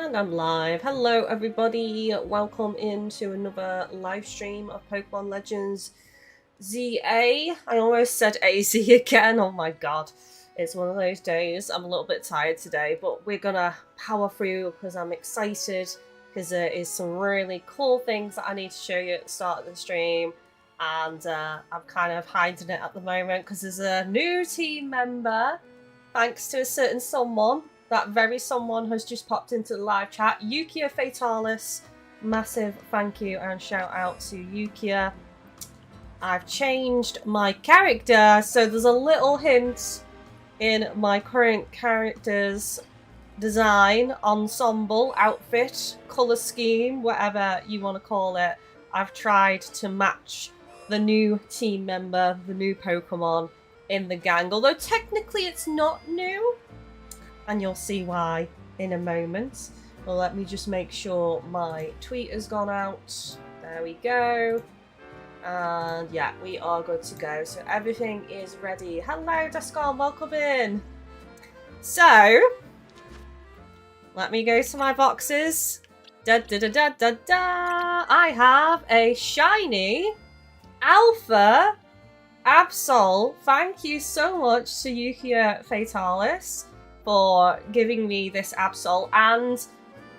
And I'm live. Hello everybody, welcome into another live stream of Pokémon Legends ZA. I almost said AZ again, oh my god. It's one of those days. I'm a little bit tired today, but we're gonna power through because I'm excited because there is some really cool things that I need to show you at the start of the stream. And I'm kind of hiding it at the moment because there's a new team member, thanks to a certain someone. That very someone has just popped into the live chat. YukiaFatalis, massive thank you and shout out to Yukia. I've changed my character, so there's a little hint in my current character's design, ensemble, outfit, colour scheme, whatever you want to call it. I've tried to match the new team member, the new Pokemon in the gang, although technically it's not new. And you'll see why in a moment. Well, let me just make sure my tweet has gone out. There we go. And yeah, we are good to go. So everything is ready. Hello, Descon, welcome in. So, let me go to my boxes. Da da da da da da. I have a shiny Alpha Absol. Thank you so much to YukiaFatalis for giving me this Absol, and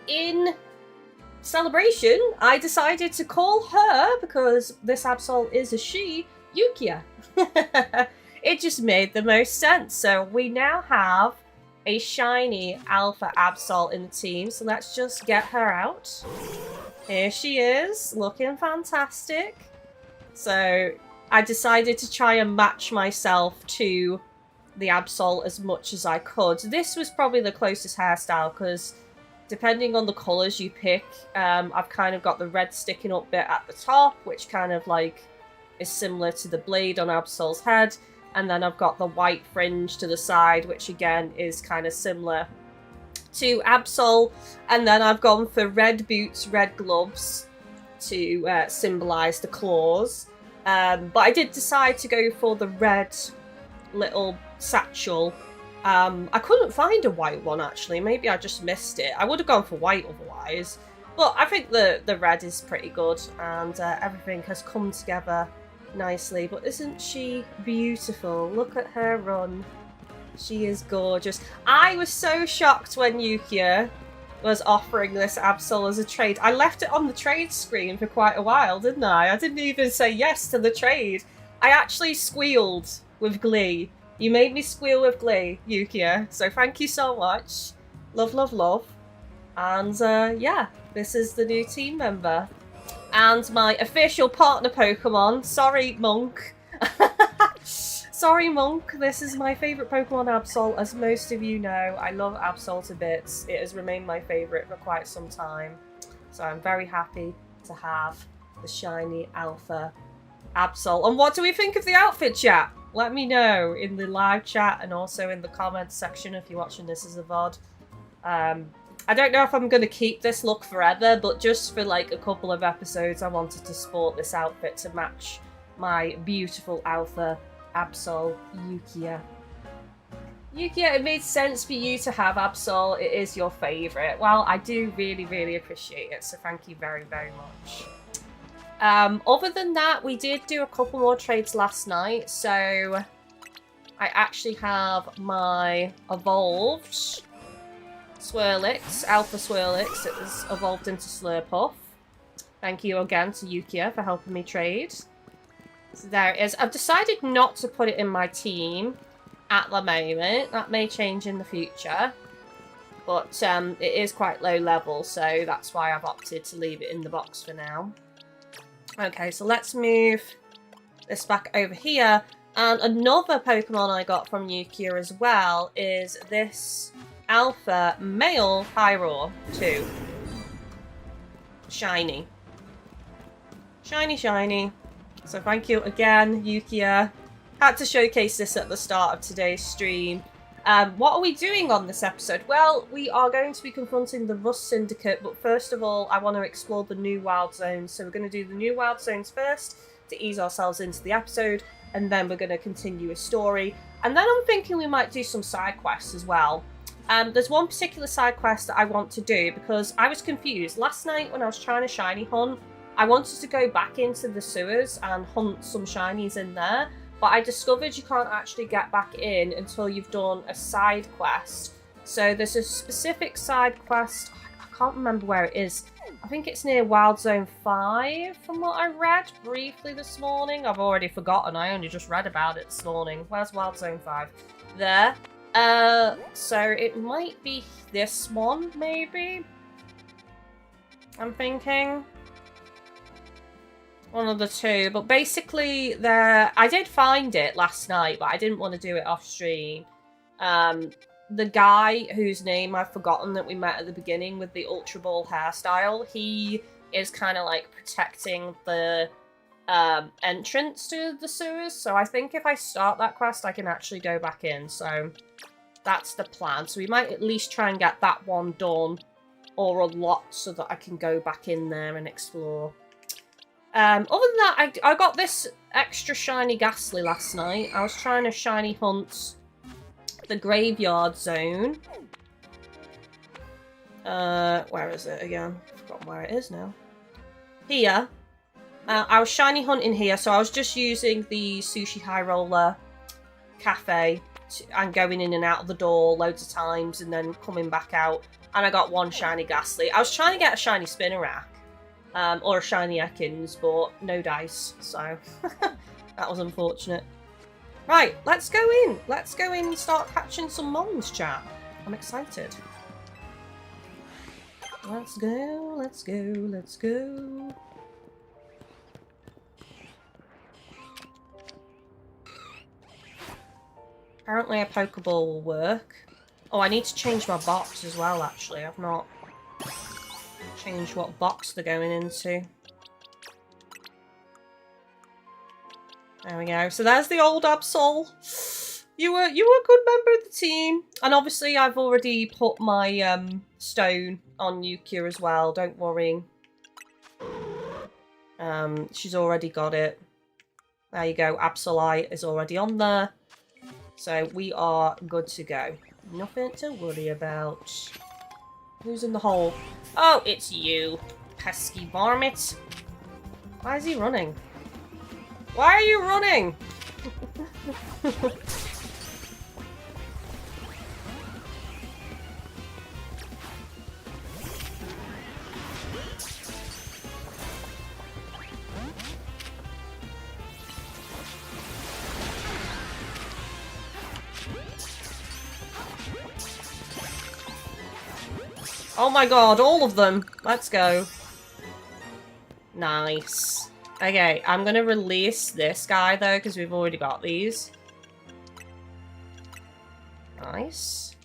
in celebration I decided to call her, because this Absol is a she, Yukia. It just made the most sense. So we now have a shiny Alpha Absol in the team, so let's just get her out. Here she is, looking fantastic. So I decided to try and match myself to the Absol as much as I could. This was probably the closest hairstyle, because depending on the colours you pick, I've kind of got the red sticking up bit at the top, which kind of like is similar to the blade on Absol's head, and then I've got the white fringe to the side, which again is kind of similar to Absol, and then I've gone for red boots, red gloves to symbolise the claws, but I did decide to go for the red little satchel. I couldn't find a white one actually, maybe I just missed it. I would have gone for white otherwise, but I think the red is pretty good, and everything has come together nicely. But isn't she beautiful? Look at her run. She is gorgeous. I was so shocked when Yukia was offering this Absol as a trade. I left it on the trade screen for quite a while, didn't I? I didn't even say yes to the trade. I actually squealed with glee. You made me squeal with glee, Yukia, so thank you so much. Love, love, love. And yeah, this is the new team member. And my official partner Pokemon, sorry Monk. Sorry Monk, this is my favourite Pokemon Absol. As most of you know, I love Absol to bits. It has remained my favourite for quite some time. So I'm very happy to have the shiny Alpha Absol. And what do we think of the outfit, chat? Let me know in the live chat and also in the comments section if you're watching this as a VOD. I don't know if I'm going to keep this look forever, but just for like a couple of episodes I wanted to sport this outfit to match my beautiful Alpha Absol Yukia. Yukia, it made sense for you to have Absol. It is your favourite. Well, I do really, really appreciate it, so thank you very, very much. Other than that, we did do a couple more trades last night, so I actually have my evolved Swirlix, Alpha Swirlix. It was evolved into Slurpuff. Thank you again to Yukia for helping me trade. So there it is. I've decided not to put it in my team at the moment. That may change in the future, but it is quite low level, so that's why I've opted to leave it in the box for now. Okay, so let's move this back over here. And another Pokemon I got from Yukia as well is this Alpha Male Pyroar 2. Shiny. Shiny, shiny. So thank you again, Yukia. Had to showcase this at the start of today's stream. What are we doing on this episode? Well, we are going to be confronting the Rust Syndicate, but first of all, I want to explore the new wild zones. So we're going to do the new wild zones first to ease ourselves into the episode, and then we're going to continue a story. And then I'm thinking we might do some side quests as well. There's one particular side quest that I want to do because I was confused. Last night when I was trying to shiny hunt, I wanted to go back into the sewers and hunt some shinies in there, but I discovered you can't actually get back in until you've done a side quest. So there's a specific side quest, I can't remember where it is. I think it's near Wild Zone 5 from what I read briefly this morning. I've already forgotten, I only just read about it this morning. Where's Wild Zone 5? There. So it might be this one, maybe? I'm thinking. One of the two, but basically I did find it last night, but I didn't want to do it off stream. The guy whose name I've forgotten that we met at the beginning with the Ultra Ball hairstyle, he is kind of like protecting the entrance to the sewers, so I think if I start that quest I can actually go back in, so that's the plan. So we might at least try and get that one done or unlocked so that I can go back in there and explore. Other than that, I got this extra shiny Ghastly last night. I was trying to shiny hunt the Graveyard Zone. Where is it again? I've forgotten where it is now. Here. I was shiny hunting here, so I was just using the Sushi High Roller cafe and going in and out of the door loads of times and then coming back out. And I got one shiny Ghastly. I was trying to get a shiny Spinnerack. Or a shiny Ekans, but no dice, so that was unfortunate. Right, let's go in. Let's go in and start catching some mons, chat. I'm excited. Let's go, let's go, let's go. Apparently a Pokeball will work. Oh, I need to change my box as well, actually. I've not changed what box they're going into. There we go. So there's the old Absol. You were a good member of the team. And obviously I've already put my stone on Yukia as well, don't worry. She's already got it. There you go, Absolite is already on there. So we are good to go. Nothing to worry about. Who's in the hole? Oh, it's you, pesky varmint. Why is he running? Why are you running? Oh my god, all of them. Let's go. Nice. Okay, I'm gonna release this guy though, because we've already got these. Nice.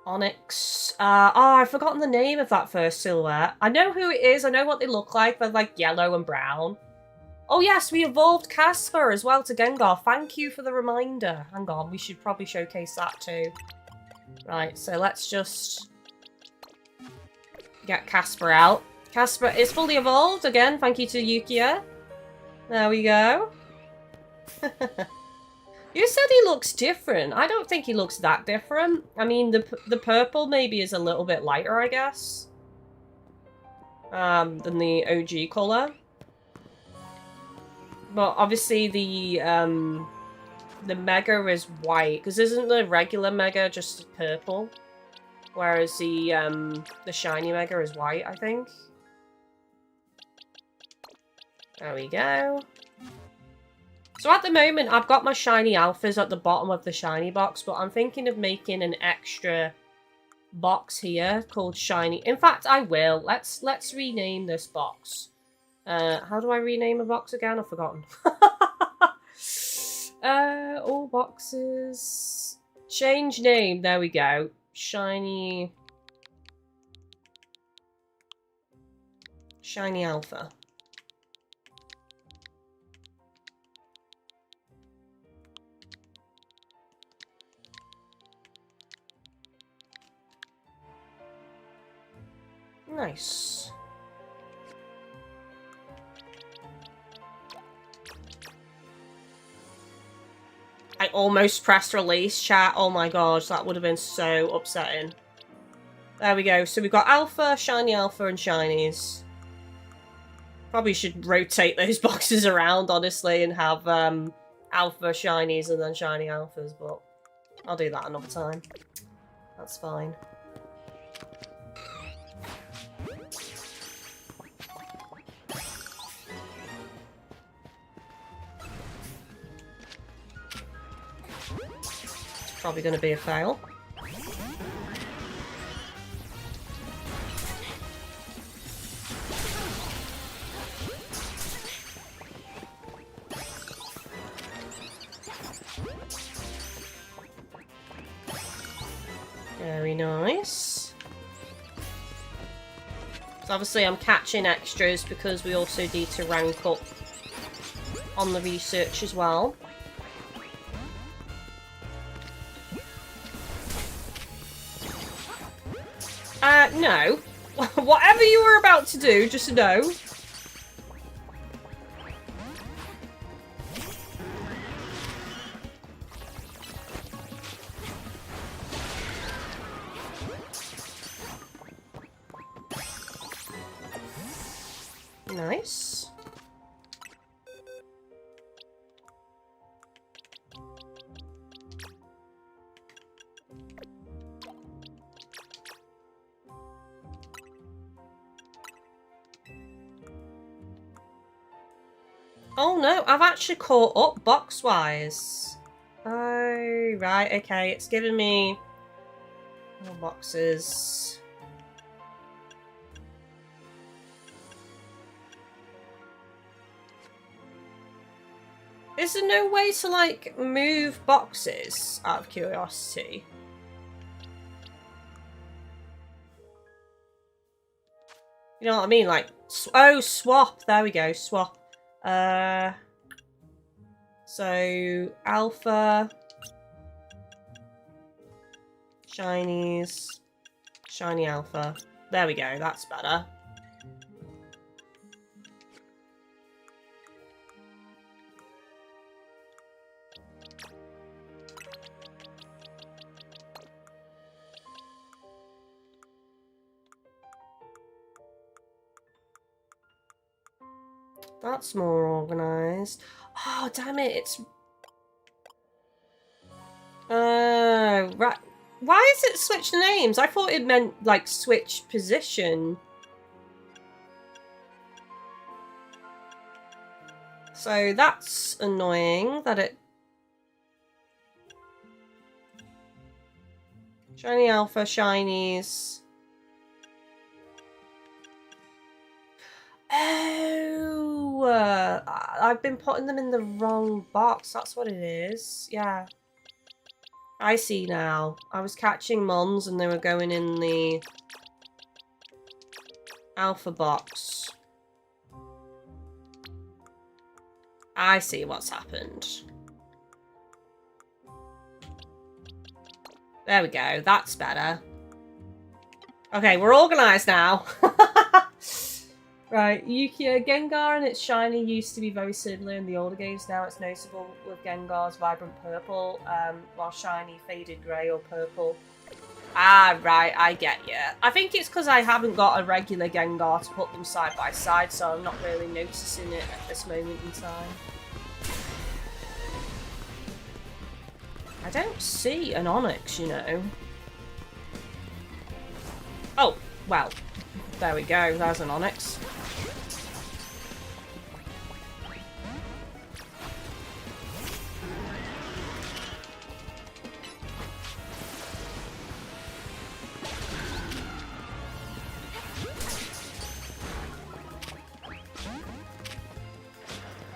Onyx. Oh, I've forgotten the name of that first silhouette. I know who it is, I know what they look like. They're like yellow and brown. Oh yes, we evolved Casper as well to Gengar. Thank you for the reminder. Hang on, we should probably showcase that too. Right, so let's just get Casper out. Casper is fully evolved again, thank you to Yukia. There we go. You said he looks different. I don't think he looks that different. I mean, the purple maybe is a little bit lighter, I guess, than the OG colour. But obviously the Mega is white, because isn't the regular Mega just purple? Whereas the shiny Mega is white, I think. There we go. So at the moment, I've got my shiny alphas at the bottom of the shiny box, but I'm thinking of making an extra box here called shiny. In fact, I will. Let's rename this box. How do I rename a box again? I've forgotten. All boxes. Change name. There we go. Shiny Alpha. Nice. I almost pressed release, chat. Oh my gosh, that would have been so upsetting. There we go. So we've got Alpha, Shiny Alpha, and Shinies. Probably should rotate those boxes around, honestly, and have Alpha Shinies and then Shiny Alphas, but I'll do that another time. That's fine. It's probably going to be a fail. Very nice. So obviously I'm catching extras because we also need to rank up on the research as well. No. Whatever you were about to do, just no. Nice. Oh no, I've actually caught up box-wise. Oh, right, okay. It's giving me more boxes. Is there no way to, like, move boxes out of curiosity? You know what I mean? Like, oh, swap. There we go, swap. So, Alpha, Shinies, Shiny Alpha. There we go, that's better. That's more organised. Oh, damn it, it's... right. Why is it switch names? I thought it meant, like, switch position. So that's annoying that it... Shiny Alpha, Shinies... Oh, I've been putting them in the wrong box. That's what it is. Yeah. I see now. I was catching Mons and they were going in the Alpha box. I see what's happened. There we go. That's better. Okay, we're organised now. Right, Gengar and its shiny used to be very similar in the older games. Now it's noticeable with Gengar's vibrant purple, while shiny faded grey or purple. Ah, right, I get you. I think it's because I haven't got a regular Gengar to put them side by side, so I'm not really noticing it at this moment in time. I don't see an Onix, you know. Oh, well, there we go, there's an Onix.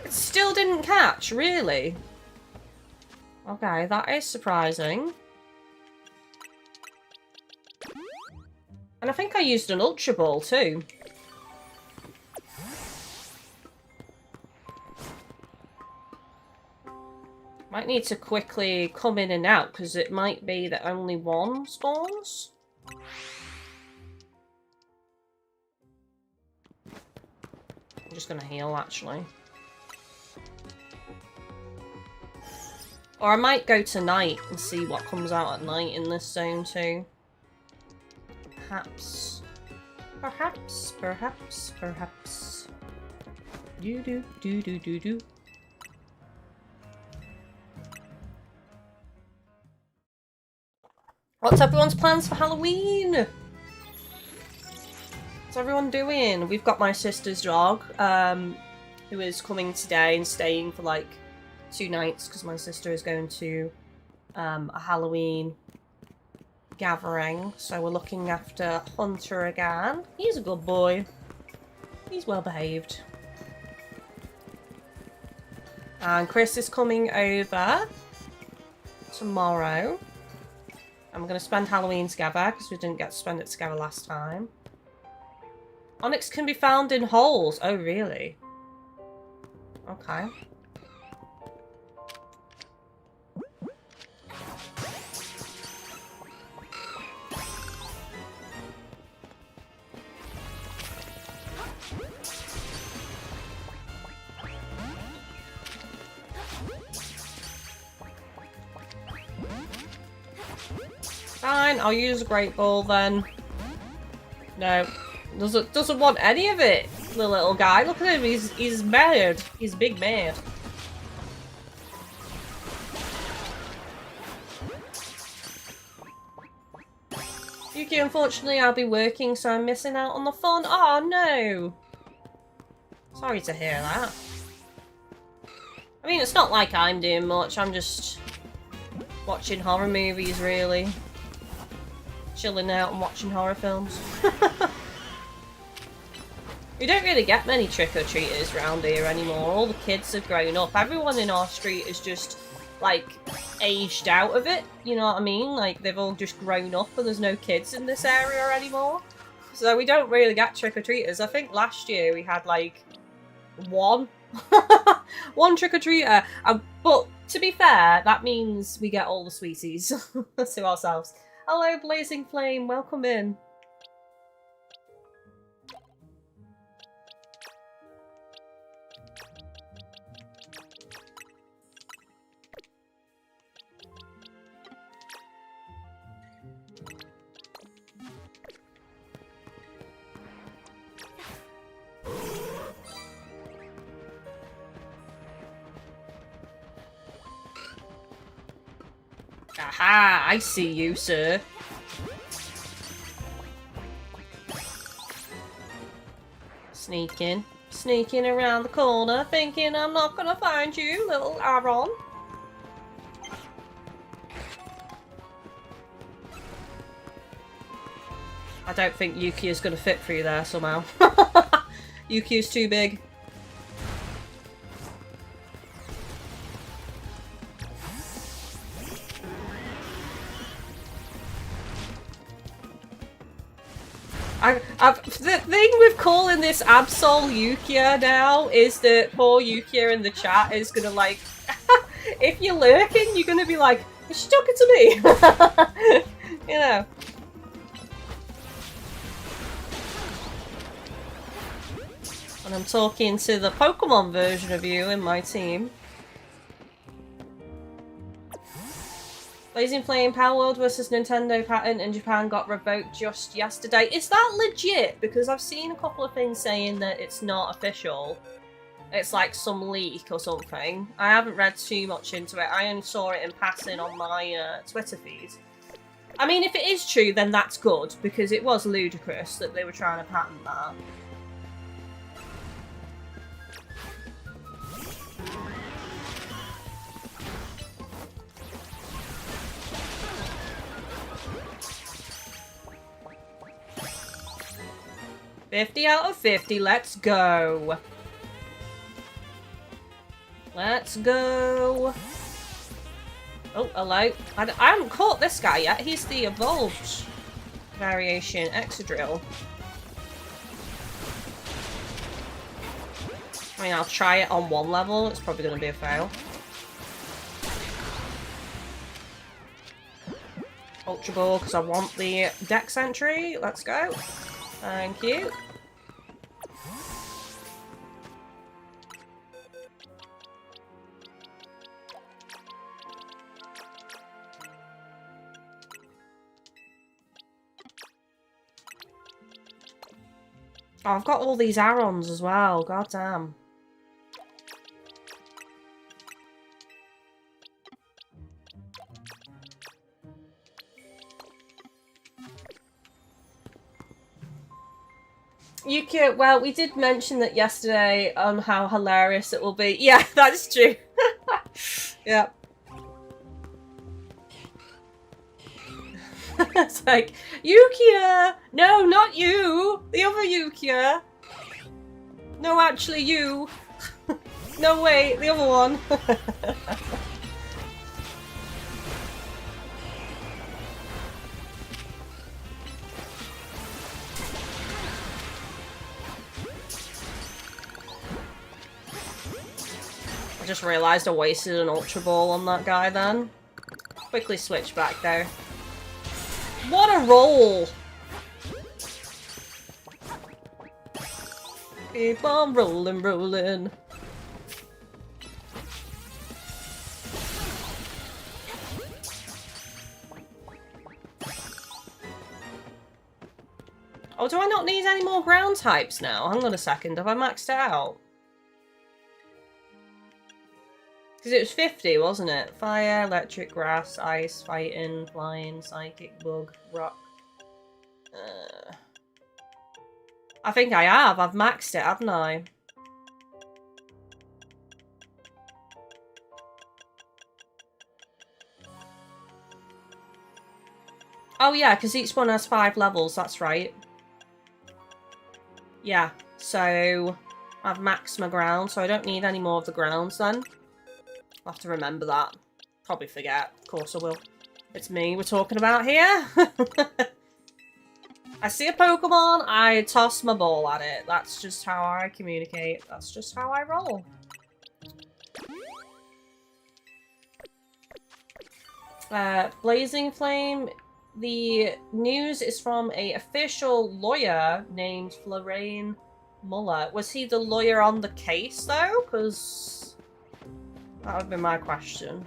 It still didn't catch, really? Okay, that is surprising. And I think I used an Ultra Ball too. Might need to quickly come in and out because it might be that only one spawns. I'm just going to heal actually. Or I might go tonight and see what comes out at night in this zone too. Perhaps. Perhaps. Perhaps. Perhaps. Do. What's everyone's plans for Halloween? What's everyone doing? We've got my sister's dog, who is coming today and staying for like 2 nights because my sister is going to a Halloween gathering. So we're looking after Hunter again. He's a good boy. He's well behaved. And Chris is coming over tomorrow. And we're going to spend Halloween together because we didn't get to spend it together last time. Onyx can be found in holes. Oh, really? Okay. Fine, I'll use a Great Ball then. No. Doesn't want any of it, the little guy. Look at him, he's mad. He's big mad. Yuki, unfortunately I'll be working, so I'm missing out on the fun. Oh no! Sorry to hear that. I mean, it's not like I'm doing much, I'm just watching horror movies, really. Chilling out and watching horror films. We don't really get many trick-or-treaters around here anymore. All the kids have grown up. Everyone in our street is just, like, aged out of it. You know what I mean? Like, they've all just grown up and there's no kids in this area anymore. So we don't really get trick-or-treaters. I think last year we had, like, one. One trick-or-treater. But, to be fair, that means we get all the sweeties to ourselves. Hello, Blazing Flame. Welcome in. Aha! I see you, sir. Sneaking around the corner, thinking I'm not gonna find you, little Aaron. I don't think Yuki is gonna fit through there somehow. Yuki is too big. The thing with calling this Absol Yukia now is that poor Yukia in the chat is gonna like, if you're lurking, you're gonna be like, is she talking to me? You know. And I'm talking to the Pokemon version of you in my team. Blazing Flame Power World vs Nintendo patent in Japan got revoked just yesterday. Is that legit? Because I've seen a couple of things saying that it's not official. It's like some leak or something. I haven't read too much into it. I only saw it in passing on my Twitter feed. I mean, if it is true, then that's good, because it was ludicrous that they were trying to patent that. $50 out of 50, let's go. Let's go. Oh, hello. I haven't caught this guy yet. He's the evolved variation Excadrill. I mean, I'll try it on one level. It's probably going to be a fail. Ultra Ball, because I want the Dex entry. Let's go. Thank you. Oh, I've got all these Arons as well. God damn. Yukia, well, we did mention that yesterday on how hilarious it will be. Yeah, that's true. Yeah. It's like, Yukia! No, not you! The other Yukia! No, actually, you! No, wait, the other one! I just realised I wasted an Ultra Ball on that guy then. Quickly switch back though. What a roll! Keep on rolling, rolling. Oh, do I not need any more ground types now? Hang on a second, have I maxed it out? Because it was 50, wasn't it? Fire, electric, grass, ice, fighting, flying, psychic, bug, rock. I think I have. I've maxed it, haven't I? Oh yeah, because each one has 5 levels, that's right. Yeah, so I've maxed my ground, so I don't need any more of the grounds then. I'll have to remember that. Probably forget. Of course I will. It's me we're talking about here. I see a Pokemon, I toss my ball at it. That's just how I communicate. That's just how I roll. Blazing Flame. The news is from an official lawyer named Florane Muller. Was he the lawyer on the case, though? Because that would be my question.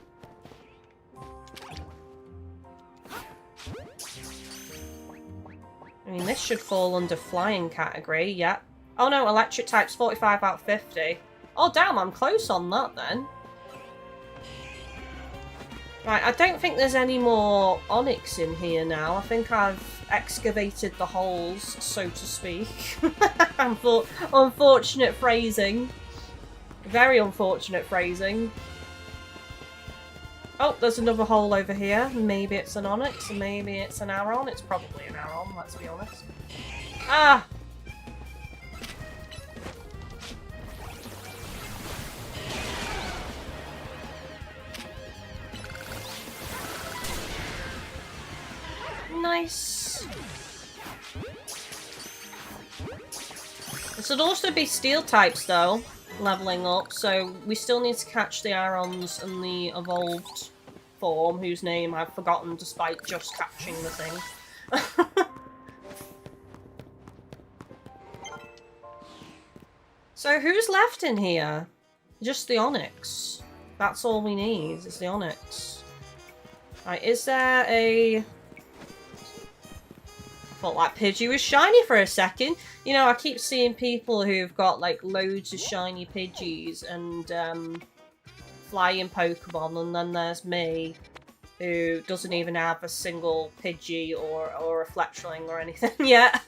I mean, this should fall under flying category, yeah. Oh no, electric type's 45 out of 50. Oh damn, I'm close on that then. Right, I don't think there's any more Onyx in here now. I think I've excavated the holes, so to speak. Unfortunate phrasing. Very unfortunate phrasing. Oh, there's another hole over here. Maybe it's an Onyx, maybe it's an Aron. It's probably an Aron, let's be honest. Ah! Nice. This would also be steel types though, leveling up, so we still need to catch the Arons and the evolved form, whose name I've forgotten despite just catching the thing. So who's left in here? Just the Onyx. That's all we need, is the Onyx. Right, is there a... Thought that Pidgey was shiny for a second. You know, I keep seeing people who've got like loads of shiny Pidgeys and flying Pokemon, and then there's me who doesn't even have a single Pidgey or a Fletchling or anything yet.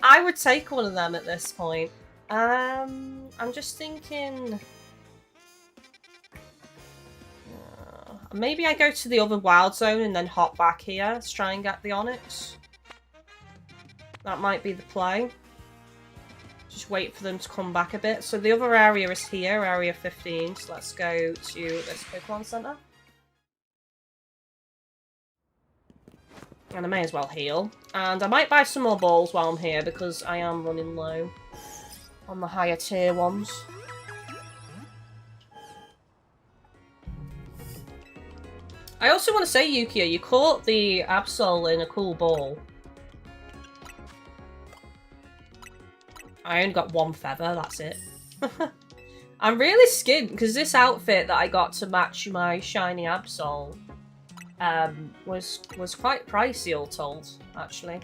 I would take one of them at this point. I'm just thinking... maybe I go to the other Wild Zone and then hop back here to try and get the Onyx. That might be the play. Just wait for them to come back a bit. So the other area is here, area 15. So let's go to this Pokemon Center. And I may as well heal. And I might buy some more balls while I'm here because I am running low on the higher tier ones. I also want to say, Yukia, you caught the Absol in a cool ball. I only got one feather, that's it. I'm really skint, because this outfit that I got to match my shiny Absol was quite pricey, all told, actually.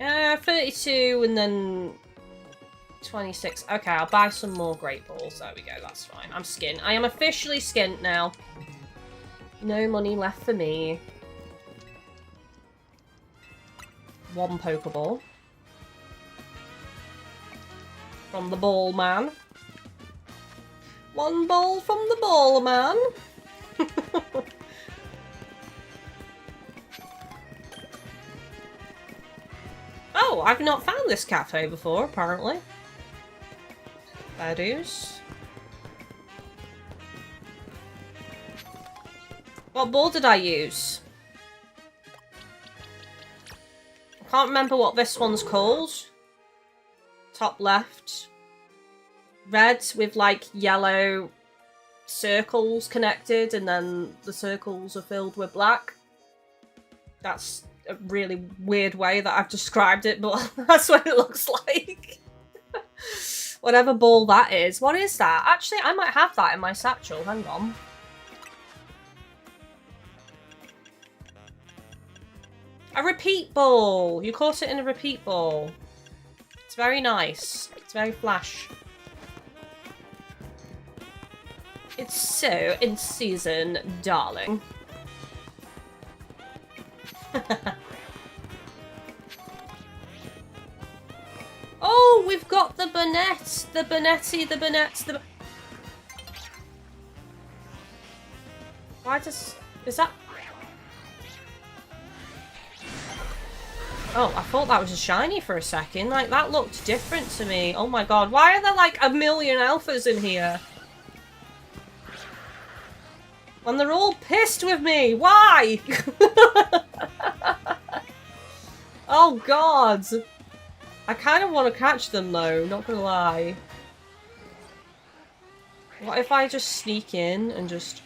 32 and then 26. Okay, I'll buy some more Great Balls. There we go, that's fine. I'm skint. I am officially skint now. No money left for me. 1 Pokeball. From the ball man. 1 ball from the ball man. Oh, I've not found this cafe before, apparently. Fair dues. What ball did I use? I can't remember what this one's called. Top left. Red with like yellow circles connected and then the circles are filled with black. That's a really weird way that I've described it, but that's what it looks like. Whatever ball that is. What is that? Actually, I might have that in my satchel. Hang on. A repeat ball! You caught it in a repeat ball. It's very nice. It's very flash. It's so in season, darling. Oh, we've got the Burnett! The Burnetty, the Burnett, the... Why does... Is that... Oh, I thought that was a shiny for a second. Like, that looked different to me. Oh my god, why are there like a million alphas in here? And they're all pissed with me. Why? Oh god. I kind of want to catch them though, not gonna lie. What if I just sneak in and just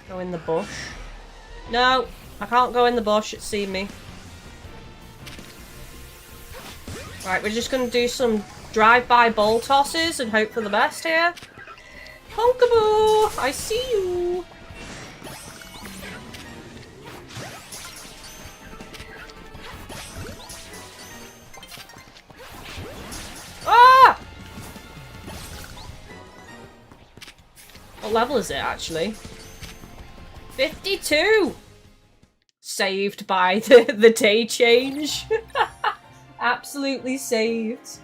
go in the bush? No, I can't go in the bush, it's seen me. Right, we're just gonna do some drive-by ball tosses and hope for the best here. Pokeball! I see you! Ah! What level is it, actually? 52! Saved by the day change. Absolutely saved.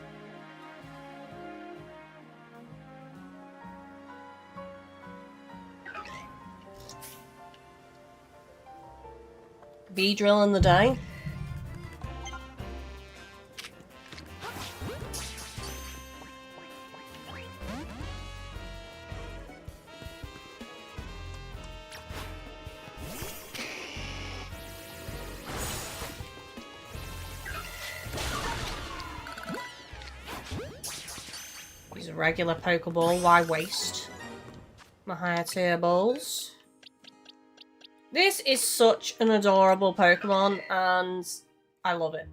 V-drill in the day. Use a regular Pokeball, why waste my higher tier balls? This is such an adorable Pokemon, and I love it.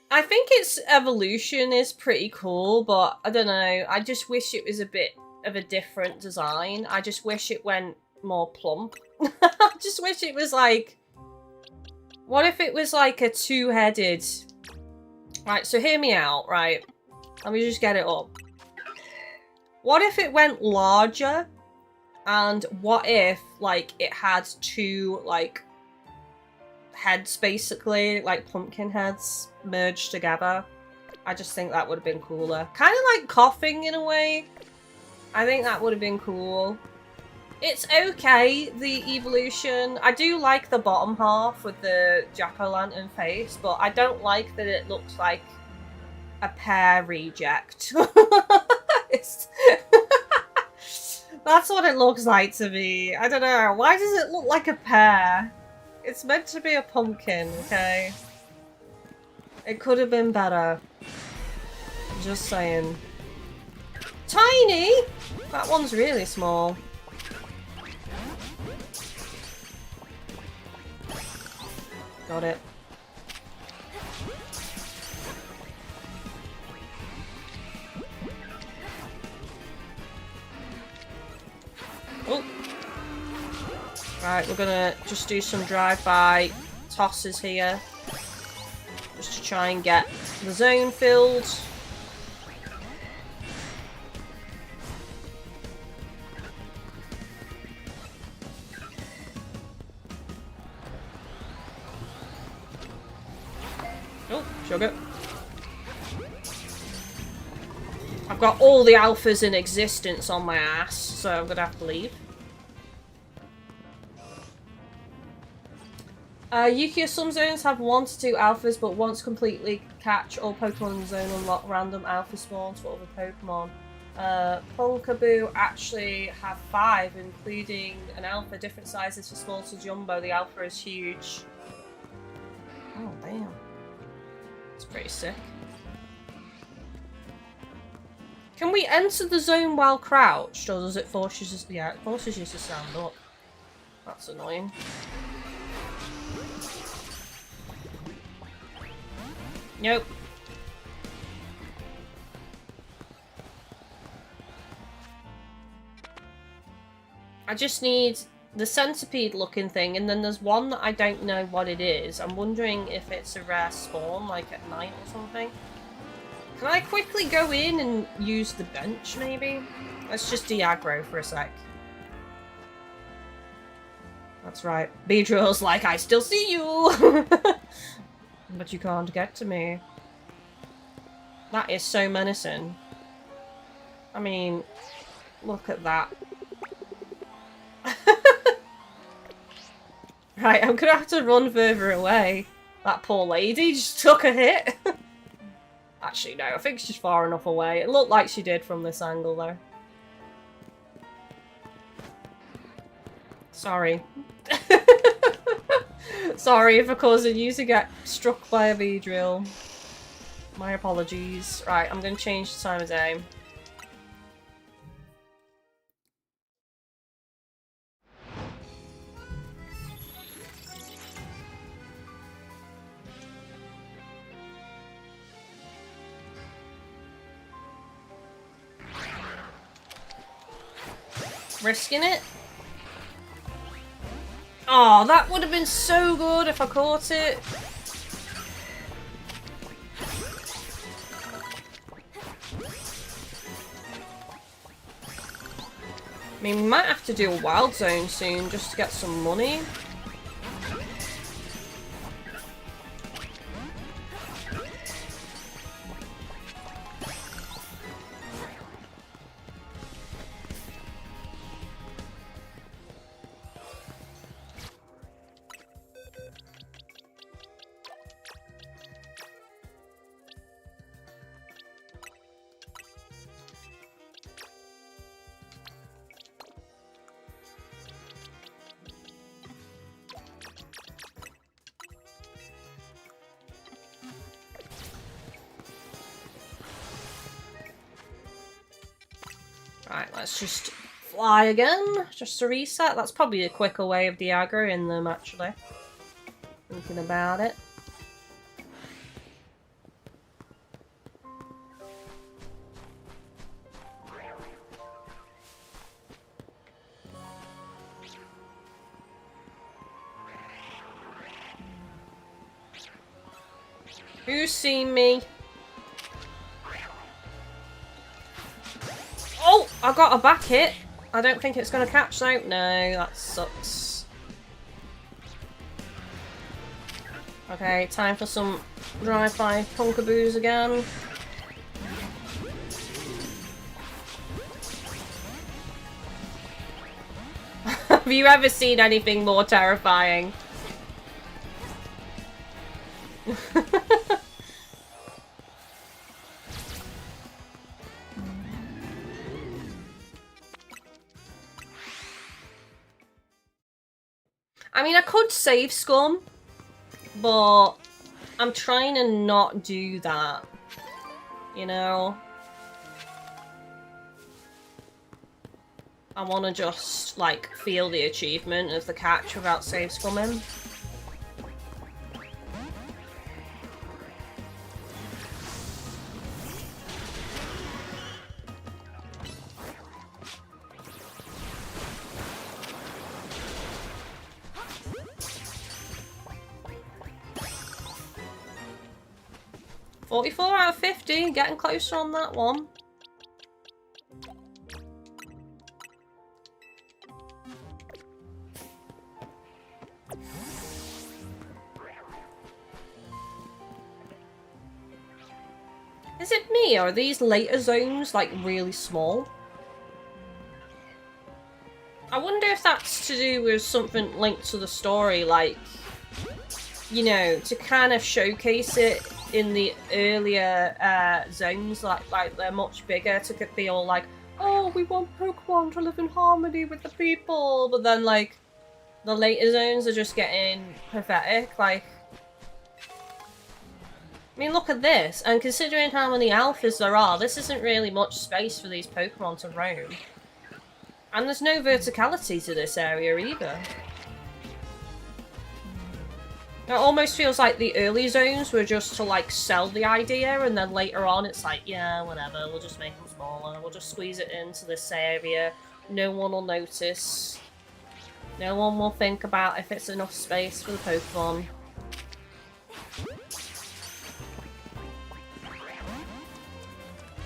I think its evolution is pretty cool, but I don't know. I just wish it was a bit of a different design. I just wish it went more plump. I just wish it was like... What if it was like a two-headed... Right, so hear me out, right? Let me just get it up. What if it went larger? And what if, like, it had two, like, heads, basically, like pumpkin heads merged together? I just think that would have been cooler. Kind of like coughing in a way. I think that would have been cool. It's okay, the evolution. I do like the bottom half with the jack-o'-lantern face, but I don't like that it looks like a pear reject. That's what it looks like to me. I don't know. Why does it look like a pear? It's meant to be a pumpkin, okay? It could have been better. Just saying. Tiny? That one's really small. Got it. Oh. Right, we're gonna just do some drive-by tosses here. Just to try and get the zone filled. Oh, sugar. I've got all the alphas in existence on my ass, so I'm gonna have to leave. Yukia, some zones have 1 to 2 alphas, but once completely catch, all Pokemon in the zone unlock random alpha spawns for other Pokemon. Punkaboo actually have 5, including an alpha, different sizes for small to jumbo. The alpha is huge. Oh, damn. It's pretty sick. Can we enter the zone while crouched, or does it force you to... Yeah, it forces you to stand up. That's annoying. Nope. I just need the centipede looking thing, and then there's one that I don't know what it is. I'm wondering if it's a rare spawn, like at night or something. Can I quickly go in and use the bench, maybe? Let's just de-aggro for a sec. That's right. Beedrill's like, I still see you! But you can't get to me. That is so menacing. I mean, look at that. Right, I'm gonna have to run further away. That poor lady just took a hit. Actually, no, I think she's far enough away. It looked like she did from this angle, though. Sorry. Sorry for causing you to get struck by a Beedrill. My apologies. Right, I'm going to change the time of day. Risking it? Oh, that would have been so good if I caught it. I mean, we might have to do a wild zone soon just to get some money. Right, let's just fly again, just to reset. That's probably a quicker way of de-aggroing them, actually. Thinking about it. Who's seen me? Oh! I got a back hit. I don't think it's going to catch though. No, that sucks. Okay, time for some drive-by punkaboos again. Have you ever seen anything more terrifying? I mean, I could save scum, but I'm trying to not do that, you know? I want to just, like, feel the achievement of the catch without save scumming. 44 out of 50, getting closer on that one. Is it me, or are these later zones, like, really small? I wonder if that's to do with something linked to the story, like, you know, to kind of showcase it in the earlier zones, like they're much bigger, to be all like, oh, we want Pokemon to live in harmony with the people, but then, like, the later zones are just getting pathetic, like... I mean, look at this, and considering how many alphas there are, this isn't really much space for these Pokemon to roam. And there's no verticality to this area either. It almost feels like the early zones were just to, like, sell the idea, and then later on it's like, yeah, whatever, we'll just make them smaller, we'll just squeeze it into this area, no one will notice, no one will think about if it's enough space for the Pokemon.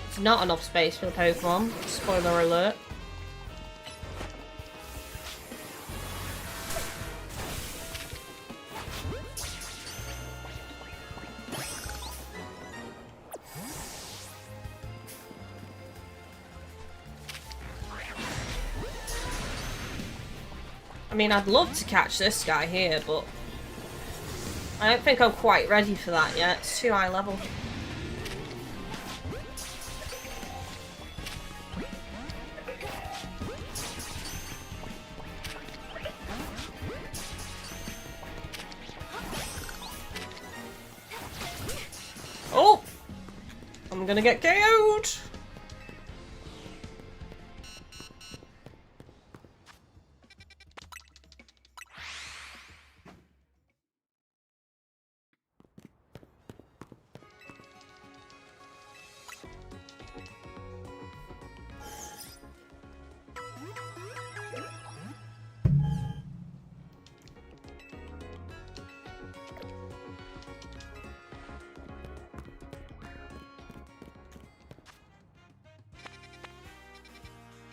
It's not enough space for the Pokemon, spoiler alert. I mean, I'd love to catch this guy here, but I don't think I'm quite ready for that yet. It's too high level. Oh! I'm gonna get KO'd!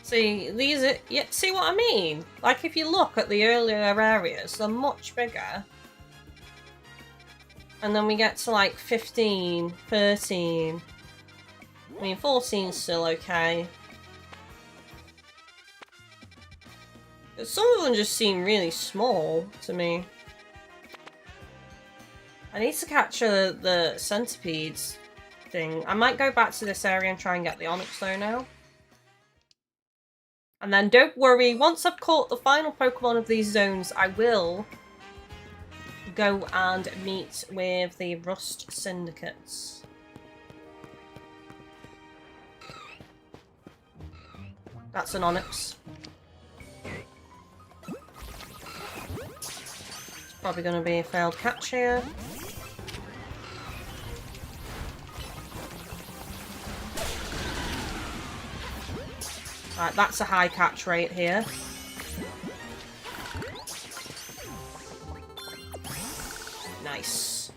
See, these are... Yeah, see what I mean? Like, if you look at the earlier areas, they're much bigger. And then we get to, like, 15, 13... I mean, 14's still okay. But some of them just seem really small to me. I need to capture the centipedes thing. I might go back to this area and try and get the Onyx though now. And then don't worry, once I've caught the final Pokemon of these zones, I will go and meet with the Rust Syndicates. That's an Onyx. It's probably going to be a failed catch here. Right, that's a high catch rate here. Nice.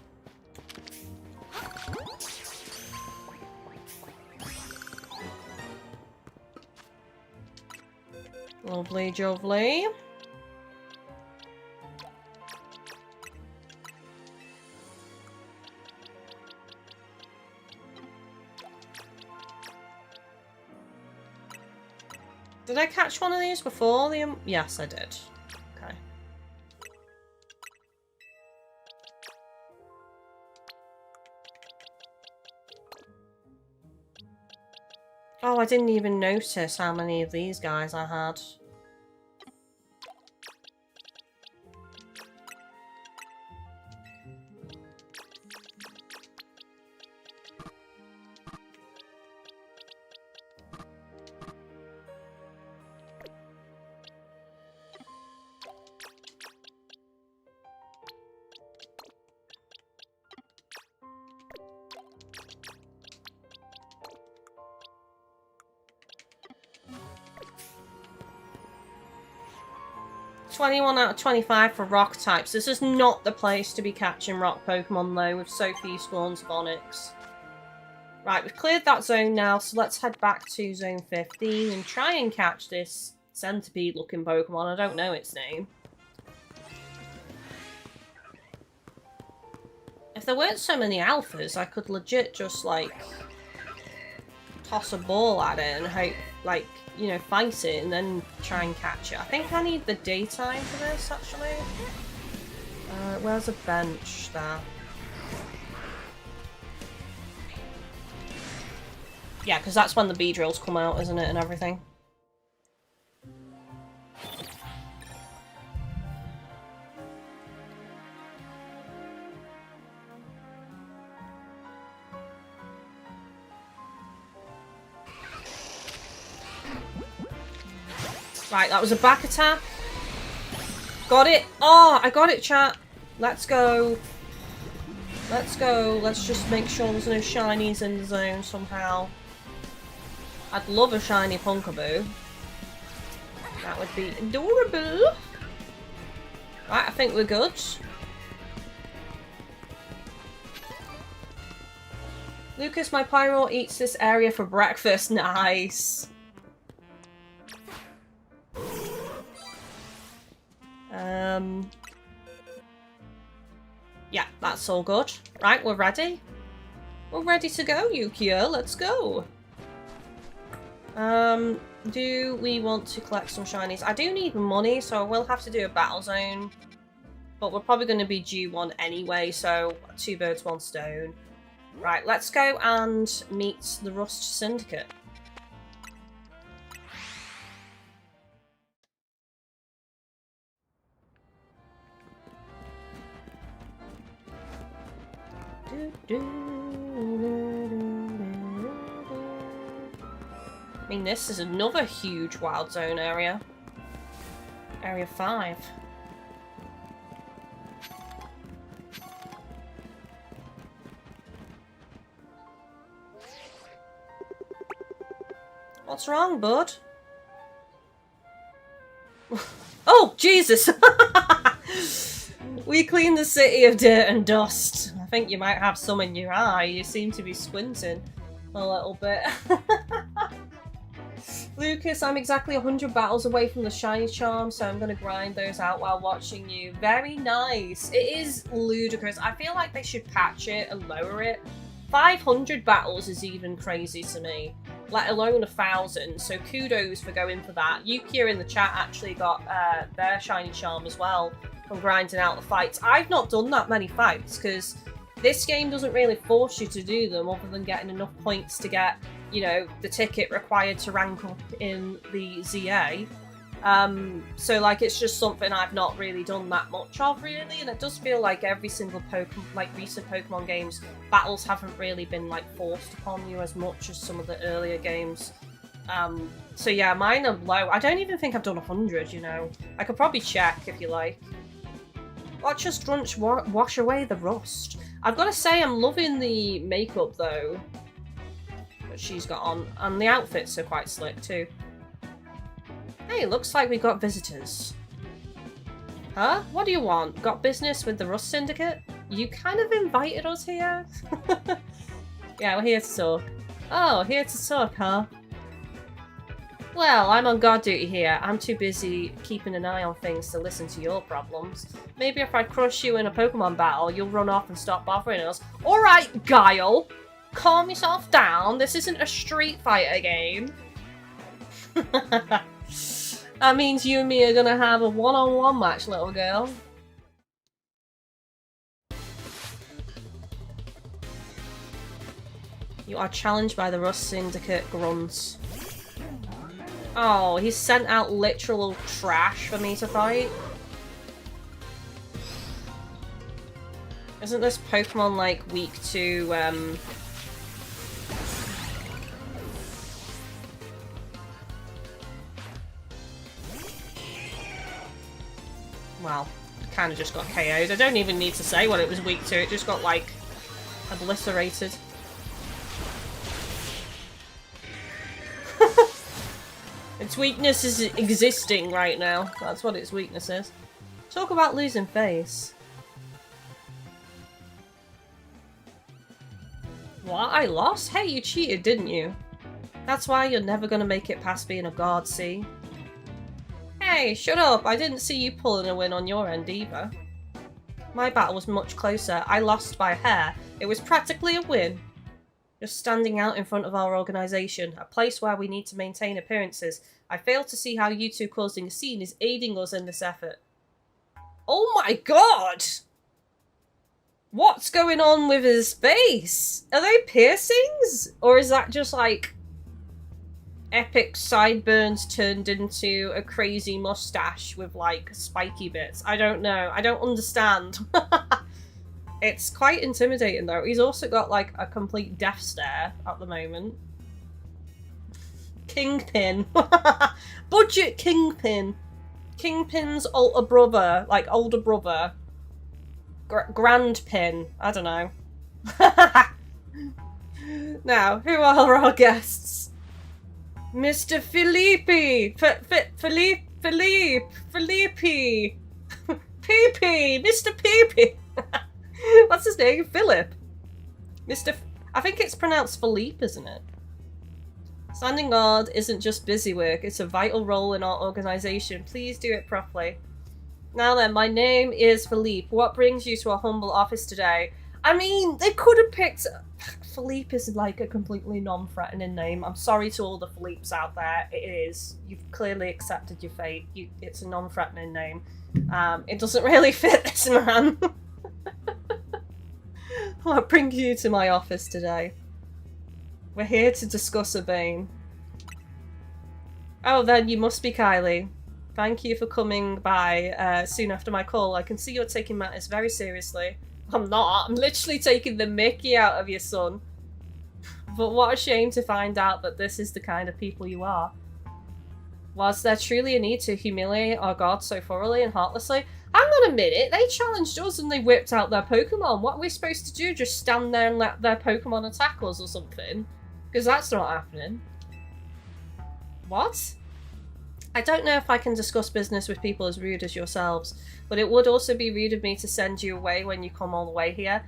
Lovely jubbly. Did I catch one of these before the... Yes, I did. Okay. Oh, I didn't even notice how many of these guys I had. $21 out of 25 for rock types. This is not the place to be catching rock Pokemon though, with so few spawns of Onyx. Right, we've cleared that zone now, so let's head back to zone 15 and try and catch this centipede-looking Pokemon. I don't know its name. If there weren't so many alphas, I could legit just, like, toss a ball at it and hope, like, you know, fight it and then try and catch it. I think I need the daytime for this, actually. Where's a bench there? Yeah, because that's when the bee drills come out, isn't it, and everything. Right, that was a back attack. Got it. Oh, I got it, chat. Let's go. Let's go. Let's just make sure there's no shinies in the zone somehow. I'd love a shiny Punkaboo. That would be adorable. Right, I think we're good. Lucas, my Pyro eats this area for breakfast. Nice. Yeah, that's all good. Right, we're ready. We're ready to go, Yukia. Let's go. Do we want to collect some shinies? I do need money, so I will have to do a battle zone. But we're probably going to be due one anyway, so 2 birds, 1 stone. Right, let's go and meet the Rust Syndicate. I mean, this is another huge wild zone area. Area 5. What's wrong, bud? Oh, Jesus! We cleaned the city of dirt and dust. I think you might have some in your eye. You seem to be squinting a little bit. Lucas, I'm exactly 100 battles away from the shiny charm, so I'm going to grind those out while watching you. Very nice. It is ludicrous. I feel like they should patch it and lower it. 500 battles is even crazy to me, let alone 1,000, so kudos for going for that. Yukia in the chat actually got their shiny charm as well from grinding out the fights. I've not done that many fights because this game doesn't really force you to do them other than getting enough points to get, you know, the ticket required to rank up in the ZA. So like it's just something I've not really done that much of really, and it does feel like every single recent Pokemon games, battles haven't really been like forced upon you as much as some of the earlier games. So yeah, mine are low. I don't even think I've done 100, you know. I could probably check if you like. Watch us Drunch wash away the rust. I've got to say I'm loving the makeup though that she's got on, and the outfits are quite slick too. Hey, looks like we've got visitors. Huh? What do you want? Got business with the Rust Syndicate? You kind of invited us here? Yeah, we're here to talk. Oh, here to talk, huh? Well, I'm on guard duty here. I'm too busy keeping an eye on things to listen to your problems. Maybe if I crush you in a Pokemon battle, you'll run off and stop bothering us. Alright, Guile! Calm yourself down. This isn't a Street Fighter game. That means you and me are gonna have a one-on-one match, little girl. You are challenged by the Rust Syndicate grunts. Oh, he sent out literal trash for me to fight. Isn't this Pokemon like weak to well, kind of just got KO'd. I don't even need to say what it was weak to, it just got like obliterated. Its weakness is existing right now. That's what its weakness is. Talk about losing face. What? I lost? Hey, you cheated, didn't you? That's why you're never gonna make it past being a guard, see? Hey, shut up! I didn't see you pulling a win on your end either. My battle was much closer. I lost by a hair. It was practically a win. Just standing out in front of our organisation, a place where we need to maintain appearances. I fail to see how you two causing a scene is aiding us in this effort. Oh my god! What's going on with his face? Are they piercings? Or is that just like epic sideburns turned into a crazy mustache with like spiky bits? I don't know. I don't understand. It's quite intimidating though. He's also got like a complete death stare at the moment. Kingpin. Budget Kingpin. Kingpin's older brother. Like older brother. Grandpin. I don't know. Now, who are our guests? Mr. Felipe! Felipe! Peepee! Mr. Peepee! What's his name? Philip. I think it's pronounced Philippe, isn't it? Standing guard isn't just busy work, it's a vital role in our organisation. Please do it properly. Now then, my name is Philippe. What brings you to our humble office today? I mean, they could have picked... Philippe is like a completely non-threatening name. I'm sorry to all the Philippes out there. It is. You've clearly accepted your fate. It's a non-threatening name. It doesn't really fit this man. What brings you to my office today? We're here to discuss a bane. Oh, then you must be Kylie. Thank you for coming by soon after my call. I can see you're taking matters very seriously. I'm not. I'm literally taking the mickey out of your son. But what a shame to find out that this is the kind of people you are. Was there truly a need to humiliate our gods so thoroughly and heartlessly? Hang on a minute, they challenged us and they whipped out their Pokemon. What are we supposed to do? Just stand there and let their Pokemon attack us or something? Because that's not happening. What? I don't know if I can discuss business with people as rude as yourselves, but it would also be rude of me to send you away when you come all the way here.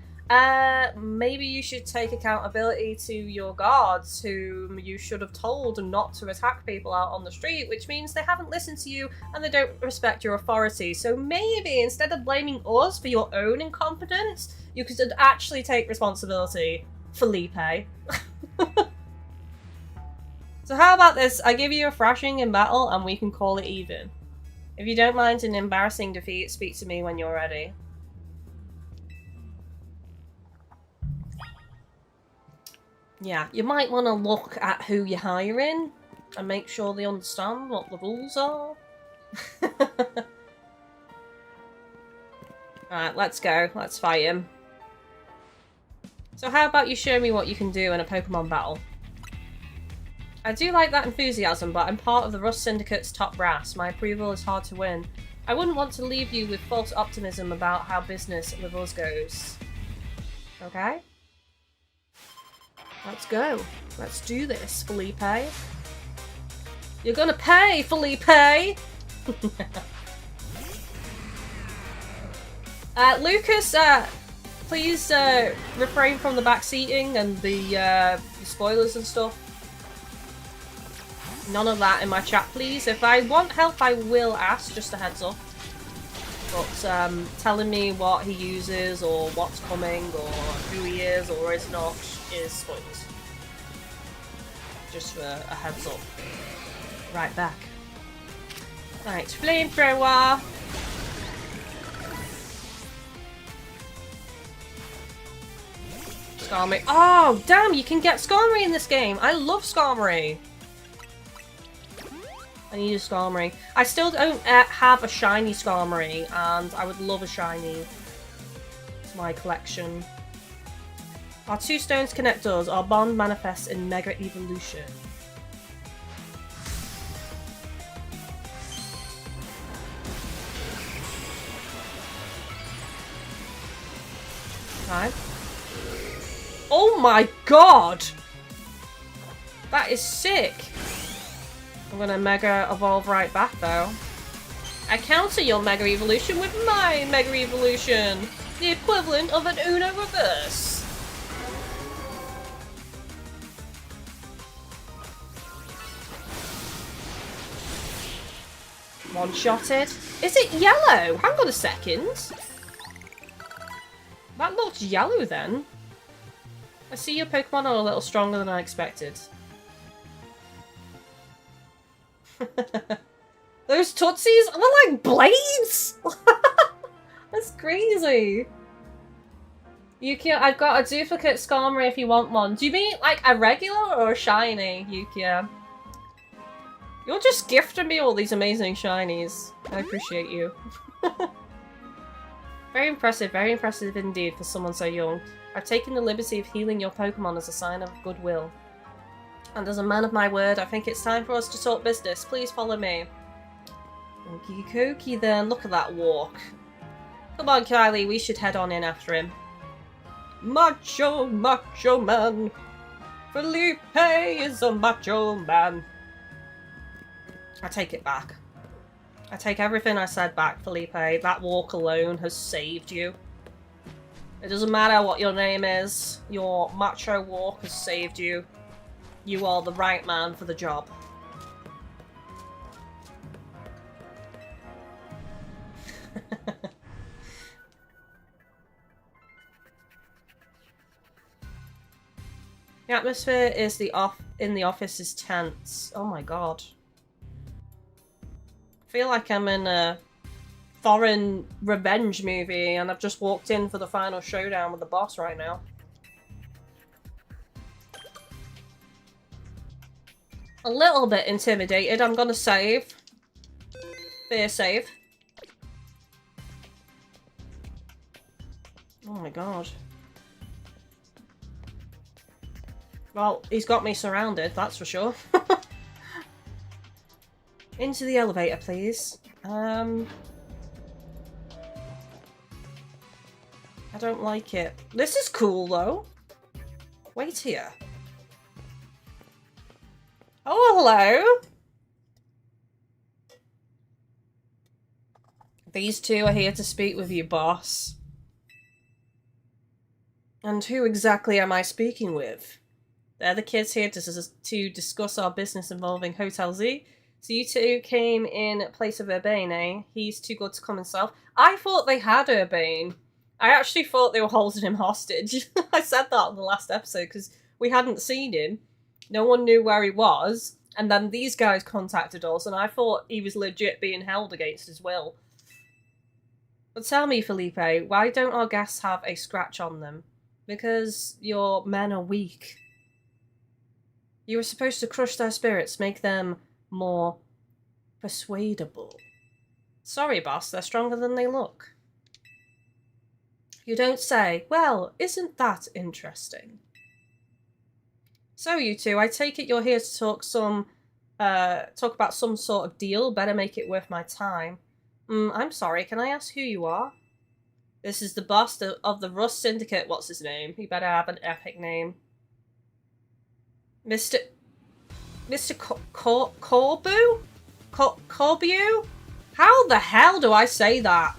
Maybe you should take accountability to your guards, whom you should have told not to attack people out on the street, which means they haven't listened to you and they don't respect your authority. So maybe instead of blaming us for your own incompetence, you could actually take responsibility, Felipe. So how about this? I give you a thrashing in battle and we can call it even. If you don't mind an embarrassing defeat, speak to me when you're ready. Yeah, you might want to look at who you're hiring and make sure they understand what the rules are. Alright, let's go. Let's fight him. So how about you show me what you can do in a Pokemon battle? I do like that enthusiasm, but I'm part of the Rust Syndicate's top brass. My approval is hard to win. I wouldn't want to leave you with false optimism about how business with us goes. Okay? Let's go. Let's do this, Felipe. You're gonna pay, Felipe! Lucas, please refrain from the backseating and the spoilers and stuff. None of that in my chat, please. If I want help, I will ask, just a heads up. But telling me what he uses or what's coming or who he is or is not is spoilers. Just for a heads up. Right back. Right, flamethrower. Skarmory. Oh, damn, you can get Skarmory in this game. I love Skarmory. I need a Skarmory. I still don't have a shiny Skarmory, and I would love a shiny. It's my collection. Our two stones connect us. Our bond manifests in Mega Evolution. Okay. Oh my god! That is sick! I'm gonna Mega Evolve right back though. I counter your Mega Evolution with my Mega Evolution! The equivalent of an Uno reverse! One-shotted. Is it yellow? Hang on a second. That looked yellow then. I see your Pokemon are a little stronger than I expected. Those Tootsies are like blades! That's crazy. Yukia, I've got a duplicate Skarmory if you want one. Do you mean like a regular or a shiny, Yukia? You're just gifting me all these amazing shinies. I appreciate you. Very impressive indeed for someone so young. I've taken the liberty of healing your Pokemon as a sign of goodwill. And as a man of my word, I think it's time for us to talk business. Please follow me. Okie dokie then. Look at that walk. Come on, Kylie, we should head on in after him. Macho man. Felipe is a macho man. I take it back. I take everything I said back, Felipe. That walk alone has saved you. It doesn't matter what your name is. Your macho walk has saved you. You are the right man for the job. The atmosphere is in the office is tense. Oh my god. I feel like I'm in a foreign revenge movie and I've just walked in for the final showdown with the boss right now. A little bit intimidated. I'm gonna save. Fear save. Oh my god. Well, he's got me surrounded, that's for sure. Into the elevator, please. I don't like it. This is cool, though. Wait here. Oh, hello! These two are here to speak with you, boss. And who exactly am I speaking with? They're the kids here to discuss our business involving Hotel Z. So you two came in place of Urbane, eh? He's too good to come himself. I thought they had Urbane. I actually thought they were holding him hostage. I said that in the last episode because we hadn't seen him. No one knew where he was. And then these guys contacted us and I thought he was legit being held against his will. But tell me, Felipe, why don't our guests have a scratch on them? Because your men are weak. You were supposed to crush their spirits, make them more persuadable. Sorry, boss, they're stronger than they look. You don't say. Well, isn't that interesting? So, you two, I take it you're here to talk about some sort of deal. Better make it worth my time. I'm sorry, can I ask who you are? This is the boss of the Rust Syndicate. What's his name? He better have an epic name. Mr. Corbu? Corbu? How the hell do I say that?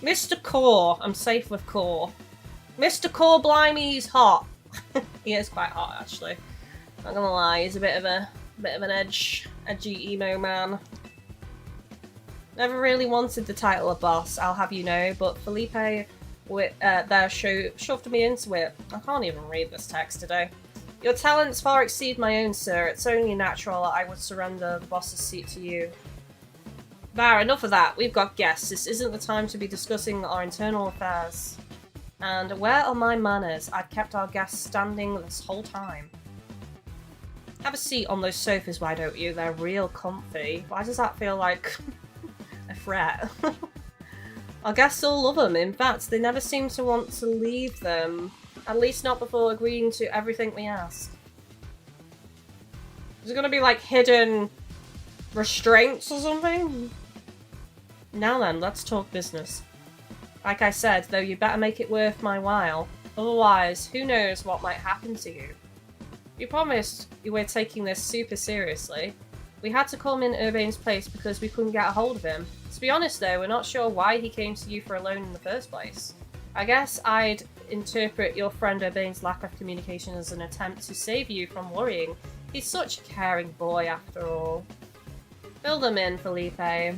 Mr. Core. I'm safe with Core. Mr. Core Blimey's hot. He is quite hot, actually. Not gonna lie, he's a bit of an edgy emo man. Never really wanted the title of boss, I'll have you know, but Felipe there shoved me into it. I can't even read this text today. Your talents far exceed my own, sir. It's only natural I would surrender the boss's seat to you. There, enough of that. We've got guests. This isn't the time to be discussing our internal affairs. And where are my manners? I've kept our guests standing this whole time. Have a seat on those sofas, why don't you? They're real comfy. Why does that feel like a threat? Our guests all love them. In fact, they never seem to want to leave them. At least not before agreeing to everything we ask. Is it going to be like hidden restraints or something? Now then, let's talk business. Like I said, though, you better make it worth my while. Otherwise, who knows what might happen to you. You promised you were taking this super seriously. We had to come in Urbane's place because we couldn't get a hold of him. To be honest though, we're not sure why he came to you for a loan in the first place. I guess I'd interpret your friend Urbane's lack of communication as an attempt to save you from worrying. He's such a caring boy after all. Fill them in, Felipe.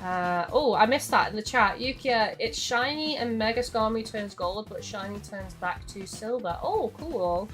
Oh, I missed that in the chat. Yukia, it's shiny and Mega Skarmory turns gold, but shiny turns back to silver. Oh, cool.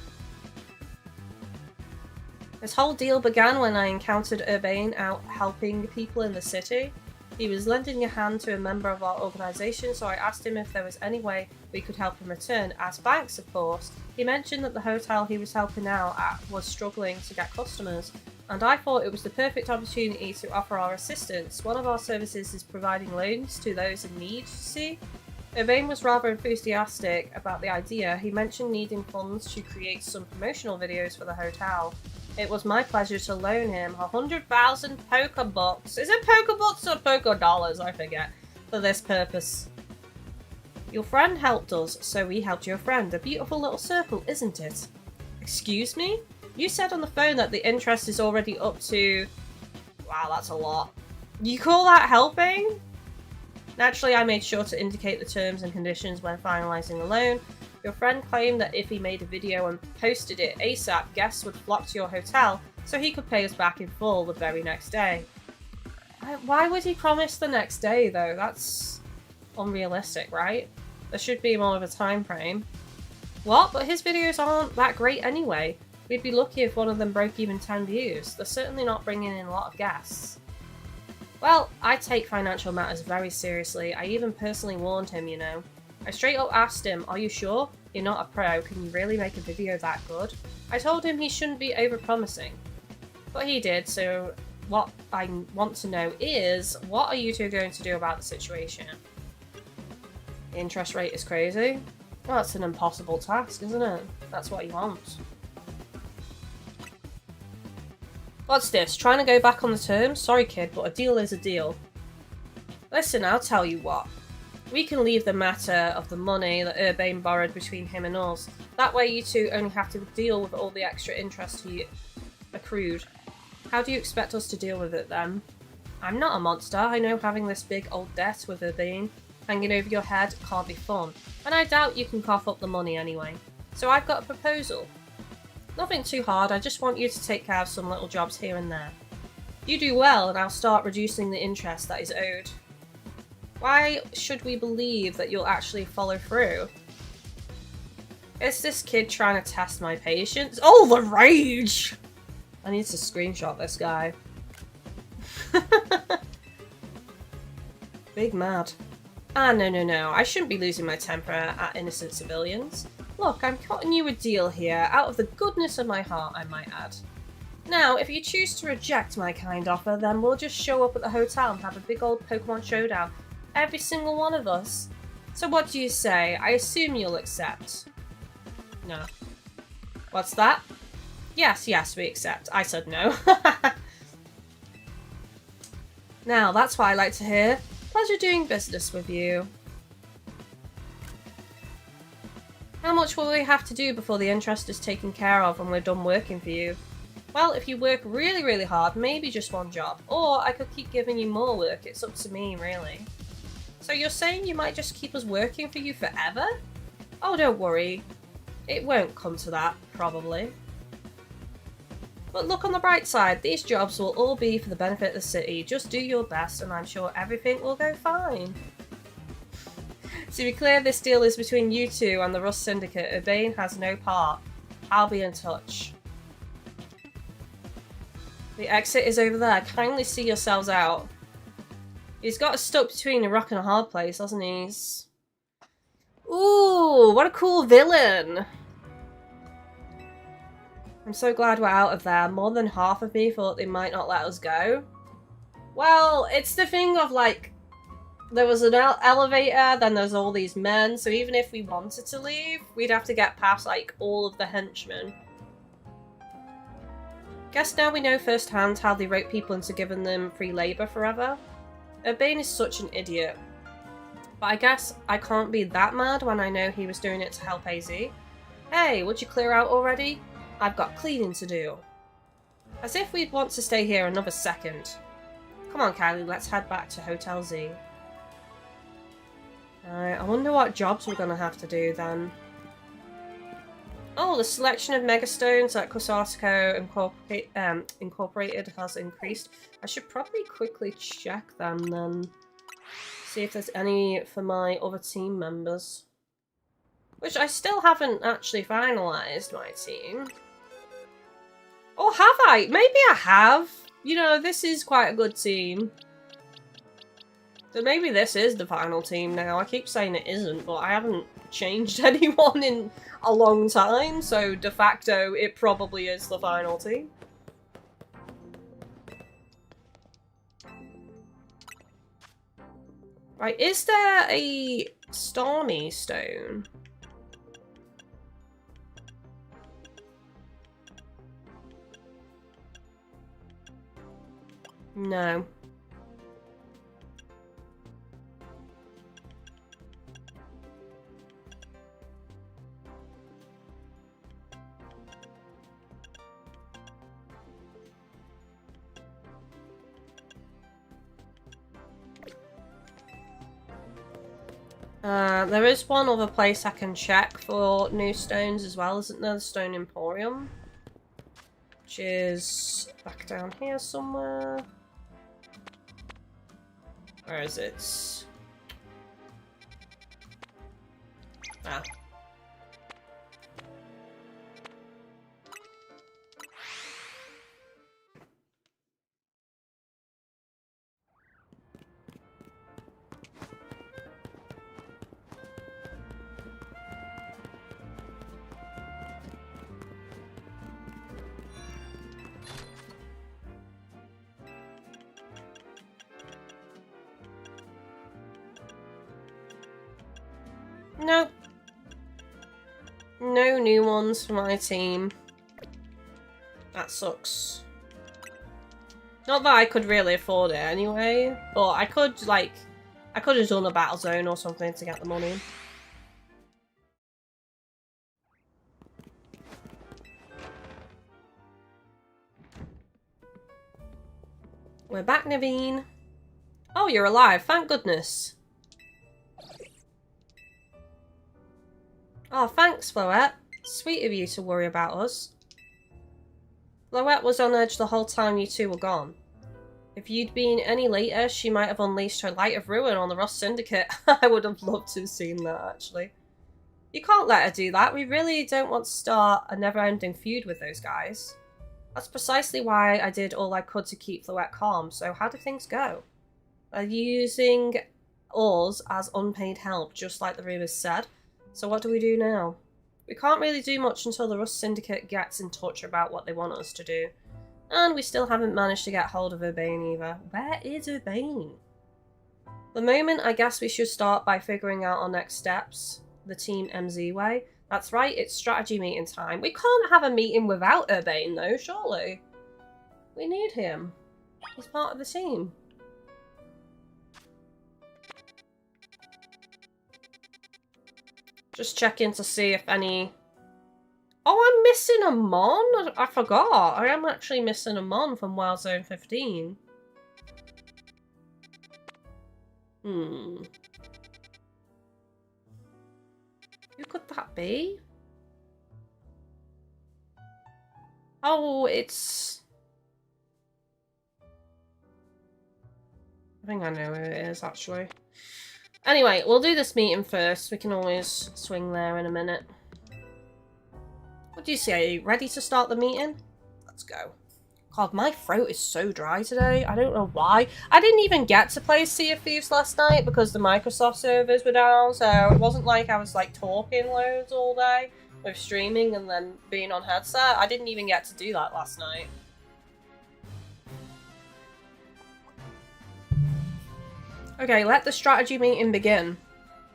This whole deal began when I encountered Urbane out helping people in the city. He was lending a hand to a member of our organisation, so I asked him if there was any way we could help him return, as banks, of course. He mentioned that the hotel he was helping out at was struggling to get customers, and I thought it was the perfect opportunity to offer our assistance. One of our services is providing loans to those in need, you see? Urbane was rather enthusiastic about the idea. He mentioned needing funds to create some promotional videos for the hotel. It was my pleasure to loan him 100,000 Pokebucks. Is it Pokebucks or Pokedollars? I forget. For this purpose. Your friend helped us, so we helped your friend. A beautiful little circle, isn't it? Excuse me? You said on the phone that the interest is already up to... Wow, that's a lot. You call that helping? Naturally, I made sure to indicate the terms and conditions when finalising the loan. Your friend claimed that if he made a video and posted it ASAP, guests would flock to your hotel, so he could pay us back in full the very next day. Why would he promise the next day, though? That's unrealistic, right? There should be more of a time frame. What? But his videos aren't that great anyway. We'd be lucky if one of them broke even 10 views. They're certainly not bringing in a lot of guests. Well, I take financial matters very seriously. I even personally warned him, you know. I straight up asked him, are you sure? You're not a pro, can you really make a video that good? I told him he shouldn't be over-promising. But he did, so what I want to know is, what are you two going to do about the situation? The interest rate is crazy. Well, that's an impossible task, isn't it? That's what he wants. What's this? Trying to go back on the terms? Sorry kid, but a deal is a deal. Listen, I'll tell you what. We can leave the matter of the money that Urbane borrowed between him and us. That way you two only have to deal with all the extra interest he accrued. How do you expect us to deal with it then? I'm not a monster. I know having this big old debt with Urbane hanging over your head can't be fun. And I doubt you can cough up the money anyway. So I've got a proposal. Nothing too hard. I just want you to take care of some little jobs here and there. You do well and I'll start reducing the interest that is owed. Why should we believe that you'll actually follow through? Is this kid trying to test my patience? Oh, the rage! I need to screenshot this guy. Big mad. Ah, no. I shouldn't be losing my temper at innocent civilians. Look, I'm cutting you a deal here, out of the goodness of my heart, I might add. Now, if you choose to reject my kind offer, then we'll just show up at the hotel and have a big old Pokemon showdown. Every single one of us. So what do you say? I assume you'll accept. No. What's that? Yes, we accept. I said no. Now, that's what I like to hear. Pleasure doing business with you. How much will we have to do before the interest is taken care of and we're done working for you? Well, if you work really, really hard, maybe just one job. Or I could keep giving you more work. It's up to me, really. So you're saying you might just keep us working for you forever? Oh, don't worry. It won't come to that, probably. But look on the bright side, these jobs will all be for the benefit of the city. Just do your best and I'm sure everything will go fine. To be clear, this deal is between you two and the Rust Syndicate. Urbane has no part. I'll be in touch. The exit is over there. Kindly see yourselves out. He's got us stuck between a rock and a hard place, hasn't he? Ooh, what a cool villain! I'm so glad we're out of there. More than half of me thought they might not let us go. Well, it's the thing of like, there was an elevator, then there's all these men, so even if we wanted to leave, we'd have to get past like all of the henchmen. Guess now we know firsthand how they rope people into giving them free labour forever. Urbane is such an idiot. But I guess I can't be that mad when I know he was doing it to help AZ. Hey, would you clear out already? I've got cleaning to do. As if we'd want to stay here another second. Come on, Kylie, let's head back to Hotel Z. Alright, I wonder what jobs we're gonna have to do then. Oh, the selection of megastones that Kusatiko Incorporated has increased. I should probably quickly check them then. See if there's any for my other team members. Which I still haven't actually finalised my team. Or have I? Maybe I have. You know, this is quite a good team. So maybe this is the final team now. I keep saying it isn't, but I haven't changed anyone in a long time, so de facto it probably is the final team. Right, is there a Stormy Stone? No. There is one other place I can check for new stones as well, isn't there? The Stone Emporium. Which is back down here somewhere. Where is it? Ah. Nope. No new ones for my team. That sucks. Not that I could really afford it anyway, but I could, like, I could have done a battle zone or something to get the money. We're back, Naveen. Oh, you're alive, thank goodness. Oh, thanks, Floette. Sweet of you to worry about us. Floette was on edge the whole time you two were gone. If you'd been any later, she might have unleashed her light of ruin on the Rust Syndicate. I would have loved to have seen that, actually. You can't let her do that. We really don't want to start a never-ending feud with those guys. That's precisely why I did all I could to keep Floette calm. So how do things go? They're using us as unpaid help, just like the rumours said. So what do we do now? We can't really do much until the Rust Syndicate gets in touch about what they want us to do. And we still haven't managed to get hold of Urbane either. Where is Urbane? The moment, I guess we should start by figuring out our next steps. The Team MZ way. That's right, it's strategy meeting time. We can't have a meeting without Urbane though, surely. We need him. He's part of the team. Just checking to see if any... Oh, I'm missing a Mon? I forgot. I am actually missing a Mon from Wild Zone 15. Who could that be? Oh, it's... I think I know who it is, actually. Anyway, we'll do this meeting first. We can always swing there in a minute. What do you say? Ready to start the meeting? Let's go. God, my throat is so dry today. I don't know why. I didn't even get to play Sea of Thieves last night because the Microsoft servers were down, so it wasn't like I was like talking loads all day with streaming and then being on headset. I didn't even get to do that last night. Okay, let the strategy meeting begin.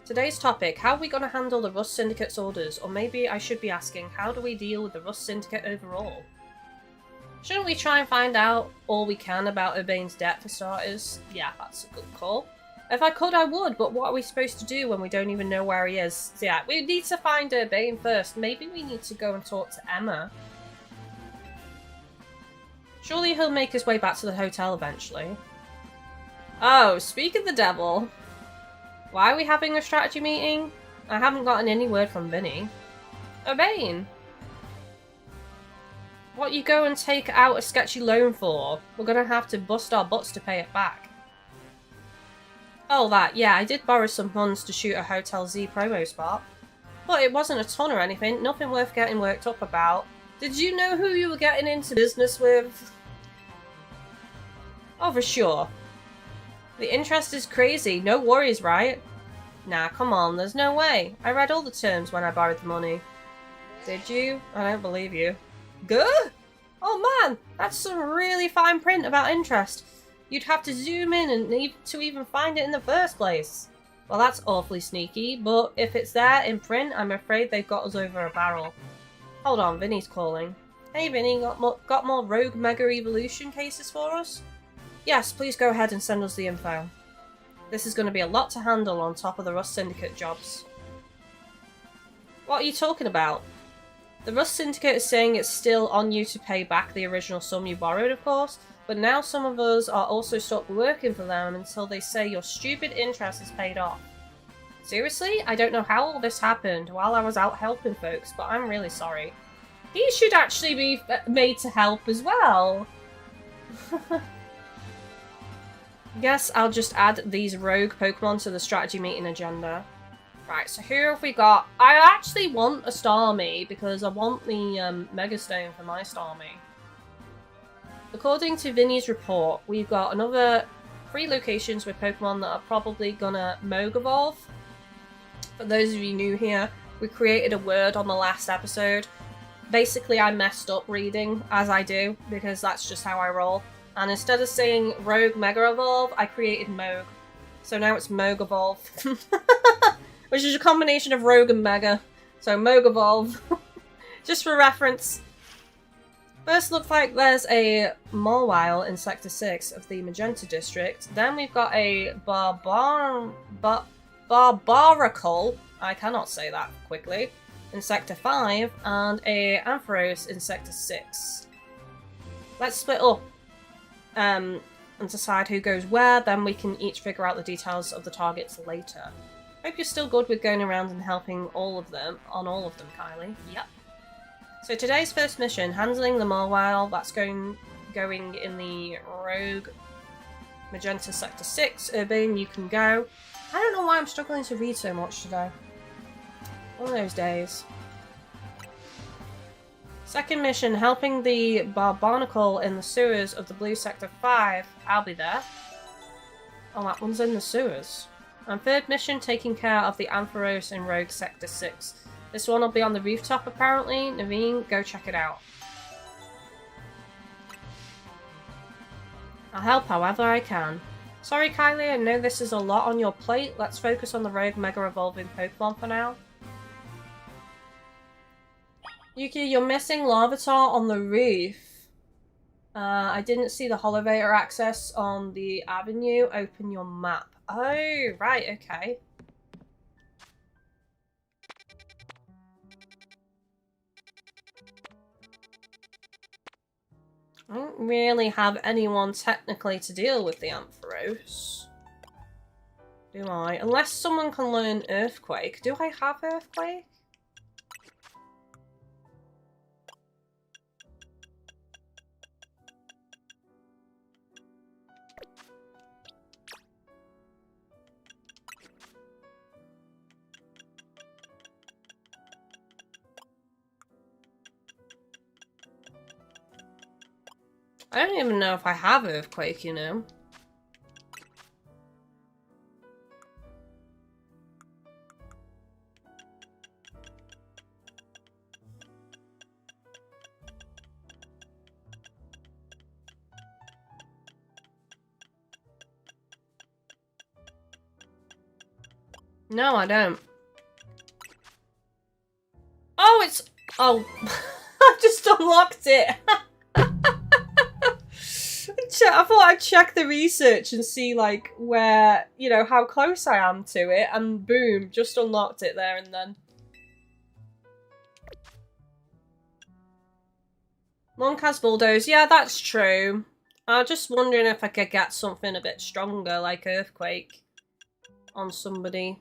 Today's topic, how are we going to handle the Rust Syndicate's orders? Or maybe I should be asking, how do we deal with the Rust Syndicate overall? Shouldn't we try and find out all we can about Urbane's debt for starters? Yeah, that's a good call. If I could, I would, but what are we supposed to do when we don't even know where he is? So yeah, we need to find Urbane first. Maybe we need to go and talk to Emma. Surely he'll make his way back to the hotel eventually. Oh, speak of the devil. Why are we having a strategy meeting? I haven't gotten any word from Vinny. Urbane, What you go and take out a sketchy loan for? We're gonna have to bust our butts to pay it back. Oh, that. Yeah, I did borrow some funds to shoot a Hotel Z promo spot. But it wasn't a ton or anything. Nothing worth getting worked up about. Did you know who you were getting into business with? Oh, for sure. The interest is crazy. No worries, right? Nah, come on. There's no way. I read all the terms when I borrowed the money. Did you? I don't believe you. Good? Oh man, that's some really fine print about interest. You'd have to zoom in and need to even find it in the first place. Well, that's awfully sneaky, but if it's there in print, I'm afraid they've got us over a barrel. Hold on, Vinny's calling. Hey Vinny, got more Rogue Mega Evolution cases for us? Yes, please go ahead and send us the info. This is going to be a lot to handle on top of the Rust Syndicate jobs. What are you talking about? The Rust Syndicate is saying it's still on you to pay back the original sum you borrowed, of course, but now some of us are also stopped working for them until they say your stupid interest is paid off. Seriously? I don't know how all this happened while I was out helping folks, but I'm really sorry. He should actually be made to help as well. Guess I'll just add these rogue Pokemon to the strategy meeting agenda. Right, so here have we got... I actually want a Starmie because I want the Mega Stone for my Starmie. According to Vinny's report, we've got another 3 locations with Pokemon that are probably gonna Moog Evolve. For those of you new here, we created a word on the last episode. Basically, I messed up reading, as I do, because that's just how I roll. And instead of saying Rogue Mega Evolve, I created Moog. So now it's Moog Evolve. Which is a combination of Rogue and Mega. So Moog Evolve. Just for reference. First looks like there's a Mawile in Sector 6 of the Magenta District. Then we've got a Barbaracle, I cannot say that quickly, in Sector 5, and a Ampharos in Sector 6. Let's split up and decide who goes where, then we can each figure out the details of the targets later. Hope you're still good with going around and helping all of them, Kylie. Yep. So today's first mission, handling the Mawile, that's going in the Rogue Magenta Sector 6. Urban, you can go. I don't know why I'm struggling to read so much today. One of those days. Second mission, helping the Barbarnacle in the sewers of the Blue Sector 5. I'll be there. Oh, that one's in the sewers. And third mission, taking care of the Ampharos in Rogue Sector 6. This one will be on the rooftop apparently. Naveen, go check it out. I'll help however I can. Sorry Kylie, I know this is a lot on your plate. Let's focus on the Rogue Mega Evolving Pokemon for now. Yuki, you're missing Larvitar on the roof. I didn't see the Holovator access on the avenue. Open your map. Oh, right, okay. I don't really have anyone technically to deal with the Ampharos. Do I? Unless someone can learn Earthquake. Do I have Earthquake? I don't even know if I have Earthquake, you know. No, I don't. Oh, it's... Oh, I just unlocked it. I thought I'd check the research and see, like, where, you know, how close I am to it, and boom, just unlocked it there and then. Monk has Bulldoze. Yeah, that's true. I was just wondering if I could get something a bit stronger, like Earthquake, on somebody.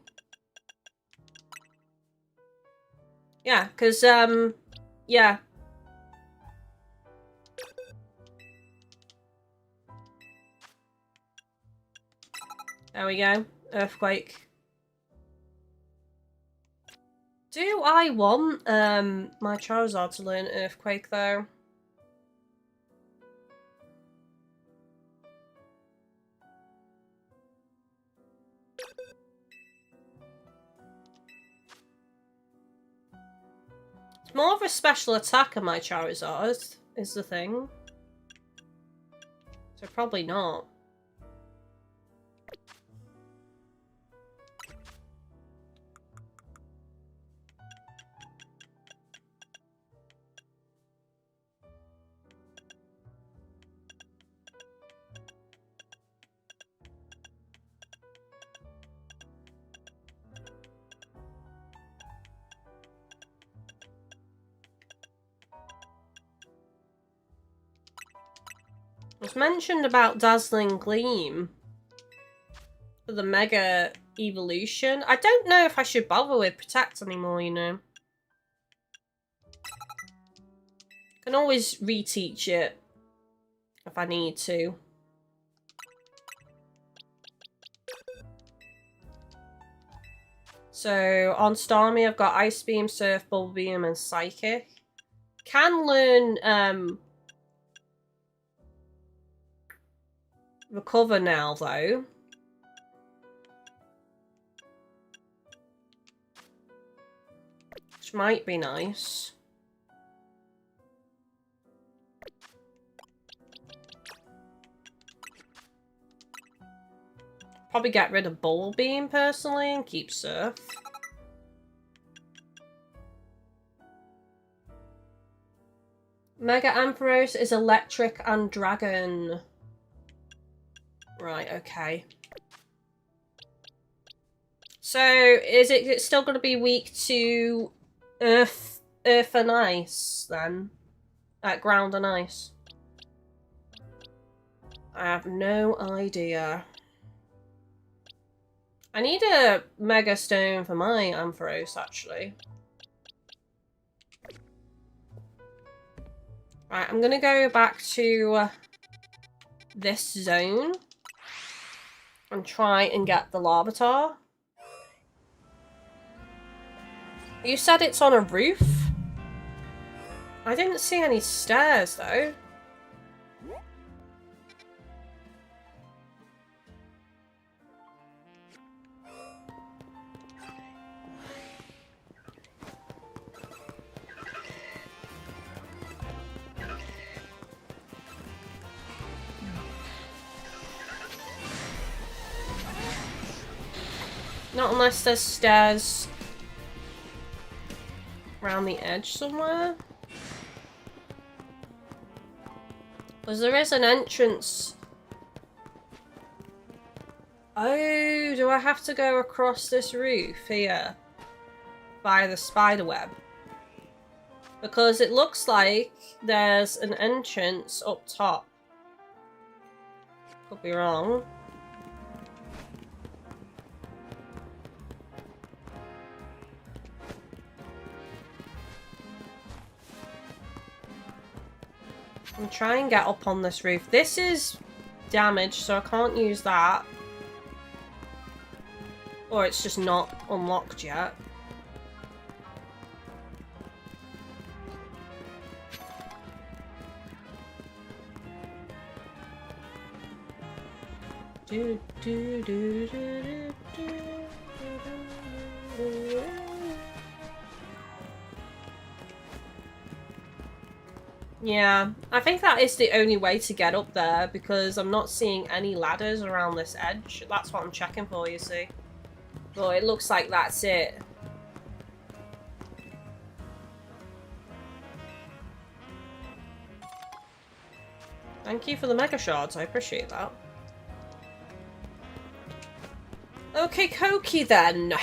Yeah, because, yeah. There we go. Earthquake. Do I want my Charizard to learn Earthquake though? It's more of a special attacker, my Charizard, is the thing. So probably not. It was mentioned about Dazzling Gleam for the Mega Evolution. I don't know if I should bother with Protect anymore, you know. Can always reteach it if I need to. So on Starmie, I've got Ice Beam, Surf, Bubble Beam, and Psychic. Can learn Recover now though. Which might be nice. Probably get rid of Bubble Beam personally and keep Surf. Mega Ampharos is electric and dragon. Right, okay. So, is it still going to be weak to Earth and Ice, then? Ground and Ice? I have no idea. I need a Mega Stone for my Ampharos, actually. Right, I'm going to go back to this zone and try and get the Larvitar. You said it's on a roof? I didn't see any stairs, though. Not unless there's stairs around the edge somewhere. Because there is an entrance. Oh, do I have to go across this roof here? By the spider web? Because it looks like there's an entrance up top. Could be wrong. I'm trying to get up on this roof. This is damaged, so I can't use that. Or it's just not unlocked yet. Do, do, do, do, do, do. Yeah, I think that is the only way to get up there because I'm not seeing any ladders around this edge. That's what I'm checking for, you see. But it looks like that's it. Thank you for the Mega Shards, I appreciate that. Okay, Koki then.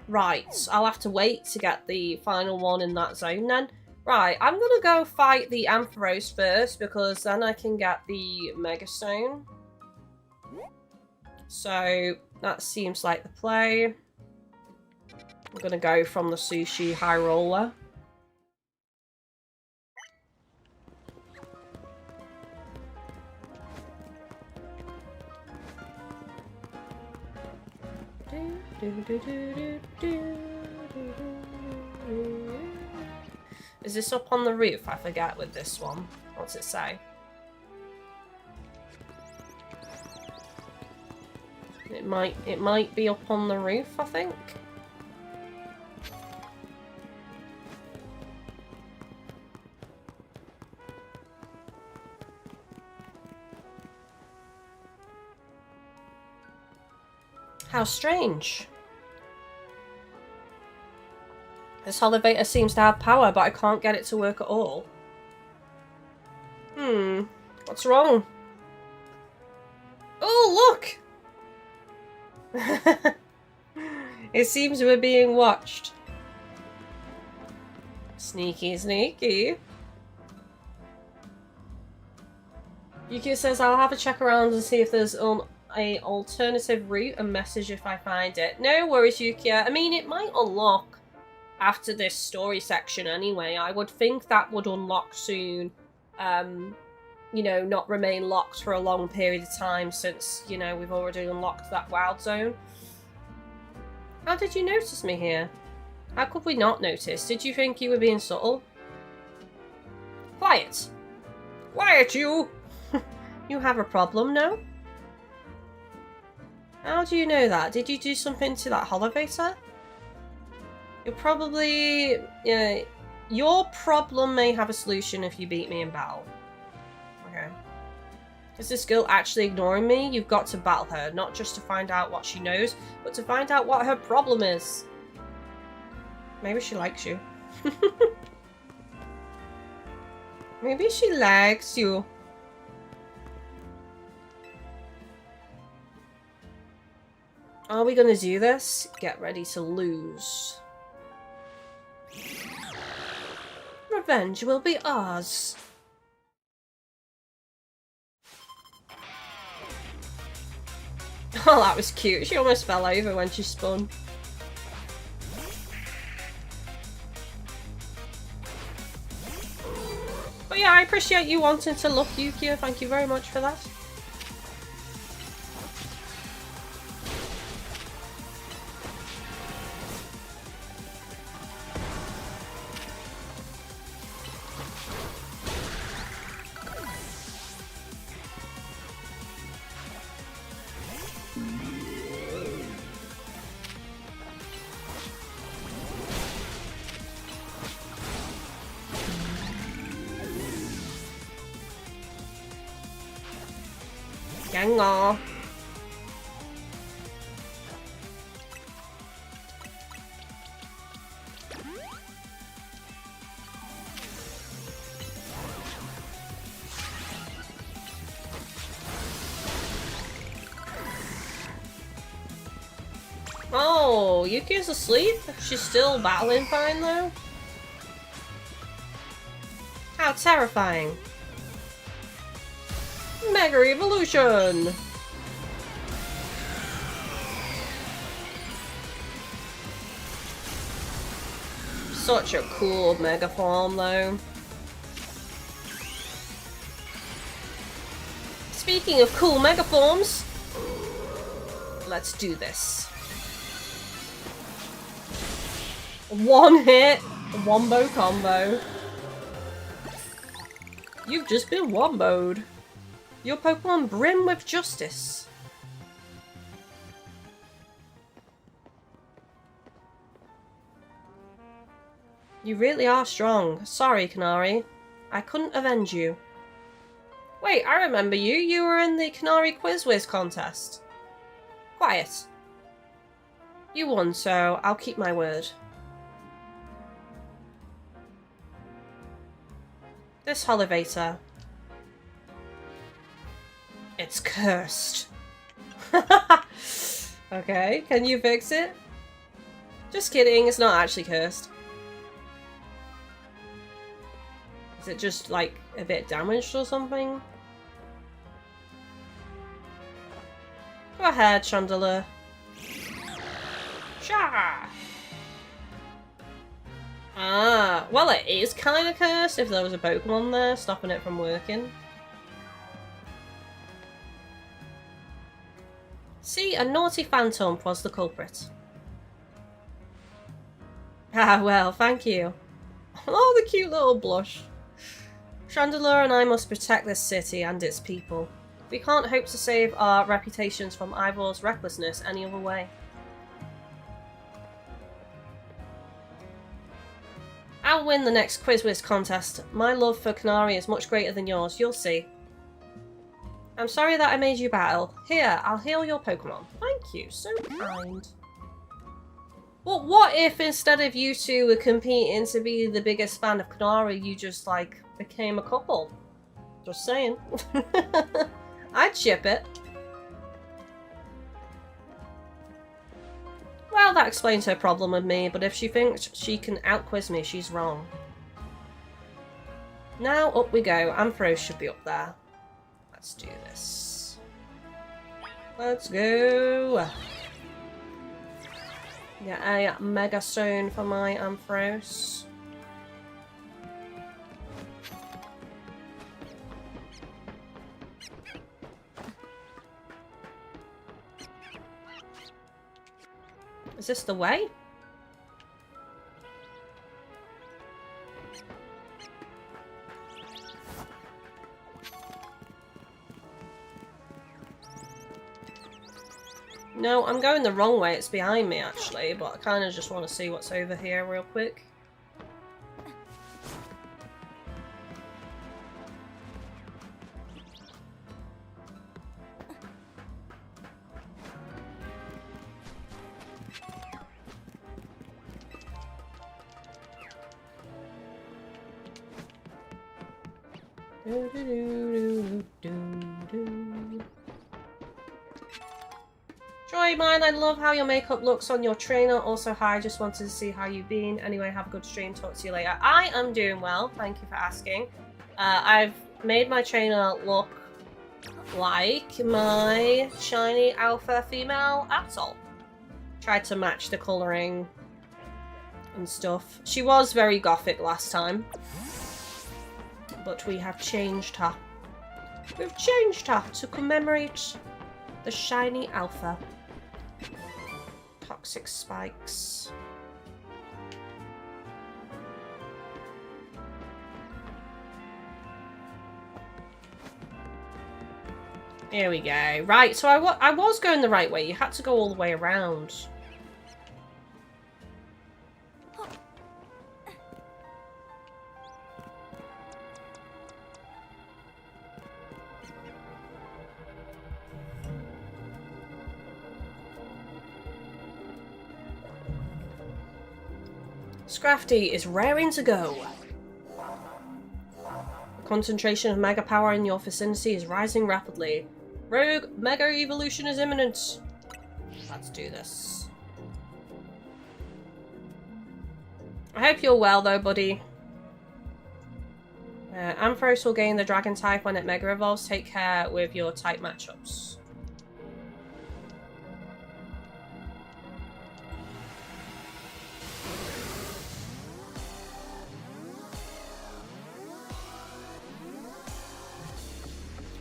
Right, I'll have to wait to get the final one in that zone then. Right, I'm gonna go fight the Ampharos first because then I can get the Mega Stone. So that seems like the play. I'm gonna go from the Sushi High Roller. Is this up on the roof? I forget with this one. What's it say? It might be up on the roof, I think. How strange. This elevator seems to have power, but I can't get it to work at all. What's wrong? Oh, look! It seems we're being watched. Sneaky, sneaky. Yukia says, I'll have a check around and see if there's an alternative route and message if I find it. No worries, Yukia. I mean, it might unlock after this story section anyway. I would think that would unlock soon. You know, not remain locked for a long period of time since, you know, we've already unlocked that wild zone. How did you notice me here? How could we not notice? Did you think you were being subtle? Quiet! Quiet, you! You have a problem, no? How do you know that? Did you do something to that elevator? You're probably... your problem may have a solution if you beat me in battle. Okay. Is this girl actually ignoring me? You've got to battle her, not just to find out what she knows, but to find out what her problem is. Maybe she likes you. Maybe she likes you. Are we gonna do this? Get ready to lose. Revenge will be ours. Oh, that was cute. She almost fell over when she spun. But yeah, I appreciate you wanting to look, Yukia. Thank you very much for that. Gang-aw. Oh, Yuki's asleep? She's still battling fine though? How terrifying. Mega Evolution! Such a cool mega form though. Speaking of cool mega forms, let's do this. One hit, wombo combo. You've just been womboed. Your Pokemon brim with justice. You really are strong. Sorry, Canary. I couldn't avenge you. Wait, I remember you. You were in the Canary Quiz Whiz contest. Quiet. You won, so I'll keep my word. This elevator. It's cursed. Okay, can you fix it? Just kidding, it's not actually cursed. Is it just, like, a bit damaged or something? Go ahead, Chandler. Sha! Ah, well it is kind of cursed if there was a Pokemon there stopping it from working. See, a naughty phantom was the culprit. Ah, well, thank you. Oh, the cute little blush. Chandelure and I must protect this city and its people. We can't hope to save our reputations from Ivor's recklessness any other way. I'll win the next Quiz Wiz contest. My love for Canary is much greater than yours, you'll see. I'm sorry that I made you battle. Here, I'll heal your Pokemon. Thank you, so kind. Well, what if instead of you two were competing to be the biggest fan of Canary, you just, like, became a couple? Just saying. I'd ship it. Well, that explains her problem with me, but if she thinks she can out-quiz me, she's wrong. Now, up we go. Ampharos should be up there. Let's do this. Let's go! Get a Mega Stone for my Ampharos. Is this the way? No, I'm going the wrong way. It's behind me, actually, but I kind of just want to see what's over here real quick. Joy mine, I love how your makeup looks on your trainer. Also, hi, just wanted to see how you've been. Anyway, have a good stream. Talk to you later. I am doing well. Thank you for asking. I've made my trainer look like my shiny alpha female Atoll. Tried to match the colouring and stuff. She was very gothic last time, but we have changed her. We've changed her to commemorate the shiny alpha. Toxic spikes. Here we go. Right, so I was going the right way. You had to go all the way around. Scrafty is raring to go. The concentration of mega power in your vicinity is rising rapidly. Rogue mega evolution is imminent. Let's do this. I hope you're well though, buddy. Ampharos will gain the dragon type when it mega evolves. Take care with your type matchups.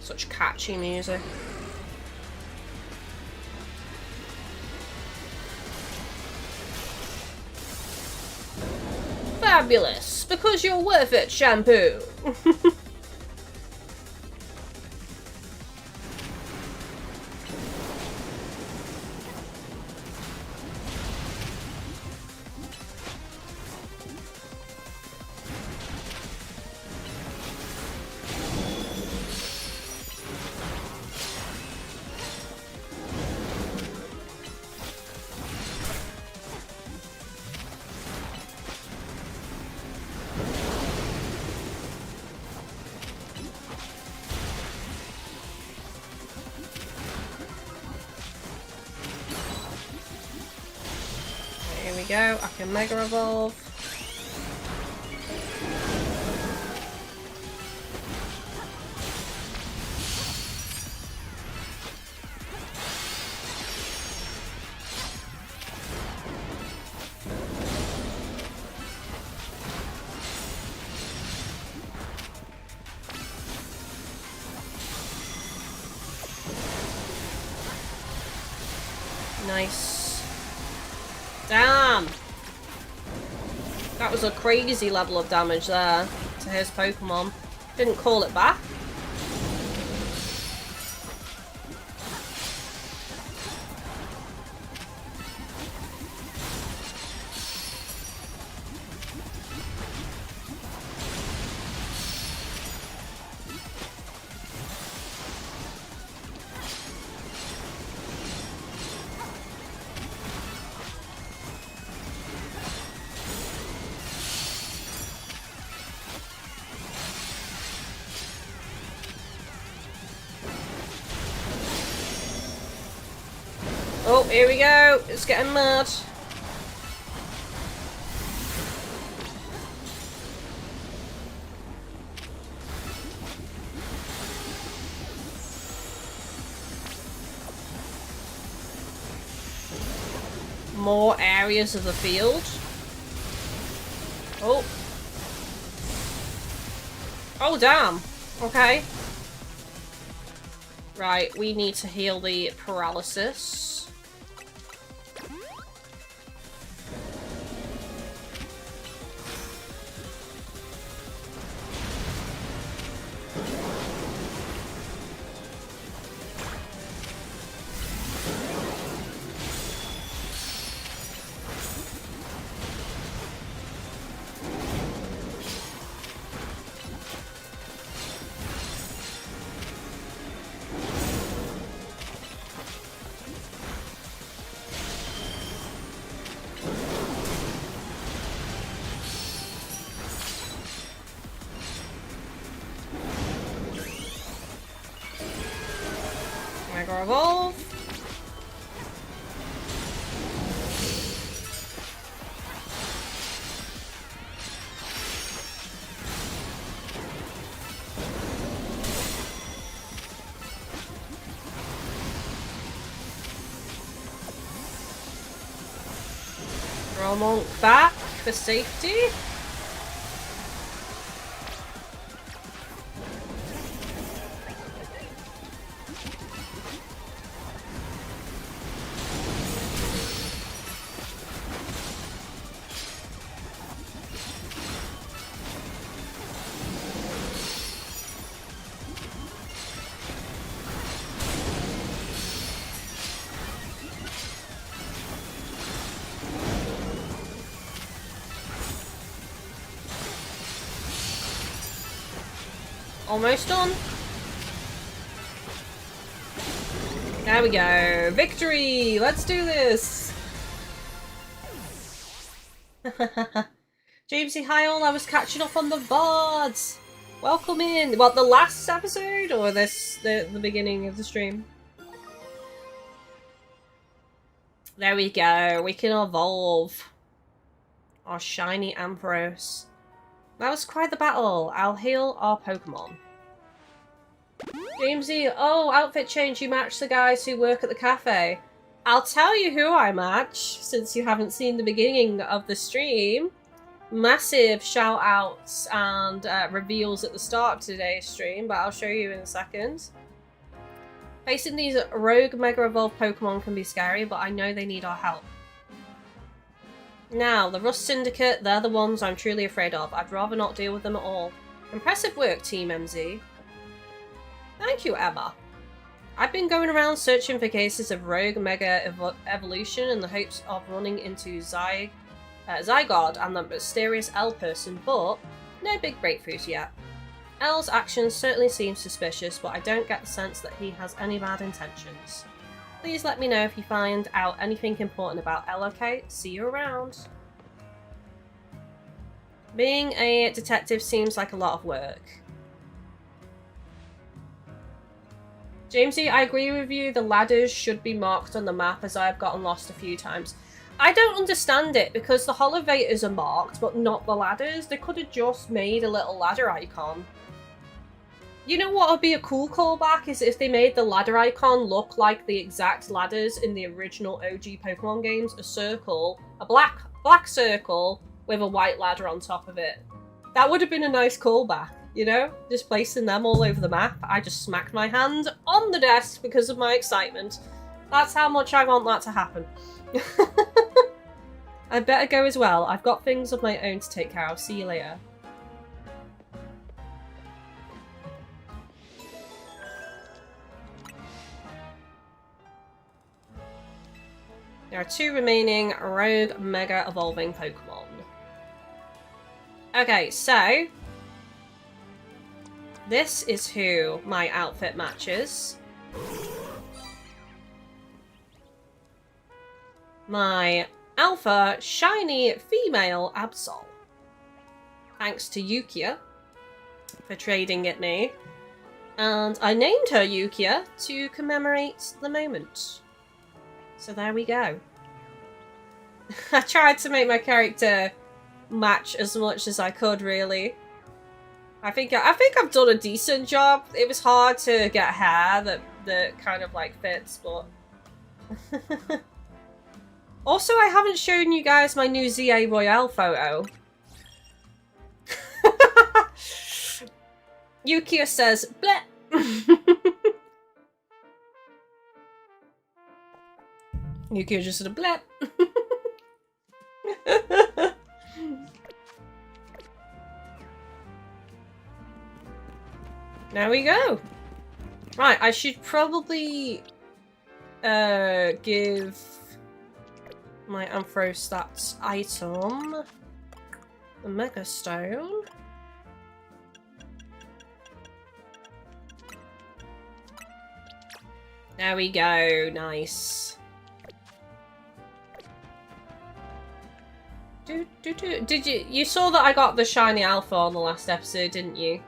Such catchy music. Fabulous! Because you're worth it, shampoo! Here we go, I can Mega Evolve. Nice. Damn! That was a crazy level of damage there to his Pokemon. Didn't call it back. Oh, here we go. It's getting mad. More areas of the field. Oh. Oh, damn. Okay. Right, we need to heal the paralysis. Mega Evolve. Throw Monk back for safety. Almost done. There we go. Victory! Let's do this! Jamesy, hi all. I was catching up on the VODs. Welcome in. What, the last episode or this the beginning of the stream? There we go. We can evolve our shiny Ampharos. That was quite the battle. I'll heal our Pokemon. Jamesy, oh, outfit change. You match the guys who work at the cafe. I'll tell you who I match, since you haven't seen the beginning of the stream. Massive shout outs and reveals at the start of today's stream, but I'll show you in a second. Facing these rogue Mega Evolved Pokemon can be scary, but I know they need our help. Now, the Rust Syndicate, they're the ones I'm truly afraid of. I'd rather not deal with them at all. Impressive work, Team MZ. Thank you, Emma. I've been going around searching for cases of rogue Mega Evolution in the hopes of running into Zygarde and the mysterious L person, but no big breakthroughs yet. L's actions certainly seem suspicious, but I don't get the sense that he has any bad intentions. Please let me know if you find out anything important about L, okay? See you around. Being a detective seems like a lot of work. Jamesy, I agree with you. The ladders should be marked on the map as I have gotten lost a few times. I don't understand it because the Holovators are marked, but not the ladders. They could have just made a little ladder icon. You know what would be a cool callback is if they made the ladder icon look like the exact ladders in the original OG Pokemon games. A circle, a black circle with a white ladder on top of it. That would have been a nice callback, you know? Just placing them all over the map. I just smacked my hand on the desk because of my excitement. That's how much I want that to happen. I better go as well. I've got things of my own to take care of. See you later. There are 2 remaining Rogue Mega Evolving Pokemon. Okay, so this is who my outfit matches. My Alpha Shiny Female Absol. Thanks to Yukia for trading it me. And I named her Yukia to commemorate the moment. So there we go. I tried to make my character match as much as I could, really. I think I've done a decent job. It was hard to get hair that kind of like fits, but also I haven't shown you guys my new ZA Royale photo. Yukia says bleh. Yukia just sort of bleh. There we go. Right, I should probably give my Anthrostats item the Mega Stone. There we go, nice. Did you saw that I got the shiny alpha on the last episode, didn't you?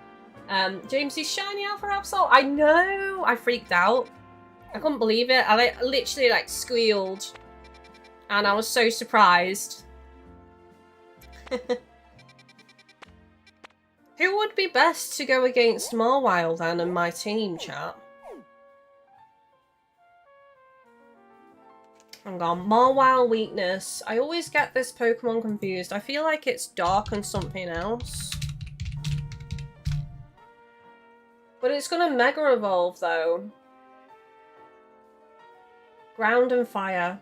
James's shiny alpha Absol. I know, I freaked out. I couldn't believe it. I literally like squealed, and I was so surprised. Who would be best to go against Mawile then in my team, chat? Hang on, Mawile weakness. I always get this Pokemon confused. I feel like it's dark and something else. But it's gonna Mega Evolve though. Ground and Fire.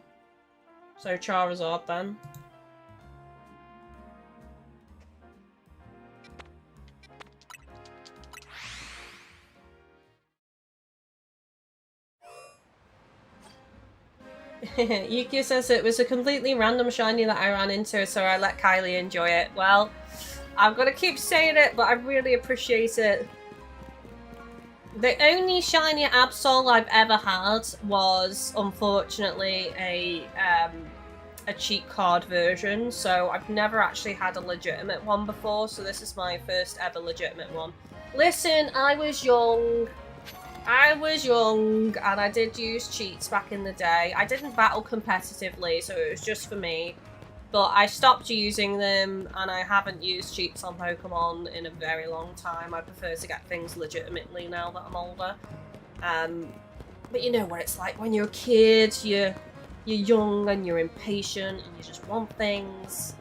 So Charizard then. Yuki says it was a completely random shiny that I ran into, so I let Kylie enjoy it. Well, I'm gonna keep saying it, but I really appreciate it. The only shiny Absol I've ever had was, unfortunately, a cheat card version, so I've never actually had a legitimate one before, so this is my first ever legitimate one. Listen, I was young, and I did use cheats back in the day. I didn't battle competitively, so it was just for me. But I stopped using them, and I haven't used cheats on Pokemon in a very long time. I prefer to get things legitimately now that I'm older. But you know what it's like when you're a kid, you're young and you're impatient and you just want things.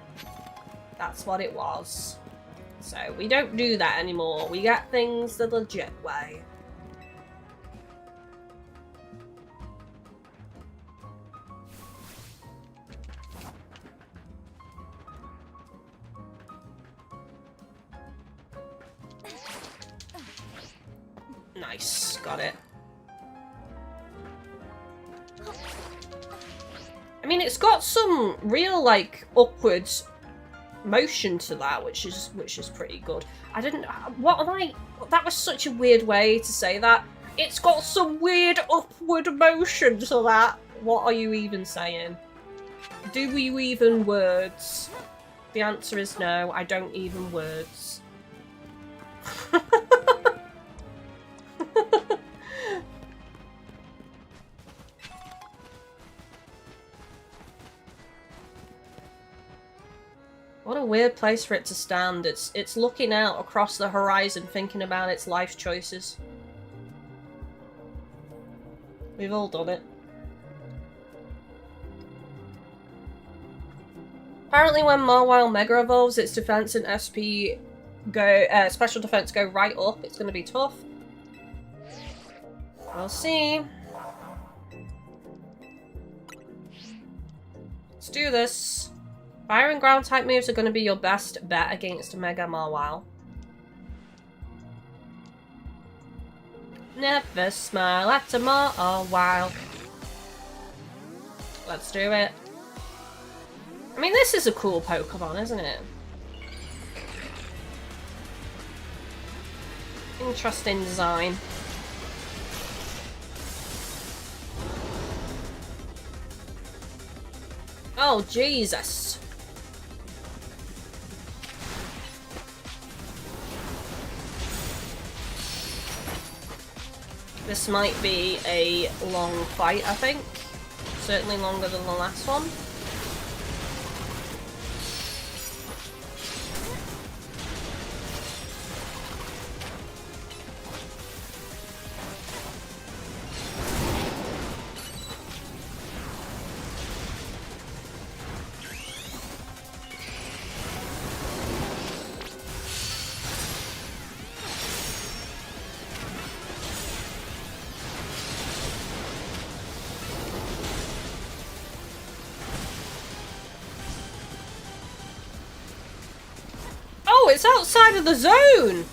That's what it was. So we don't do that anymore. We get things the legit way. Nice, got it. I mean, it's got some real, like, upwards motion to that, which is pretty good. I didn't... What am I... That was such a weird way to say that. It's got some weird upward motion to that. What are you even saying? Do you even words? The answer is no, I don't even words. What a weird place for it to stand. It's looking out across the horizon, thinking about its life choices. We've all done it. Apparently when Mawile Mega Evolves, its defense and SP go, special defense go right up. It's going to be tough. We'll see. Let's do this. Fire and ground type moves are going to be your best bet against Mega Mawile. Never smile at a Mawile. Let's do it. I mean, this is a cool Pokemon, isn't it? Interesting design. Oh, Jesus. This might be a long fight, I think. Certainly longer than the last one. Oh, it's outside of the zone!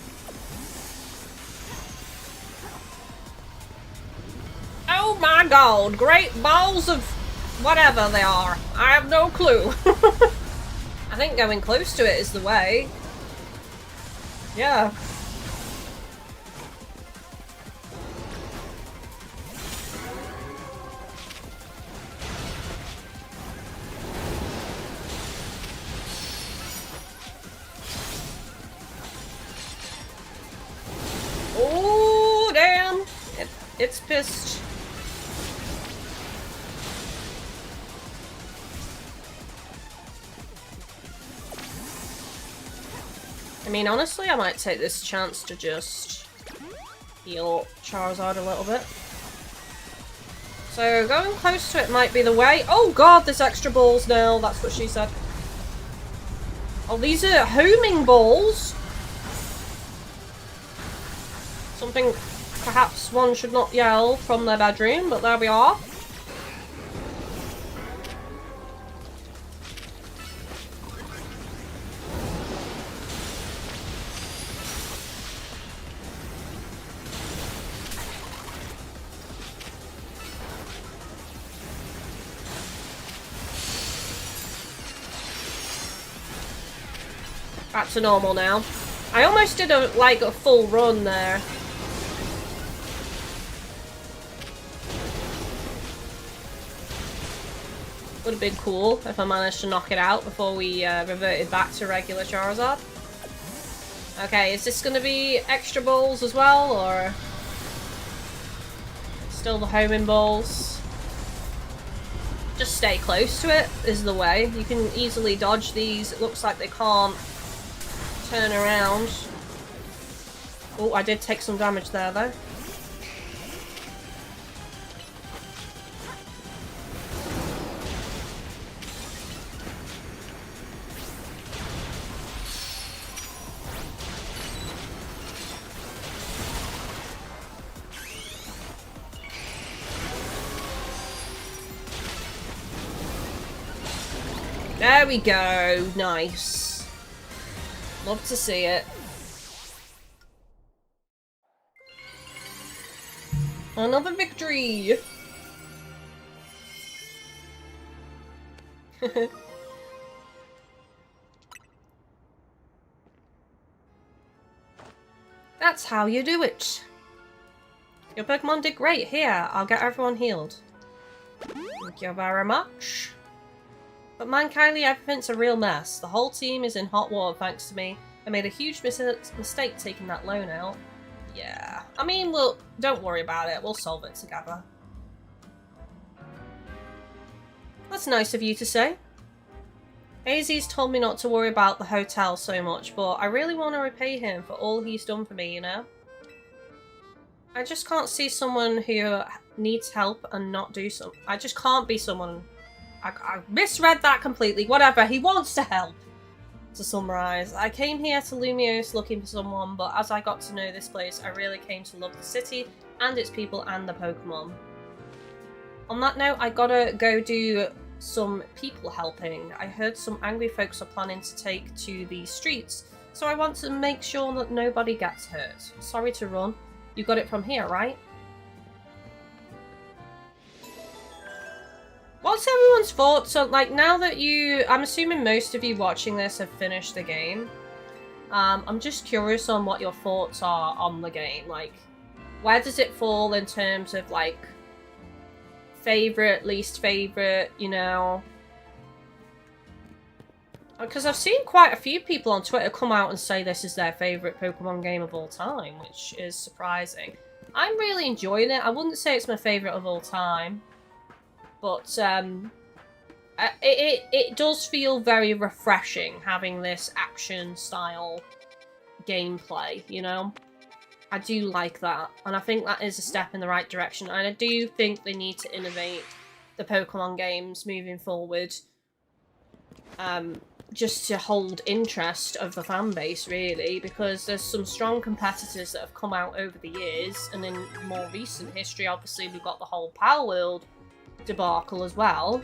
Oh my god, great balls of whatever they are. I have no clue. I think going close to it is the way. Yeah. Oh, damn. It's pissed. I mean, honestly, I might take this chance to just heal Charizard a little bit. So, going close to it might be the way. Oh god, there's extra balls now. That's what she said. Oh, these are homing balls. Something perhaps one should not yell from their bedroom, but there we are. Back to normal now. I almost did a full run there. Would have been cool if I managed to knock it out before we reverted back to regular Charizard. Okay, is this going to be extra balls as well, or still the homing balls? Just stay close to it is the way. You can easily dodge these. It looks like they can't turn around. Oh, I did take some damage there though. There we go. Nice. Love to see it. Another victory! That's how you do it. Your Pokemon did great. Here, I'll get everyone healed. Thank you very much. But man, Kylie, everything's a real mess. The whole team is in hot water thanks to me. I made a huge mistake taking that loan out. Yeah. I mean, don't worry about it. We'll solve it together. That's nice of you to say. AZ's told me not to worry about the hotel so much, but I really want to repay him for all he's done for me, you know? I just can't see someone who needs help and not do something. I just can't be someone... I misread that completely. Whatever, he wants to help. To summarise, I came here to Lumiose looking for someone, but as I got to know this place, I really came to love the city and its people and the Pokemon. On that note, I gotta go do some people helping. I heard some angry folks are planning to take to the streets, so I want to make sure that nobody gets hurt. Sorry to run. You got it from here, right? What's everyone's thoughts on, like, now that I'm assuming most of you watching this have finished the game. I'm just curious on what your thoughts are on the game. Like, where does it fall in terms of, like, favorite, least favorite, you know? Because I've seen quite a few people on Twitter come out and say this is their favorite Pokemon game of all time, which is surprising. I'm really enjoying it. I wouldn't say it's my favorite of all time, but it does feel very refreshing having this action style gameplay, you know? I do like that, and I think that is a step in the right direction, and I do think they need to innovate the Pokemon games moving forward, just to hold interest of the fan base, really, because there's some strong competitors that have come out over the years, and in more recent history, obviously, we've got the whole Power World debacle as well.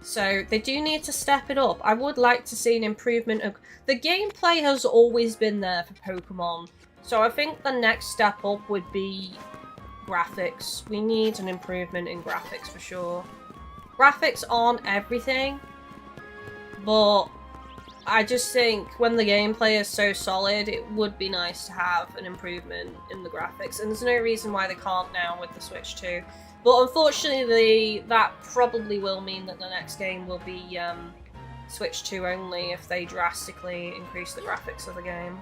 So they do need to step it up. I would like to see an improvement of... The gameplay has always been there for Pokemon, so I think the next step up would be graphics. We need an improvement in graphics for sure. Graphics aren't everything, but I just think when the gameplay is so solid, it would be nice to have an improvement in the graphics, and there's no reason why they can't now with the Switch 2. But unfortunately, that probably will mean that the next game will be Switch 2 only if they drastically increase the graphics of the game.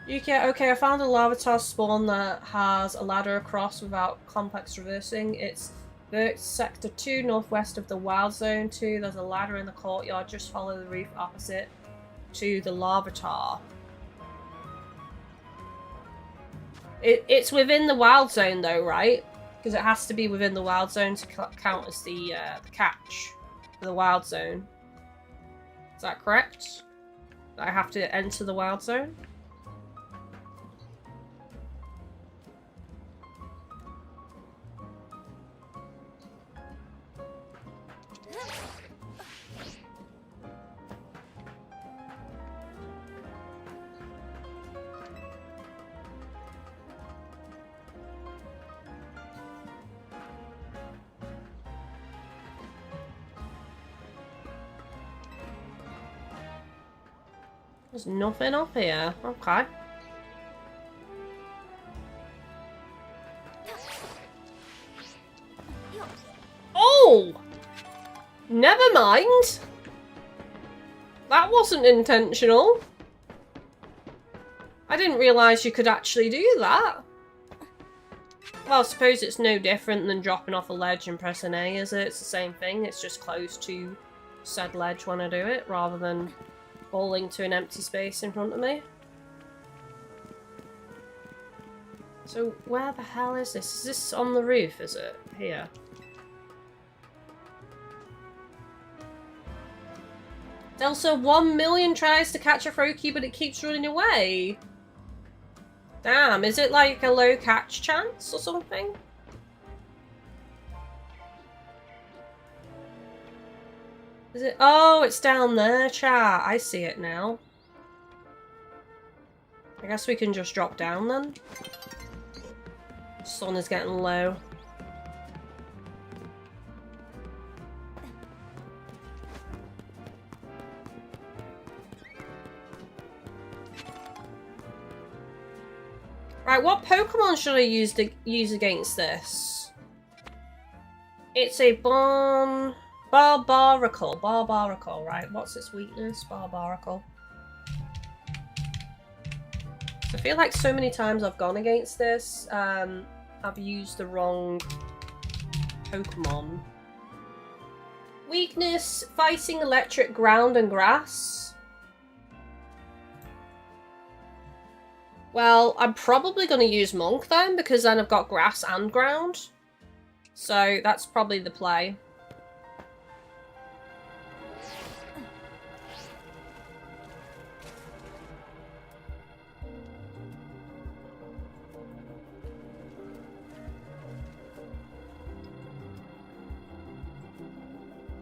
Yukia, okay, I found a Larvitar spawn that has a ladder across without complex traversing. It's Sector 2, northwest of the Wild Zone 2. There's a ladder in the courtyard. Just follow the roof opposite to the Larvitar. It's within the Wild Zone though, right? Because it has to be within the Wild Zone to count as the catch for the Wild Zone. Is that correct? I have to enter the Wild Zone? There's nothing up here. Okay. Oh! Never mind. That wasn't intentional. I didn't realise you could actually do that. Well, I suppose it's no different than dropping off a ledge and pressing A, is it? It's the same thing. It's just close to said ledge when I do it, rather than falling to an empty space in front of me. So where the hell is this? Is this on the roof, is it? Here. Delta 1,000,000 tries to catch a Froakie, but it keeps running away. Damn, is it like a low catch chance or something? Is it? Oh, it's down there, chat. I see it now. I guess we can just drop down then. Sun is getting low. Right, what Pokemon should I use against this? It's a Barbaracle. Barbaracle, right. What's its weakness? Barbaracle. I feel like so many times I've gone against this, I've used the wrong Pokemon. Weakness, fighting, electric, ground, and grass. Well, I'm probably going to use Monk then, because then I've got grass and ground. So that's probably the play.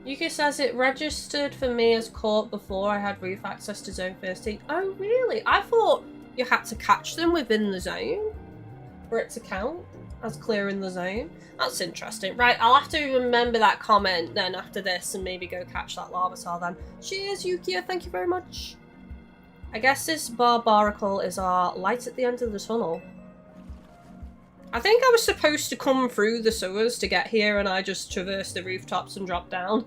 Yuki says it registered for me as caught before I had roof access to zone 13. Oh, really? I thought you had to catch them within the zone for it to count as clearing the zone. That's interesting. Right, I'll have to remember that comment then after this and maybe go catch that Larvitar then. Cheers, Yukia. Thank you very much. I guess this Barbaracle is our light at the end of the tunnel. I think I was supposed to come through the sewers to get here and I just traversed the rooftops and dropped down.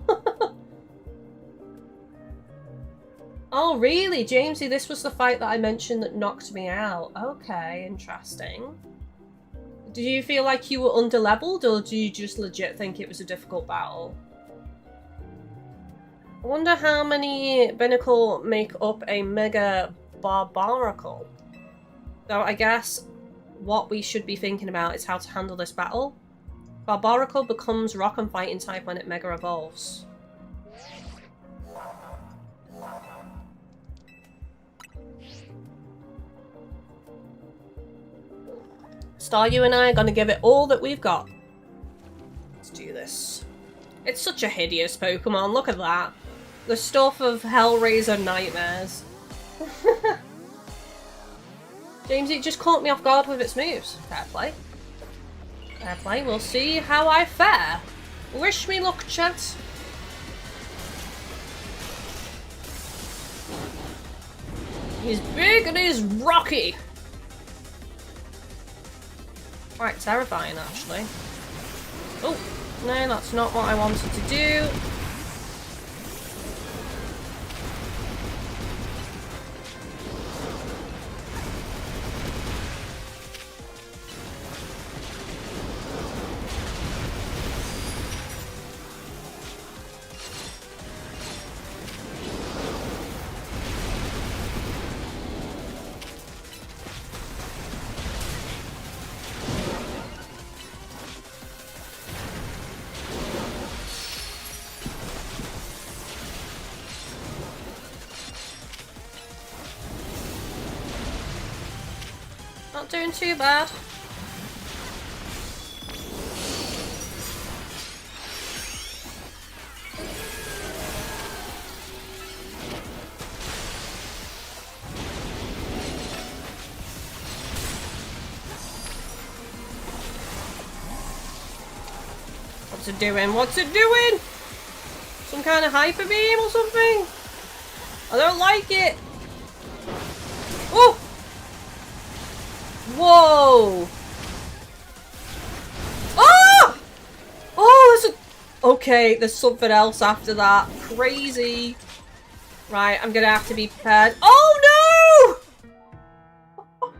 Oh, really? Jamesy, this was the fight that I mentioned that knocked me out. Okay, interesting. Do you feel like you were underleveled or do you just legit think it was a difficult battle? I wonder how many Binnacle make up a Mega Barbaracle. Though I guess what we should be thinking about is how to handle this battle. Barbaracle becomes rock and fighting type when it Mega evolves. Staryu and I are gonna give it all that we've got. Let's do this. It's such a hideous Pokemon, look at that. The stuff of Hellraiser nightmares. James, it just caught me off guard with its moves. Fair play. Fair play, we'll see how I fare. Wish me luck, chat. He's big and he's rocky. Quite terrifying, actually. Oh, no, that's not what I wanted to do. Not doing too bad. What's it doing? What's it doing? Some kind of hyper beam or something? I don't like it. Oh! Whoa! Oh! Oh, there's a... Okay, there's something else after that. Crazy. Right, I'm gonna have to be prepared. Oh no!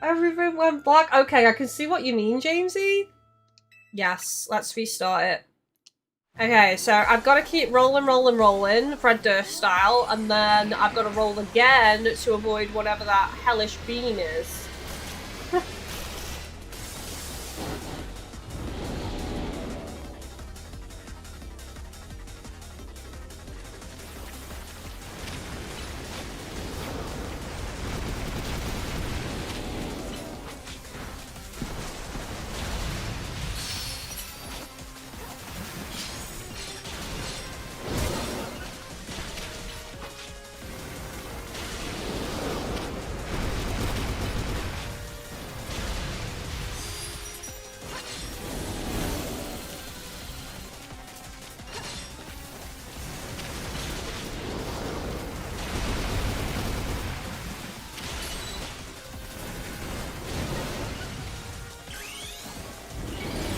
Everything went black. Okay, I can see what you mean, Jamesy. Yes, let's restart it. Okay, so I've got to keep rolling, Fred Durst style, and then I've got to roll again to avoid whatever that hellish beam is.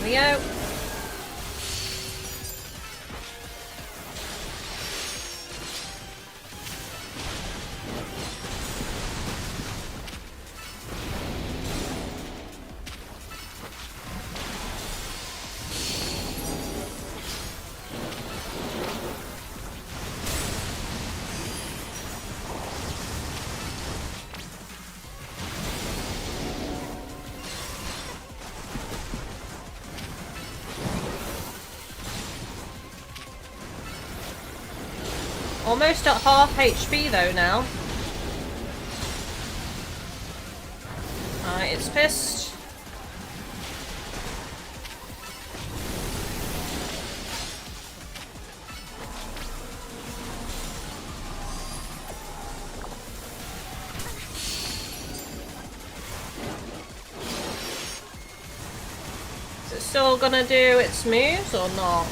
Here we go. Almost at half HP though now. Alright, it's pissed. still gonna do its moves or not?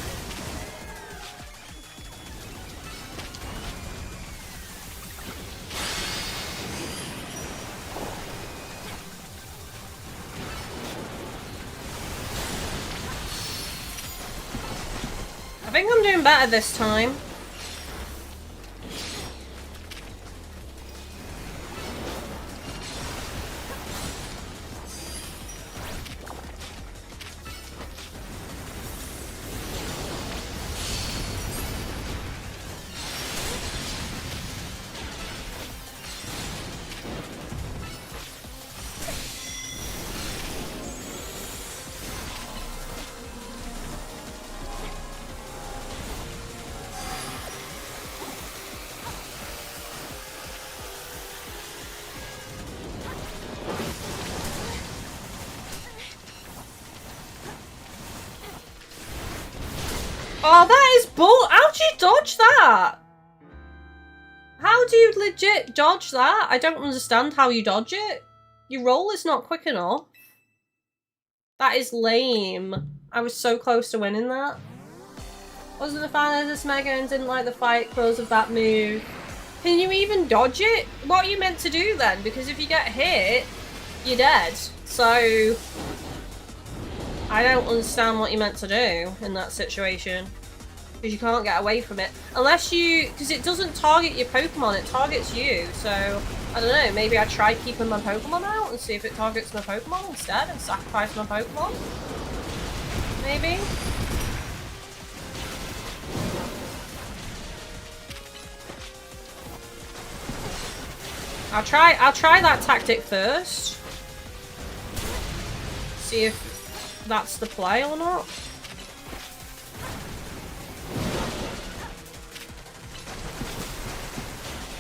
I think I'm doing better this time. Oh, that is bull. How'd you dodge that? How do you legit dodge that? I don't understand how you dodge it. Your roll is not quick enough. That is lame. I was so close to winning that. Wasn't a fan of this mega and didn't like the fight close of that move. Can you even dodge it? What are you meant to do then? Because if you get hit, you're dead. So I don't understand what you're meant to do in that situation. Because you can't get away from it. Unless you... Because it doesn't target your Pokemon, it targets you. So, I don't know, maybe I try keeping my Pokemon out and see if it targets my Pokemon instead and sacrifice my Pokemon. Maybe? I'll try that tactic first. See if that's the play or not.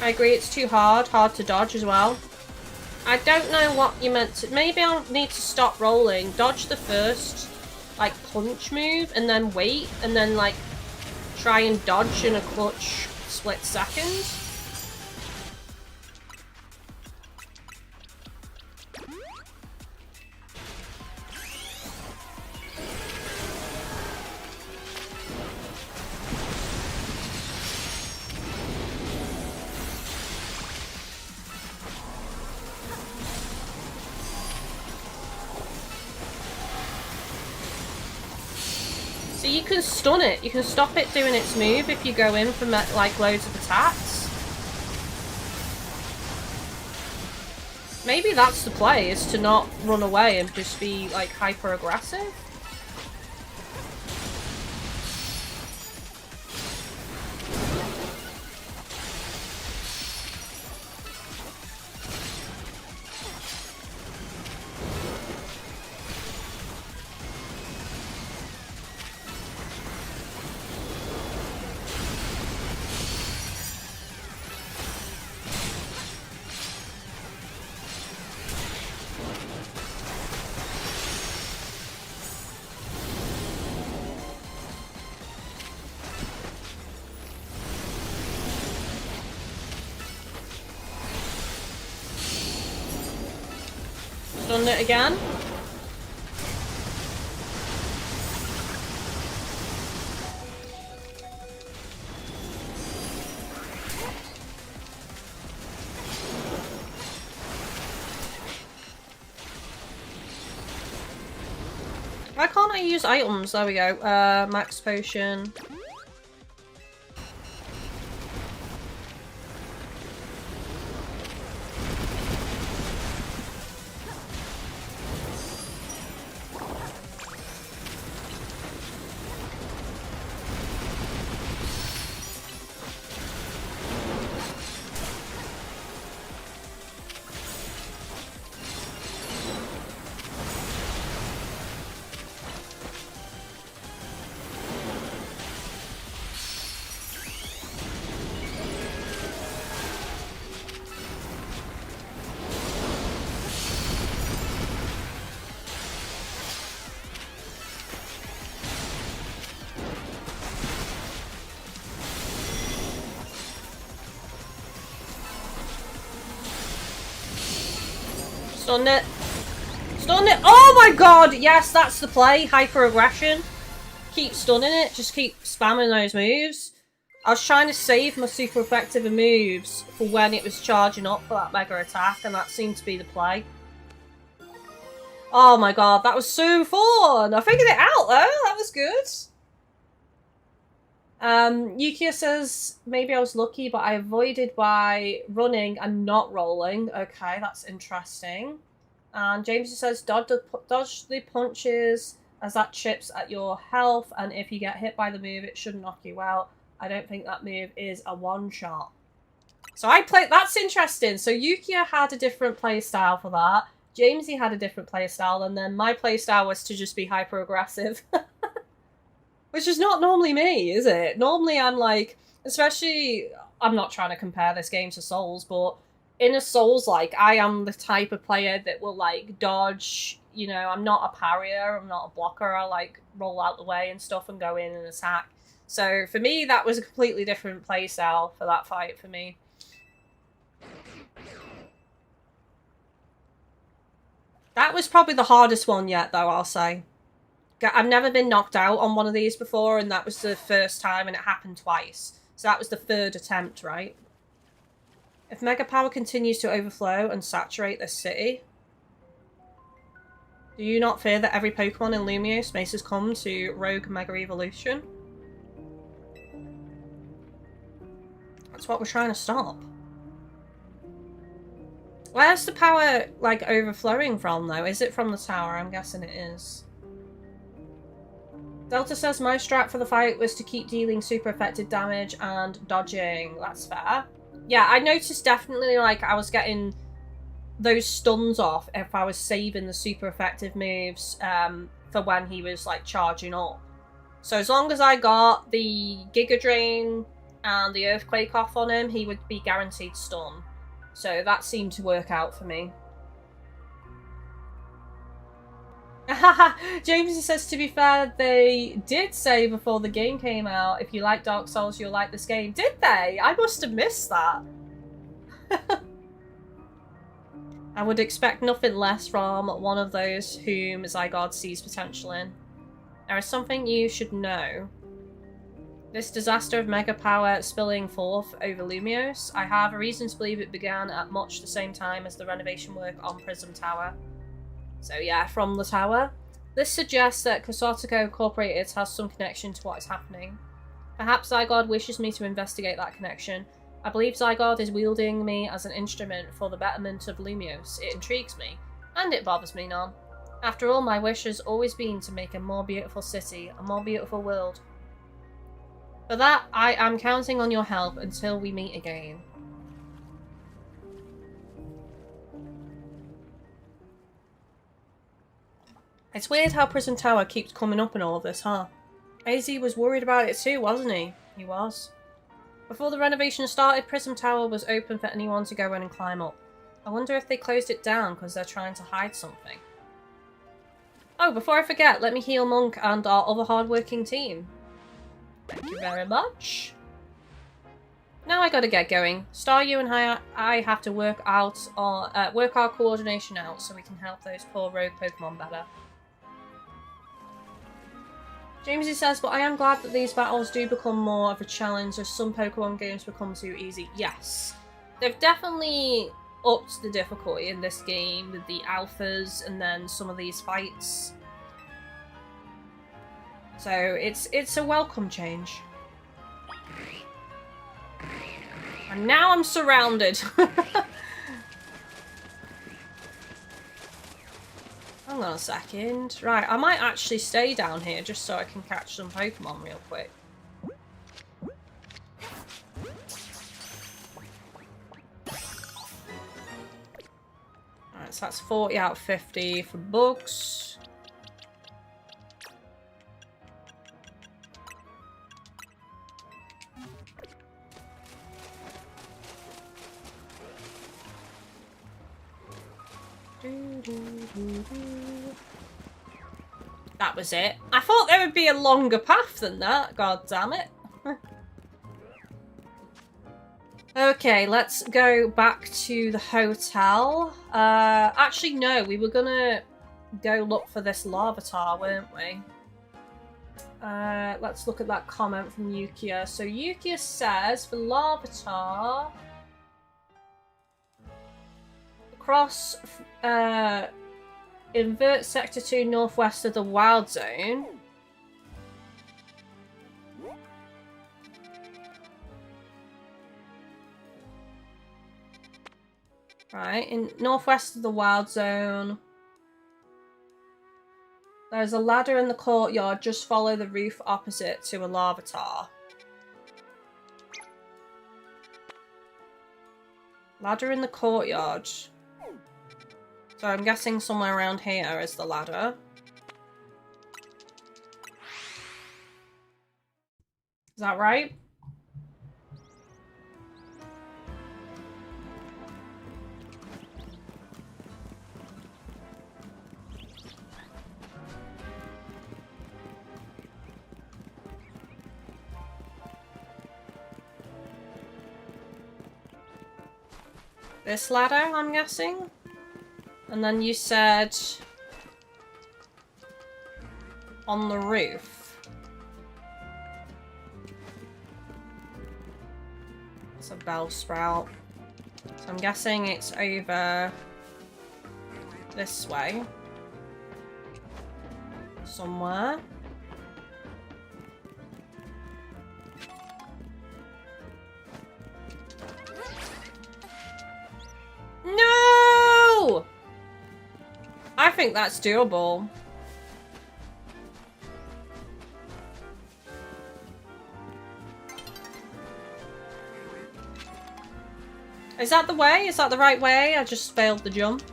I agree, it's too hard to dodge as well. I don't know what you meant to... Maybe I'll need to stop rolling, dodge the first, like, punch move, and then wait, and then, like, try and dodge in a clutch split second. So you can stun it, you can stop it doing its move if you go in for like loads of attacks. Maybe that's the play, is to not run away and just be like hyper aggressive. Done it again. Why can't I use items? There we go. Max potion. Stunned it. Stun it. Oh my god! Yes, that's the play. Hyper aggression. Keep stunning it. Just keep spamming those moves. I was trying to save my super effective moves for when it was charging up for that mega attack, and that seemed to be the play. Oh my god, that was so fun! I figured it out though. That was good. Yukia says, maybe I was lucky, but I avoided by running and not rolling. Okay, that's interesting. And James says, dodge the punches as that chips at your health, and if you get hit by the move, it should knock you out. I don't think that move is a one-shot. So I played... That's interesting. So Yukia had a different playstyle for that. Jamesy had a different playstyle, and then my playstyle was to just be hyper-aggressive. Which is not normally me, is it? Normally I'm like... Especially... I'm not trying to compare this game to Souls, but in a Souls-like, I am the type of player that will, like, dodge... You know, I'm not a parrier, I'm not a blocker. I, like, roll out the way and stuff and go in and attack. So for me, that was a completely different playstyle for that fight for me. That was probably the hardest one yet, though, I'll say. I've never been knocked out on one of these before, and that was the first time, and it happened twice. So that was the third attempt, right? If Mega Power continues to overflow and saturate this city, do you not fear that every Pokemon in Lumiose may succumb to Rogue Mega Evolution? That's what we're trying to stop. Where's the power, like, overflowing from, though? Is it from the tower? I'm guessing it is. Delta says my strat for the fight was to keep dealing super effective damage and dodging. That's fair. Yeah, I noticed definitely, like, I was getting those stuns off if I was saving the super effective moves for when he was, like, charging up. So as long as I got the Giga Drain and the Earthquake off on him, he would be guaranteed stun. So that seemed to work out for me. James says, to be fair, they did say before the game came out, if you like Dark Souls, you'll like this game. Did they? I must have missed that. I would expect nothing less from one of those whom Zygarde sees potential in. There is something you should know. This disaster of Mega Power spilling forth over Lumiose, I have a reason to believe it began at much the same time as the renovation work on Prism Tower. So yeah, from the tower. This suggests that Kosotoko Incorporated has some connection to what is happening. Perhaps Zygarde wishes me to investigate that connection. I believe Zygarde is wielding me as an instrument for the betterment of Lumiose. It intrigues me, and it bothers me none. After all, my wish has always been to make a more beautiful city, a more beautiful world. For that, I am counting on your help until we meet again. It's weird how Prison Tower keeps coming up in all of this, huh? AZ was worried about it too, wasn't he? He was. Before the renovation started, Prism Tower was open for anyone to go in and climb up. I wonder if they closed it down because they're trying to hide something. Oh, before I forget, let me heal Monk and our other hard-working team. Thank you very much. Now I gotta get going. Star, you and I have to work our coordination out so we can help those poor rogue Pokemon better. Jamesy says, but I am glad that these battles do become more of a challenge as some Pokemon games become too easy. Yes. They've definitely upped the difficulty in this game with the alphas and then some of these fights. So it's a welcome change. And now I'm surrounded. Hang on a second. Right, I might actually stay down here just so I can catch some Pokemon real quick. Alright, so that's 40 out of 50 for bugs. That was it. I thought there would be a longer path than that. God damn it. Okay, let's go back to the hotel. Actually, no. We were gonna go look for this Larvitar, weren't we? Let's look at that comment from Yukia. So Yukia says for Larvitar, across invert sector 2 northwest of the wild zone. Right, in northwest of the wild zone. There's a ladder in the courtyard. Just follow the roof opposite to a Larvitar. Ladder in the courtyard. So I'm guessing somewhere around here is the ladder. Is that right? This ladder, I'm guessing? And then you said on the roof. It's a bell sprout. So I'm guessing it's over this way. Somewhere. No! I think that's doable. Is that the way? Is that the right way? I just failed the jump.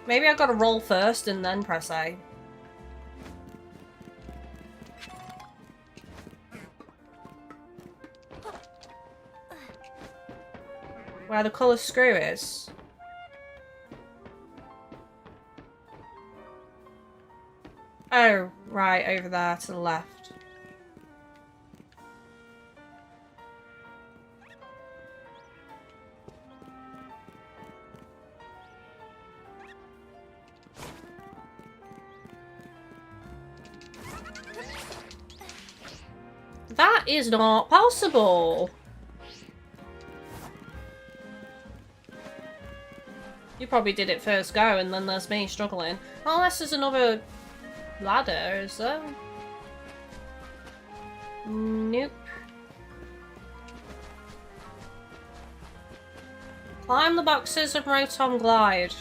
Maybe I've got to roll first and then press A. Where the colour screw is. Oh, right, over there to the left. That is not possible. You probably did it first go, and then there's me struggling. Unless there's another ladder, is there? Nope. Climb the boxes of Rotom Glide.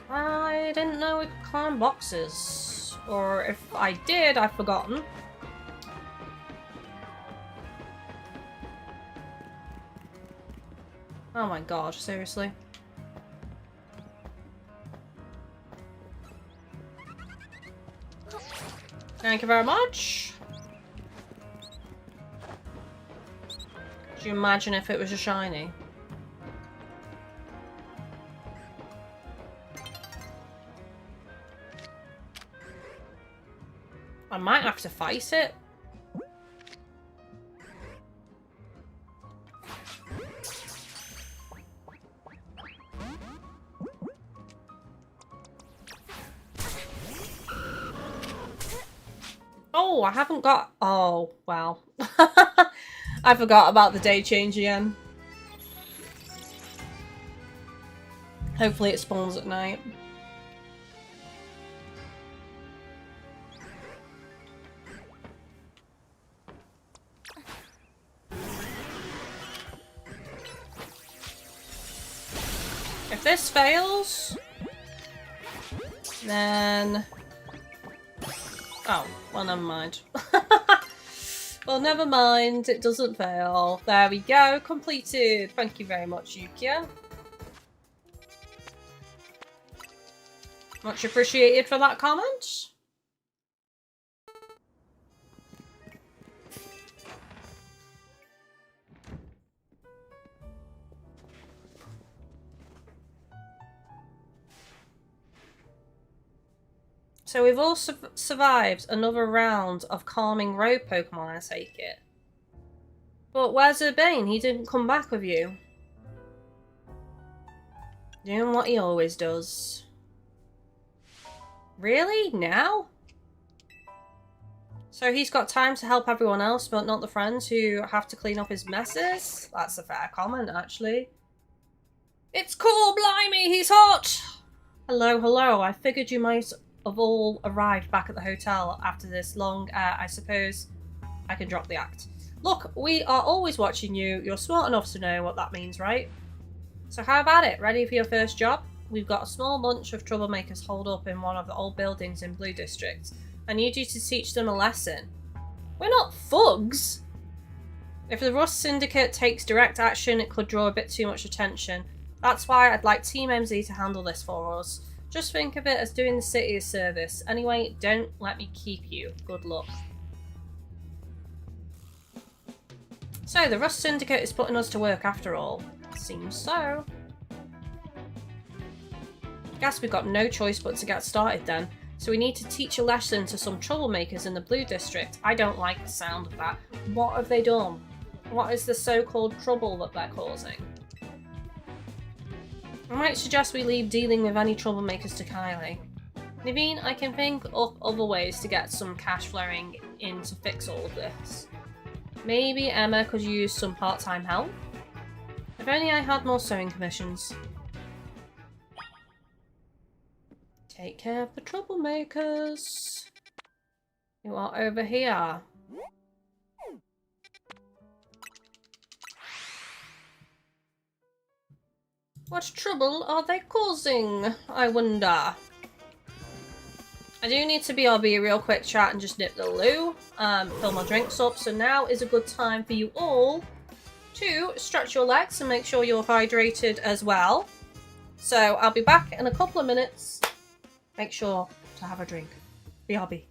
I didn't know we could climb boxes. Or if I did, I've forgotten. Oh my god, seriously? Thank you very much. Could you imagine if it was a shiny? I might have to fight it. Oh, I haven't got... Oh, wow. I forgot about the day change again. Hopefully it spawns at night. If this fails, then... Oh, well, never mind. Well, never mind. It doesn't fail. There we go. Completed. Thank you very much, Yukia. Much appreciated for that comment. So we've all survived another round of calming road Pokemon, I take it. But where's Urbane? He didn't come back with you. Doing what he always does. Really? Now? So he's got time to help everyone else, but not the friends who have to clean up his messes? That's a fair comment, actually. It's cool, blimey, he's hot! Hello, hello. I figured you might have all arrived back at the hotel after this long, I suppose I can drop the act. Look, we are always watching you. You're smart enough to know what that means, right? So how about it? Ready for your first job? We've got a small bunch of troublemakers holed up in one of the old buildings in Blue District. I need you to teach them a lesson. We're not thugs! If the Rust Syndicate takes direct action, it could draw a bit too much attention. That's why I'd like Team MZ to handle this for us. Just think of it as doing the city a service. Anyway, don't let me keep you. Good luck. So, the Rust Syndicate is putting us to work after all. Seems so. Guess we've got no choice but to get started then. So we need to teach a lesson to some troublemakers in the Blue District. I don't like the sound of that. What have they done? What is the so-called trouble that they're causing? I might suggest we leave dealing with any troublemakers to Kylie. Naveen, I can think up other ways to get some cash flowing in to fix all of this. Maybe Emma could use some part-time help? If only I had more sewing commissions. Take care of the troublemakers. You are over here. What trouble are they causing, I wonder? I do need to BRB a real quick chat and just nip the loo, fill my drinks up, so now is a good time for you all to stretch your legs and make sure you're hydrated as well. So I'll be back in a couple of minutes. Make sure to have a drink. BRB.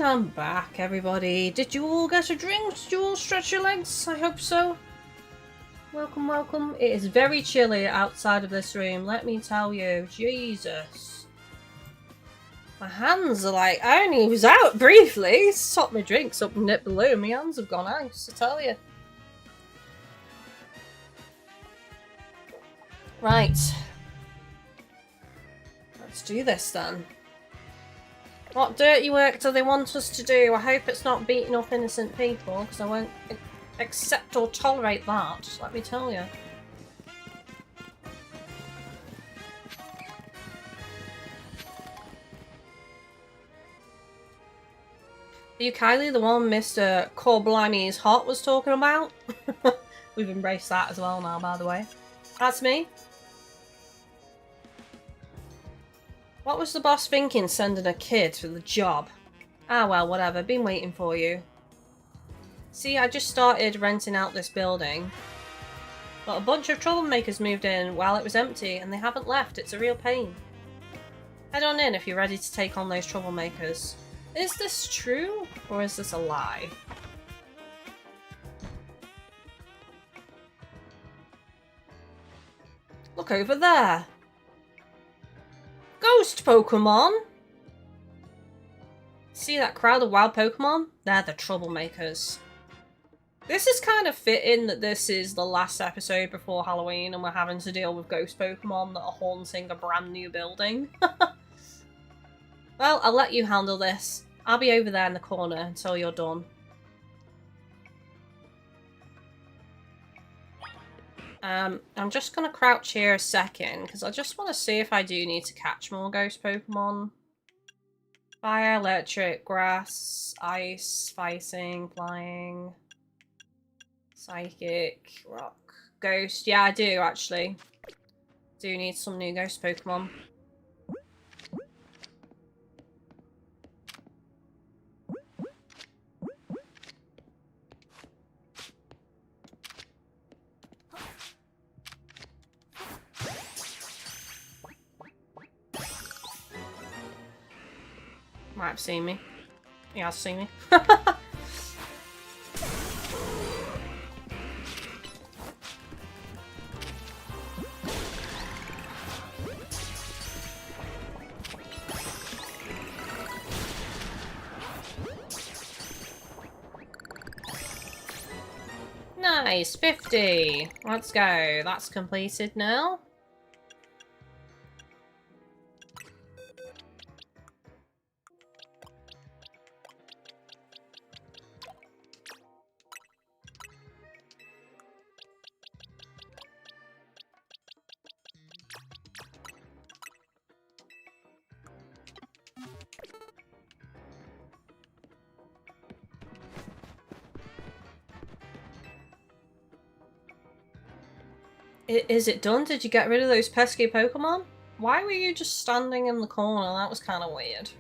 I'm back, everybody. Did you all get a drink? Did you all stretch your legs? I hope so. Welcome, welcome. It is very chilly outside of this room, let me tell you. Jesus. My hands are like, I only was out briefly. Topped my drinks up and nipped below. My hands have gone ice, I tell you. Right. Let's do this then. What dirty work do they want us to do? I hope it's not beating up innocent people, because I won't accept or tolerate that, let me tell you. Are you Kylie, the one Mr. Corblimey's Hot was talking about? We've embraced that as well now, by the way. That's me. What was the boss thinking sending a kid for the job? Ah well, whatever, been waiting for you. See, I just started renting out this building. But a bunch of troublemakers moved in while it was empty and they haven't left, it's a real pain. Head on in if you're ready to take on those troublemakers. Is this true, or is this a lie? Look over there! Ghost Pokemon! See that crowd of wild Pokemon? They're the troublemakers. This is kind of fitting that this is the last episode before Halloween and we're having to deal with ghost Pokemon that are haunting a brand new building. Well, I'll let you handle this. I'll be over there in the corner until you're done. I'm just going to crouch here a second, because I just want to see if I do need to catch more ghost Pokemon. Fire, electric, grass, ice, fighting, flying, psychic, rock, ghost. Yeah, I do actually. Do need some new ghost Pokemon. Might have seen me. He has seen me. Nice, 50. Let's go. That's completed now. Is it done? Did you get rid of those pesky Pokemon? Why were you just standing in the corner? That was kind of weird.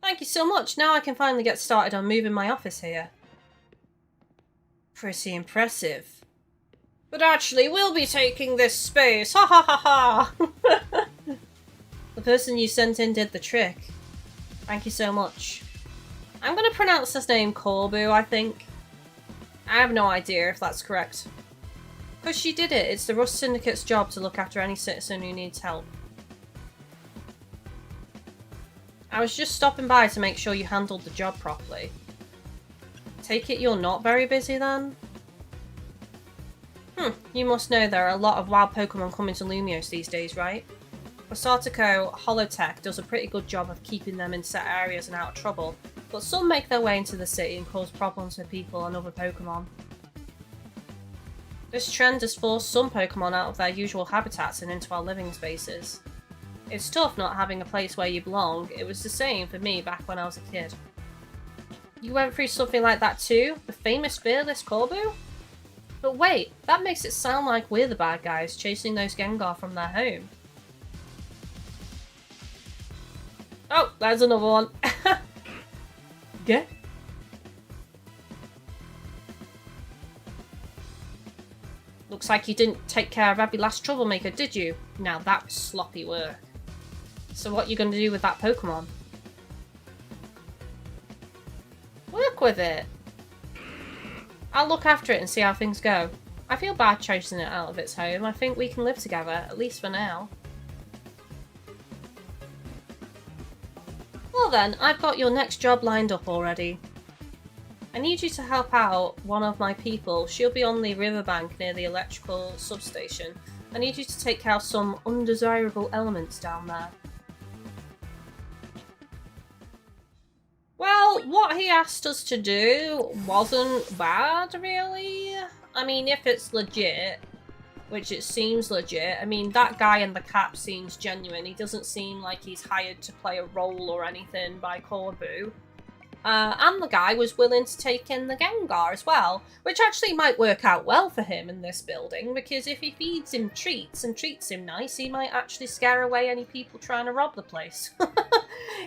Thank you so much. Now I can finally get started on moving my office here. Pretty impressive. But actually, we'll be taking this space. Ha ha ha ha! The person you sent in did the trick. Thank you so much. I'm going to pronounce his name Corbu, I think. I have no idea if that's correct. Because she did it. It's the Rust Syndicate's job to look after any citizen who needs help. I was just stopping by to make sure you handled the job properly. Take it you're not very busy then? You must know there are a lot of wild Pokemon coming to Lumios these days, right? Osatoko Holotech does a pretty good job of keeping them in set areas and out of trouble, but some make their way into the city and cause problems for people and other Pokemon. This trend has forced some Pokemon out of their usual habitats and into our living spaces. It's tough not having a place where you belong. It was the same for me back when I was a kid. You went through something like that too? The famous fearless Corbu? But wait, that makes it sound like we're the bad guys chasing those Gengar from their home. Oh, there's another one. Yeah. Looks like you didn't take care of every last troublemaker, did you? Now that was sloppy work. So what are you going to do with that Pokemon? luck with it. I'll look after it and see how things go. I feel bad chasing it out of its home. I think we can live together, at least for now. Well then, I've got your next job lined up already. I need you to help out one of my people. She'll be on the riverbank near the electrical substation. I need you to take care of some undesirable elements down there. Well, what he asked us to do wasn't bad, really. I mean, if it's legit, which it seems legit. I mean, that guy in the cap seems genuine. He doesn't seem like he's hired to play a role or anything by Corbu. And the guy was willing to take in the Gengar as well, which actually might work out well for him in this building, because if he feeds him treats and treats him nice, he might actually scare away any people trying to rob the place.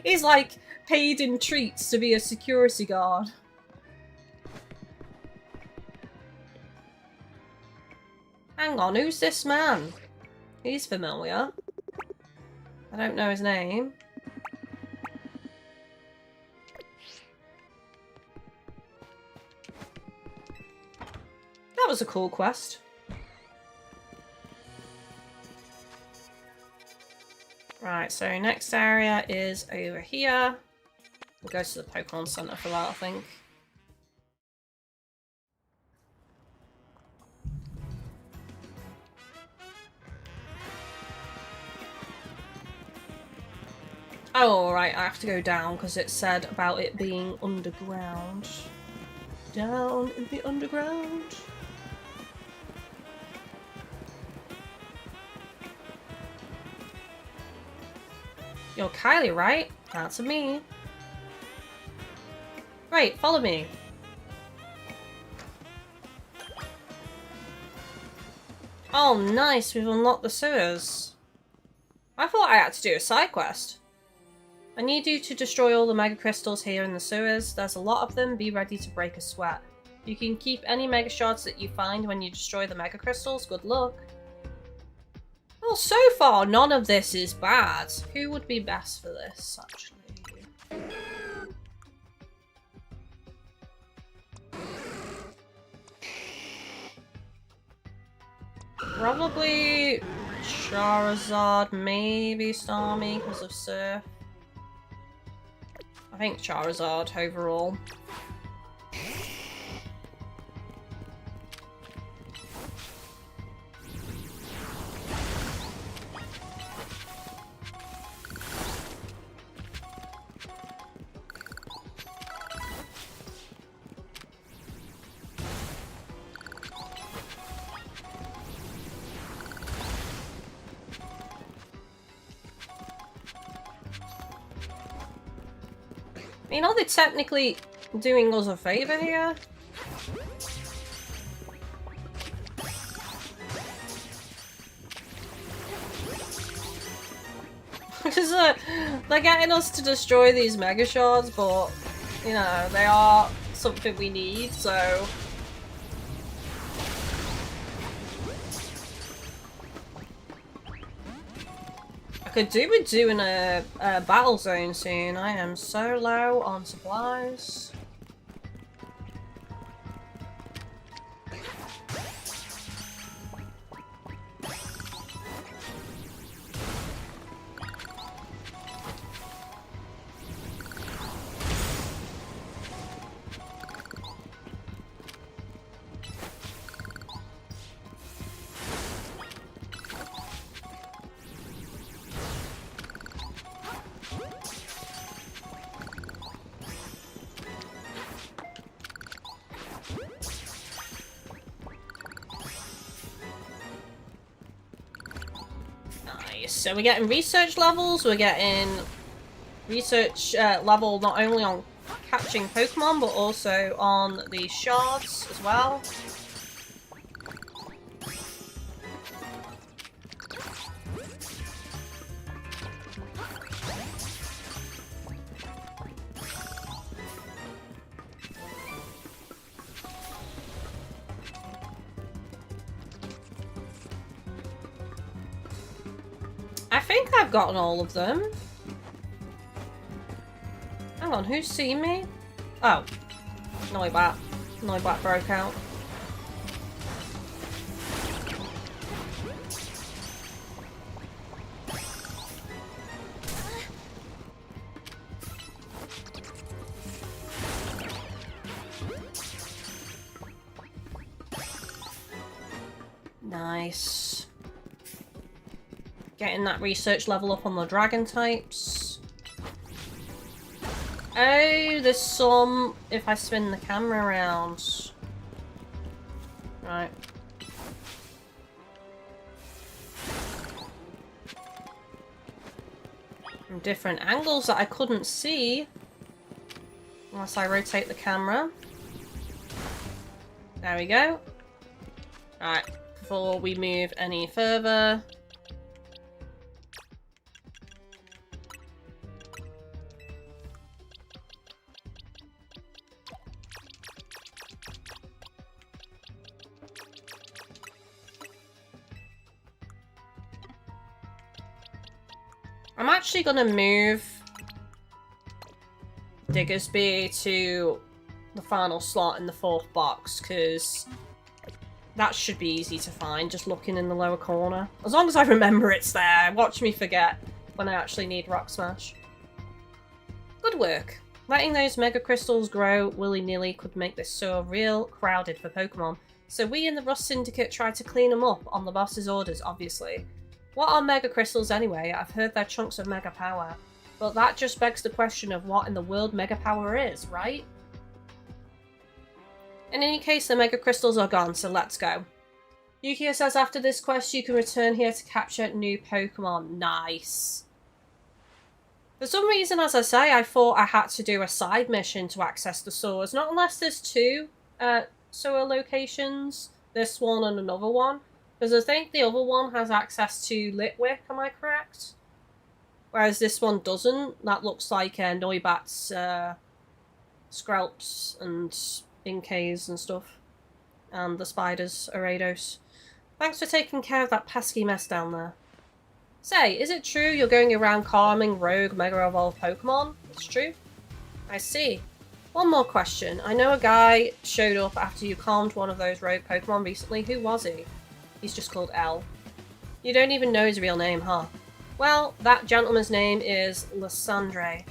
He's like paid in treats to be a security guard. Hang on, who's this man? He's familiar. I don't know his name. That was a cool quest. Right, so next area is over here. We'll go to the Pokemon Center for that, I think. Oh, right, I have to go down because it said about it being underground. Down in the underground. You're Kylie, right? Answer me. Right, follow me. Oh, nice, we've unlocked the sewers. I thought I had to do a side quest. I need you to destroy all the Mega Crystals here in the sewers. There's a lot of them, be ready to break a sweat. You can keep any Mega Shards that you find when you destroy the Mega Crystals. Good luck. Well, so far, none of this is bad. Who would be best for this, actually? Probably Charizard, maybe Starmie because of Surf. I think Charizard overall. I mean, are they technically doing us a favour here? Because they're getting us to destroy these Mega Shards, but, you know, they are something we need, so... I could do with doing a battle zone soon. I am so low on supplies. So we're getting research levels, we're getting research level not only on catching Pokemon, but also on the shards as well. I think I've gotten all of them. Hang on, who's seen me? Oh. Noibat. Noibat broke out. Nice. Getting that research level up on the dragon types. Oh, there's some if I spin the camera around. Right. From different angles that I couldn't see. Unless I rotate the camera. There we go. Alright, before we move any further. I'm actually gonna move Diggersby to the final slot in the 4th box, because that should be easy to find, just looking in the lower corner. As long as I remember it's there. Watch me forget when I actually need Rock Smash. Good work. Letting those Mega Crystals grow willy-nilly could make this so real crowded for Pokemon. So we in the Rust Syndicate tried to clean them up on the boss's orders, obviously. What are Mega Crystals anyway? I've heard they're chunks of Mega Power. But that just begs the question of what in the world Mega Power is, right? In any case, the Mega Crystals are gone, so let's go. Yukia says after this quest you can return here to capture new Pokemon. Nice. For some reason, as I say, I thought I had to do a side mission to access the sewers. Not unless there's 2 sewer locations. This one and another one. Because I think the other one has access to Litwick, am I correct? Whereas this one doesn't. That looks like Noibat's Skrelps and Inkays and stuff. And the spiders, Arados. Thanks for taking care of that pesky mess down there. Say, is it true you're going around calming rogue Mega Evolved Pokemon? It's true. I see. One more question. I know a guy showed up after you calmed one of those rogue Pokemon recently. Who was he? He's just called L. You don't even know his real name, huh? Well, that gentleman's name is Lysandre.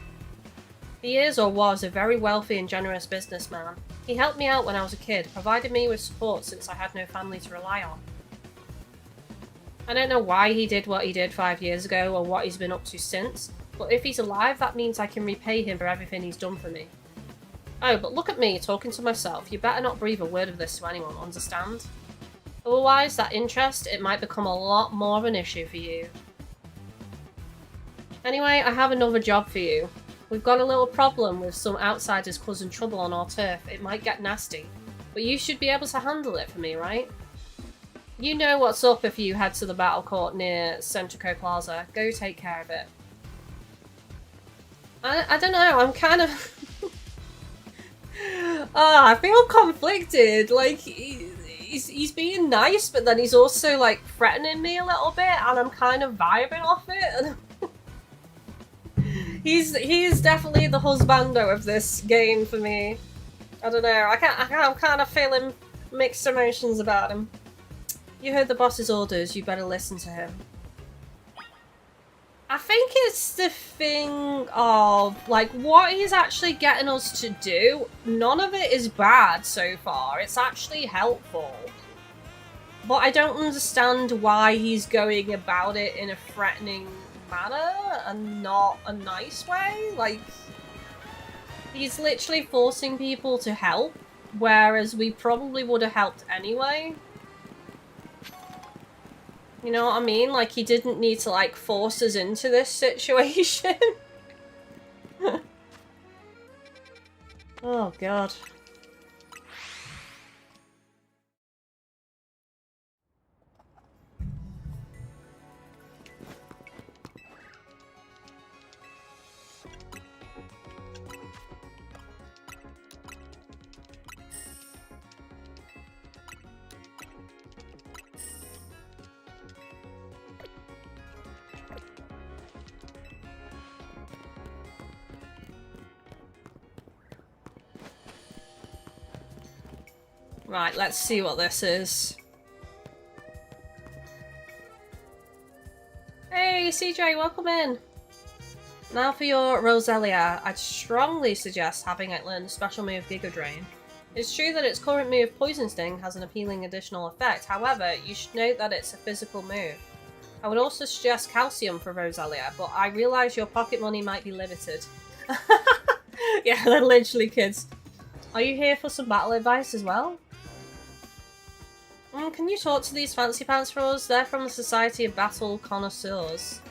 He is or was a very wealthy and generous businessman. He helped me out when I was a kid, provided me with support since I had no family to rely on. I don't know why he did what he did 5 years ago or what he's been up to since, but if he's alive, that means I can repay him for everything he's done for me. Oh, but look at me, talking to myself. You better not breathe a word of this to anyone, understand? Otherwise, that interest, it might become a lot more of an issue for you. Anyway, I have another job for you. We've got a little problem with some outsiders causing trouble on our turf. It might get nasty, but you should be able to handle it for me, right? You know what's up if you head to the battle court near Centrico Plaza. Go take care of it. I don't know, I'm kind of... I feel conflicted. Like, he's being nice, but then he's also, like, threatening me a little bit, and I'm kind of vibing off it. He's definitely the husbando of this game for me. I don't know, I'm kind of feeling mixed emotions about him. You heard the boss's orders, you better listen to him. I think it's the thing of, like, what he's actually getting us to do. None of it is bad so far. It's actually helpful. But I don't understand why he's going about it in a threatening manner and not a nice way. Like, he's literally forcing people to help, whereas we probably would have helped anyway. You know what I mean? Like, he didn't need to, like, force us into this situation. Oh, God. Right, let's see what this is. Hey, CJ, welcome in. Now for your Roselia, I'd strongly suggest having it learn the special move Giga Drain. It's true that its current move Poison Sting has an appealing additional effect, however, you should note that it's a physical move. I would also suggest Calcium for Roselia, but I realise your pocket money might be limited. Yeah, they're literally kids. Are you here for some battle advice as well? Can you talk to these fancy pants for us? They're from the Society of Battle Connoisseurs.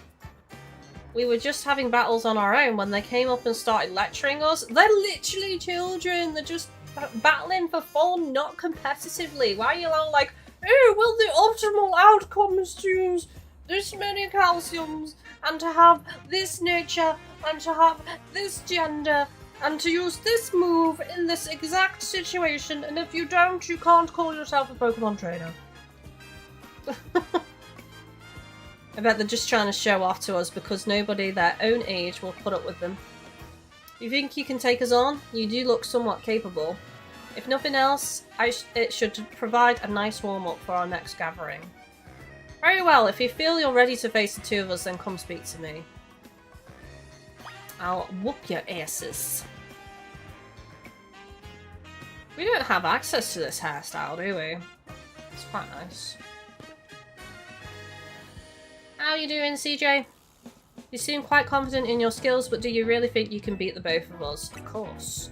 We were just having battles on our own when they came up and started lecturing us. They're literally children. They're just battling for fun, not competitively. Why are you all like, oh, well, the optimal outcome is to use this many calciums and to have this nature and to have this gender and to use this move in this exact situation, and if you don't, you can't call yourself a Pokemon trainer. I bet they're just trying to show off to us because nobody their own age will put up with them. You think you can take us on? You do look somewhat capable. If nothing else, it should provide a nice warm-up for our next gathering. Very well, if you feel you're ready to face the two of us, then come speak to me. I'll whoop your asses. We don't have access to this hairstyle, do we? It's quite nice. How are you doing, CJ? You seem quite confident in your skills, but do you really think you can beat the both of us? Of course.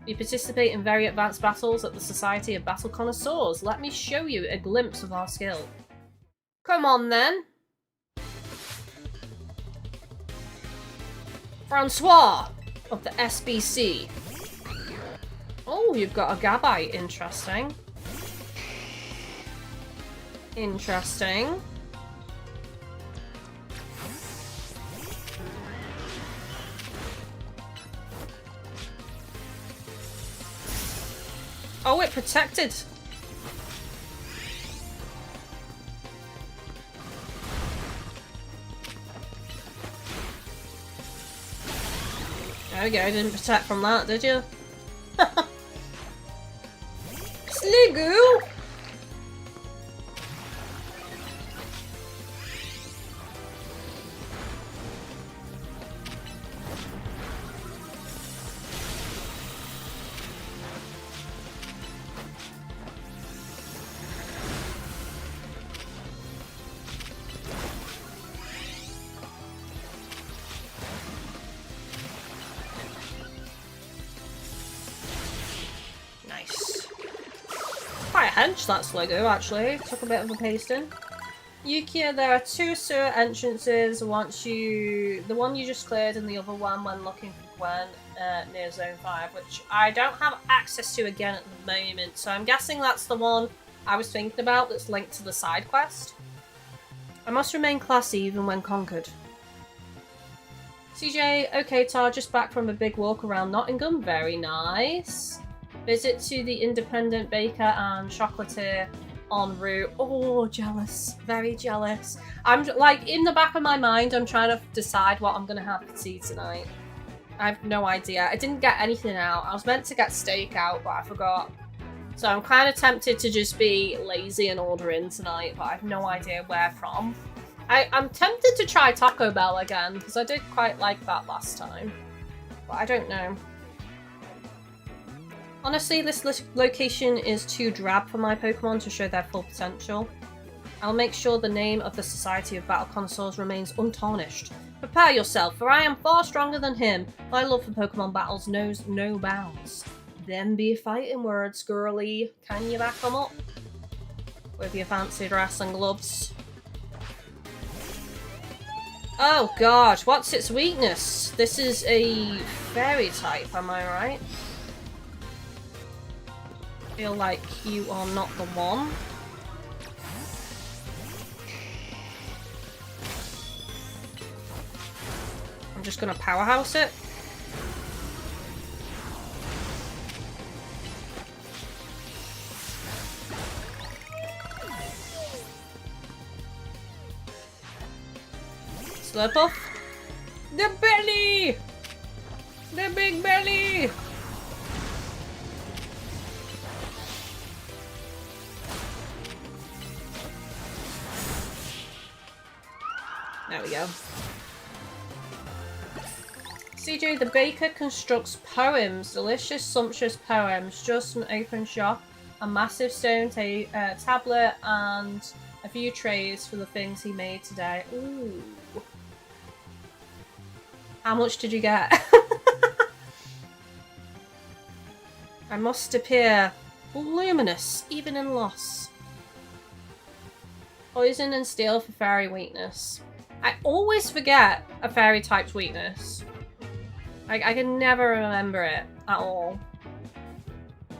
You participate in very advanced battles at the Society of Battle Connoisseurs. Let me show you a glimpse of our skill. Come on, then. Francois of the SBC. Oh, you've got a Gabite. Interesting. Interesting. Oh, it protected. There we go, didn't protect from that, did you? Sligoo! Hench, that's Lego actually. Took a bit of a pasting. Yukia, there are two sewer entrances. The one you just cleared and the other one when looking for Gwen near Zone 5, which I don't have access to again at the moment. So I'm guessing that's the one I was thinking about that's linked to the side quest. I must remain classy even when conquered. CJ, okay, Tar, just back from a big walk around Nottingham. Very nice. Visit to the independent baker and chocolatier en route. Oh, jealous. Very jealous. I'm like, in the back of my mind, I'm trying to decide what I'm going to have for tea tonight. I have no idea. I didn't get anything out. I was meant to get steak out, but I forgot. So I'm kind of tempted to just be lazy and order in tonight, but I have no idea where from. I'm tempted to try Taco Bell again, because I did quite like that last time. But I don't know. Honestly, this location is too drab for my Pokemon to show their full potential. I'll make sure the name of the Society of Battle Connoisseurs remains untarnished. Prepare yourself, for I am far stronger than him. My love for Pokemon battles knows no bounds. Them be fighting words, girly. Can you back them up? With your fancy dress and gloves. Oh god, what's its weakness? This is a fairy type, am I right? Feel like you are not the one. I'm just gonna powerhouse it. Slurp off. The belly! The big belly! There we go. CJ the baker constructs poems, delicious, sumptuous poems, just an open shop, a massive stone tablet, and a few trays for the things he made today. Ooh. How much did you get? I must appear luminous, even in loss. Poison and steel for fairy weakness. I always forget a fairy type's weakness. I can never remember it at all.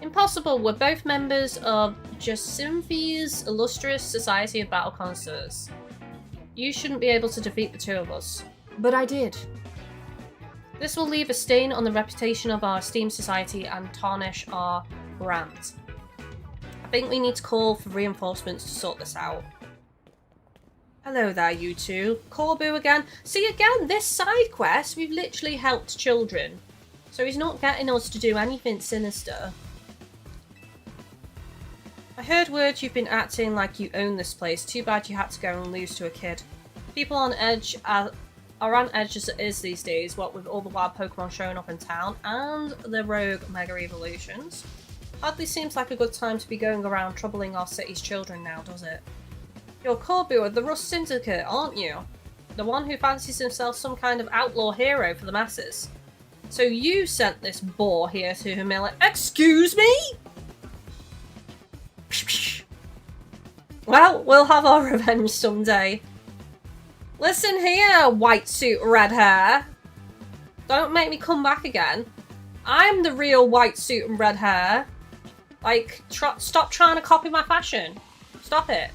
Impossible, we're both members of Jacinthe's illustrious Society of Battle Connoisseurs. You shouldn't be able to defeat the two of us. But I did. This will leave a stain on the reputation of our esteemed society and tarnish our brand. I think we need to call for reinforcements to sort this out. Hello there, you two. Corbu again. See, again, this side quest, we've literally helped children. So he's not getting us to do anything sinister. I heard word you've been acting like you own this place. Too bad you had to go and lose to a kid. People on edge are on edge as it is these days, what with all the wild Pokemon showing up in town and the rogue Mega Evolutions. Hardly seems like a good time to be going around troubling our city's children now, does it? You're Corbu of the Rust Syndicate, aren't you? The one who fancies himself some kind of outlaw hero for the masses. So you sent this boar here to humiliate— Excuse me?! Well, we'll have our revenge someday. Listen here, white suit, red hair. Don't make me come back again. I'm the real white suit and red hair. Like, stop trying to copy my fashion. Stop it.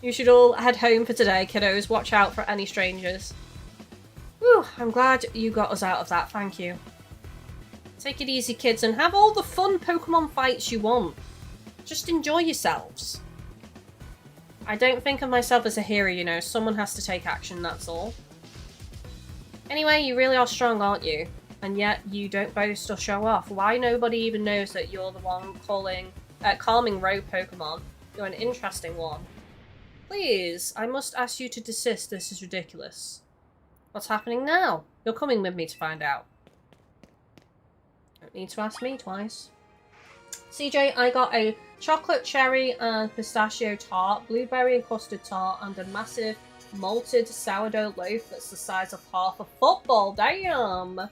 You should all head home for today, kiddos. Watch out for any strangers. Whew, I'm glad you got us out of that, thank you. Take it easy, kids, and have all the fun Pokemon fights you want. Just enjoy yourselves. I don't think of myself as a hero, you know. Someone has to take action, that's all. Anyway, you really are strong, aren't you? And yet, you don't boast or show off. Why nobody even knows that you're the one calming rogue Pokemon? You're an interesting one. Please, I must ask you to desist. This is ridiculous. What's happening now? You're coming with me to find out. Don't need to ask me twice. CJ, I got a chocolate cherry and pistachio tart, blueberry and custard tart, and a massive malted sourdough loaf that's the size of half a football. Damn!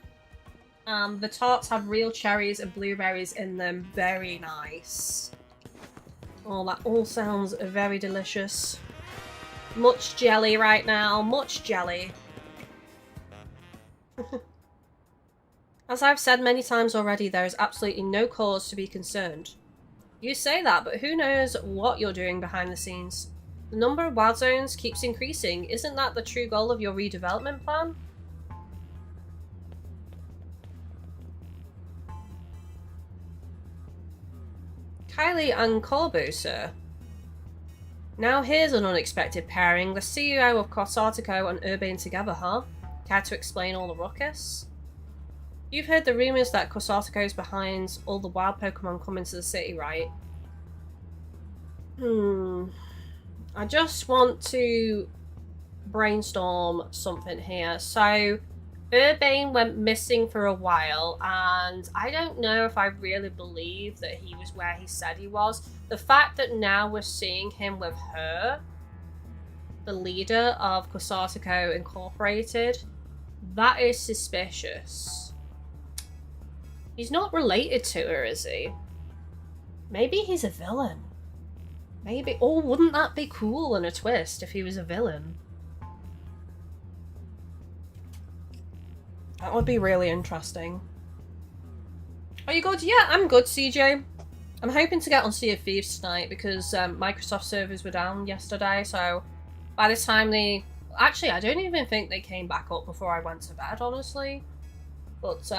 The tarts have real cherries and blueberries in them. Very nice. Oh, that all sounds very delicious. Much jelly right now. Much jelly. As I've said many times already, there is absolutely no cause to be concerned. You say that, but who knows what you're doing behind the scenes? The number of wild zones keeps increasing. Isn't that the true goal of your redevelopment plan? Kylie and Corbu, sir. Now here's an unexpected pairing. The CEO of Cosartico and Urbane together, huh? Care to explain all the ruckus? You've heard the rumours that Cosartico's behind all the wild Pokemon coming to the city, right? I just want to brainstorm something here. So, Urbane went missing for a while, and I don't know if I really believe that he was where he said he was. The fact that now we're seeing him with her, the leader of Cosartico Incorporated, that is suspicious. He's not related to her, is he? Maybe he's a villain. Maybe. Oh, wouldn't that be cool and a twist if he was a villain? That would be really interesting. Are you good? Yeah, I'm good, CJ. I'm hoping to get on Sea of Thieves tonight because Microsoft servers were down yesterday, so by the time they... Actually, I don't even think they came back up before I went to bed, honestly. But,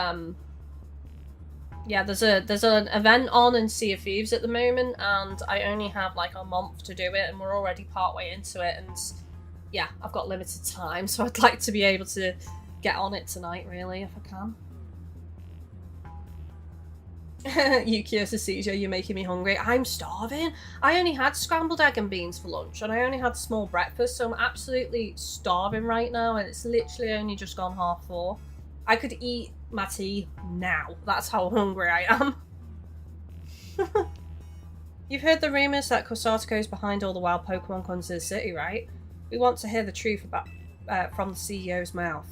yeah, there's an event on in Sea of Thieves at the moment, and I only have like a month to do it, and we're already partway into it, and yeah, I've got limited time, so I'd like to be able to get on it tonight, really, if I can. YukiaFatalis, you're making me hungry. I'm starving. I only had scrambled egg and beans for lunch, and I only had small breakfast, so I'm absolutely starving right now, and it's literally only just gone 4:30. I could eat my tea now. That's how hungry I am. You've heard the rumours that Kosatoko's behind all the wild Pokemon coming to the city, right? We want to hear the truth about from the CEO's mouth.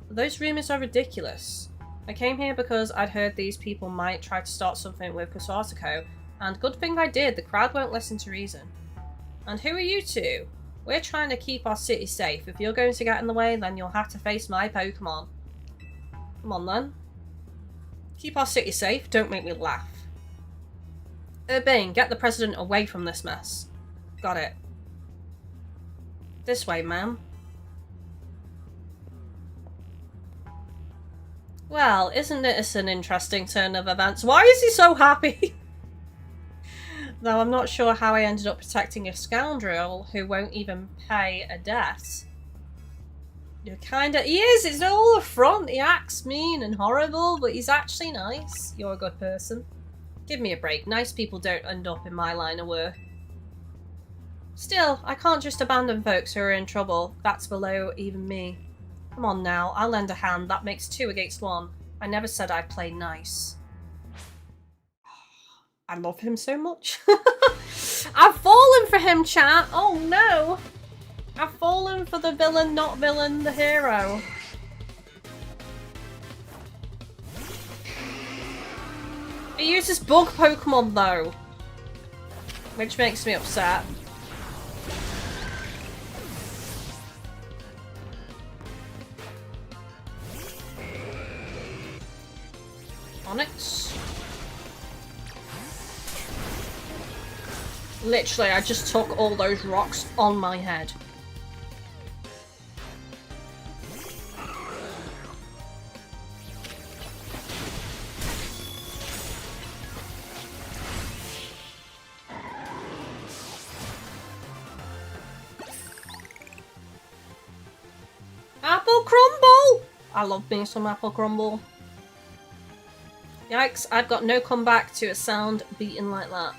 Those rumours are ridiculous. I came here because I'd heard these people might try to start something with Kosatoko, and good thing I did, the crowd won't listen to reason. And who are you two? We're trying to keep our city safe. If you're going to get in the way, then you'll have to face my Pokemon. Come on then. Keep our city safe, don't make me laugh. Urbane, get the president away from this mess. Got it. This way, ma'am. Well, isn't this an interesting turn of events? Why is he so happy? Though I'm not sure how I ended up protecting a scoundrel who won't even pay a debt. You're kinda— he is! It's all a front! He acts mean and horrible, but he's actually nice. You're a good person. Give me a break. Nice people don't end up in my line of work. Still, I can't just abandon folks who are in trouble. That's below even me. Come on now, I'll lend a hand. That makes 2 against 1. I never said I'd play nice. I love him so much. I've fallen for him, chat! Oh no! I've fallen for the villain, not villain, the hero. He uses bug Pokemon though, which makes me upset. Onyx. Literally, I just took all those rocks on my head. Apple crumble! I love me some apple crumble. Yikes, I've got no comeback to a sound beaten like that.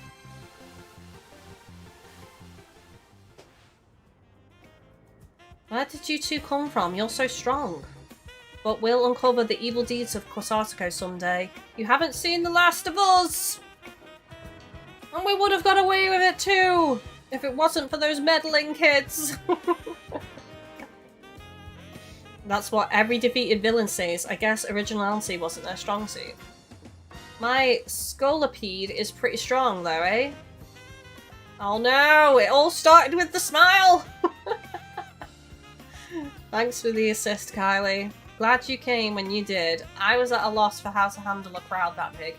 Where did you two come from? You're so strong. But we'll uncover the evil deeds of Kosatoko someday. You haven't seen The Last of Us! And we would have got away with it too! If it wasn't for those meddling kids! That's what every defeated villain says. I guess originality wasn't their strong suit. My Scolipede is pretty strong though, eh? Oh no! It all started with the smile! Thanks for the assist, Kylie. Glad you came when you did. I was at a loss for how to handle a crowd that big.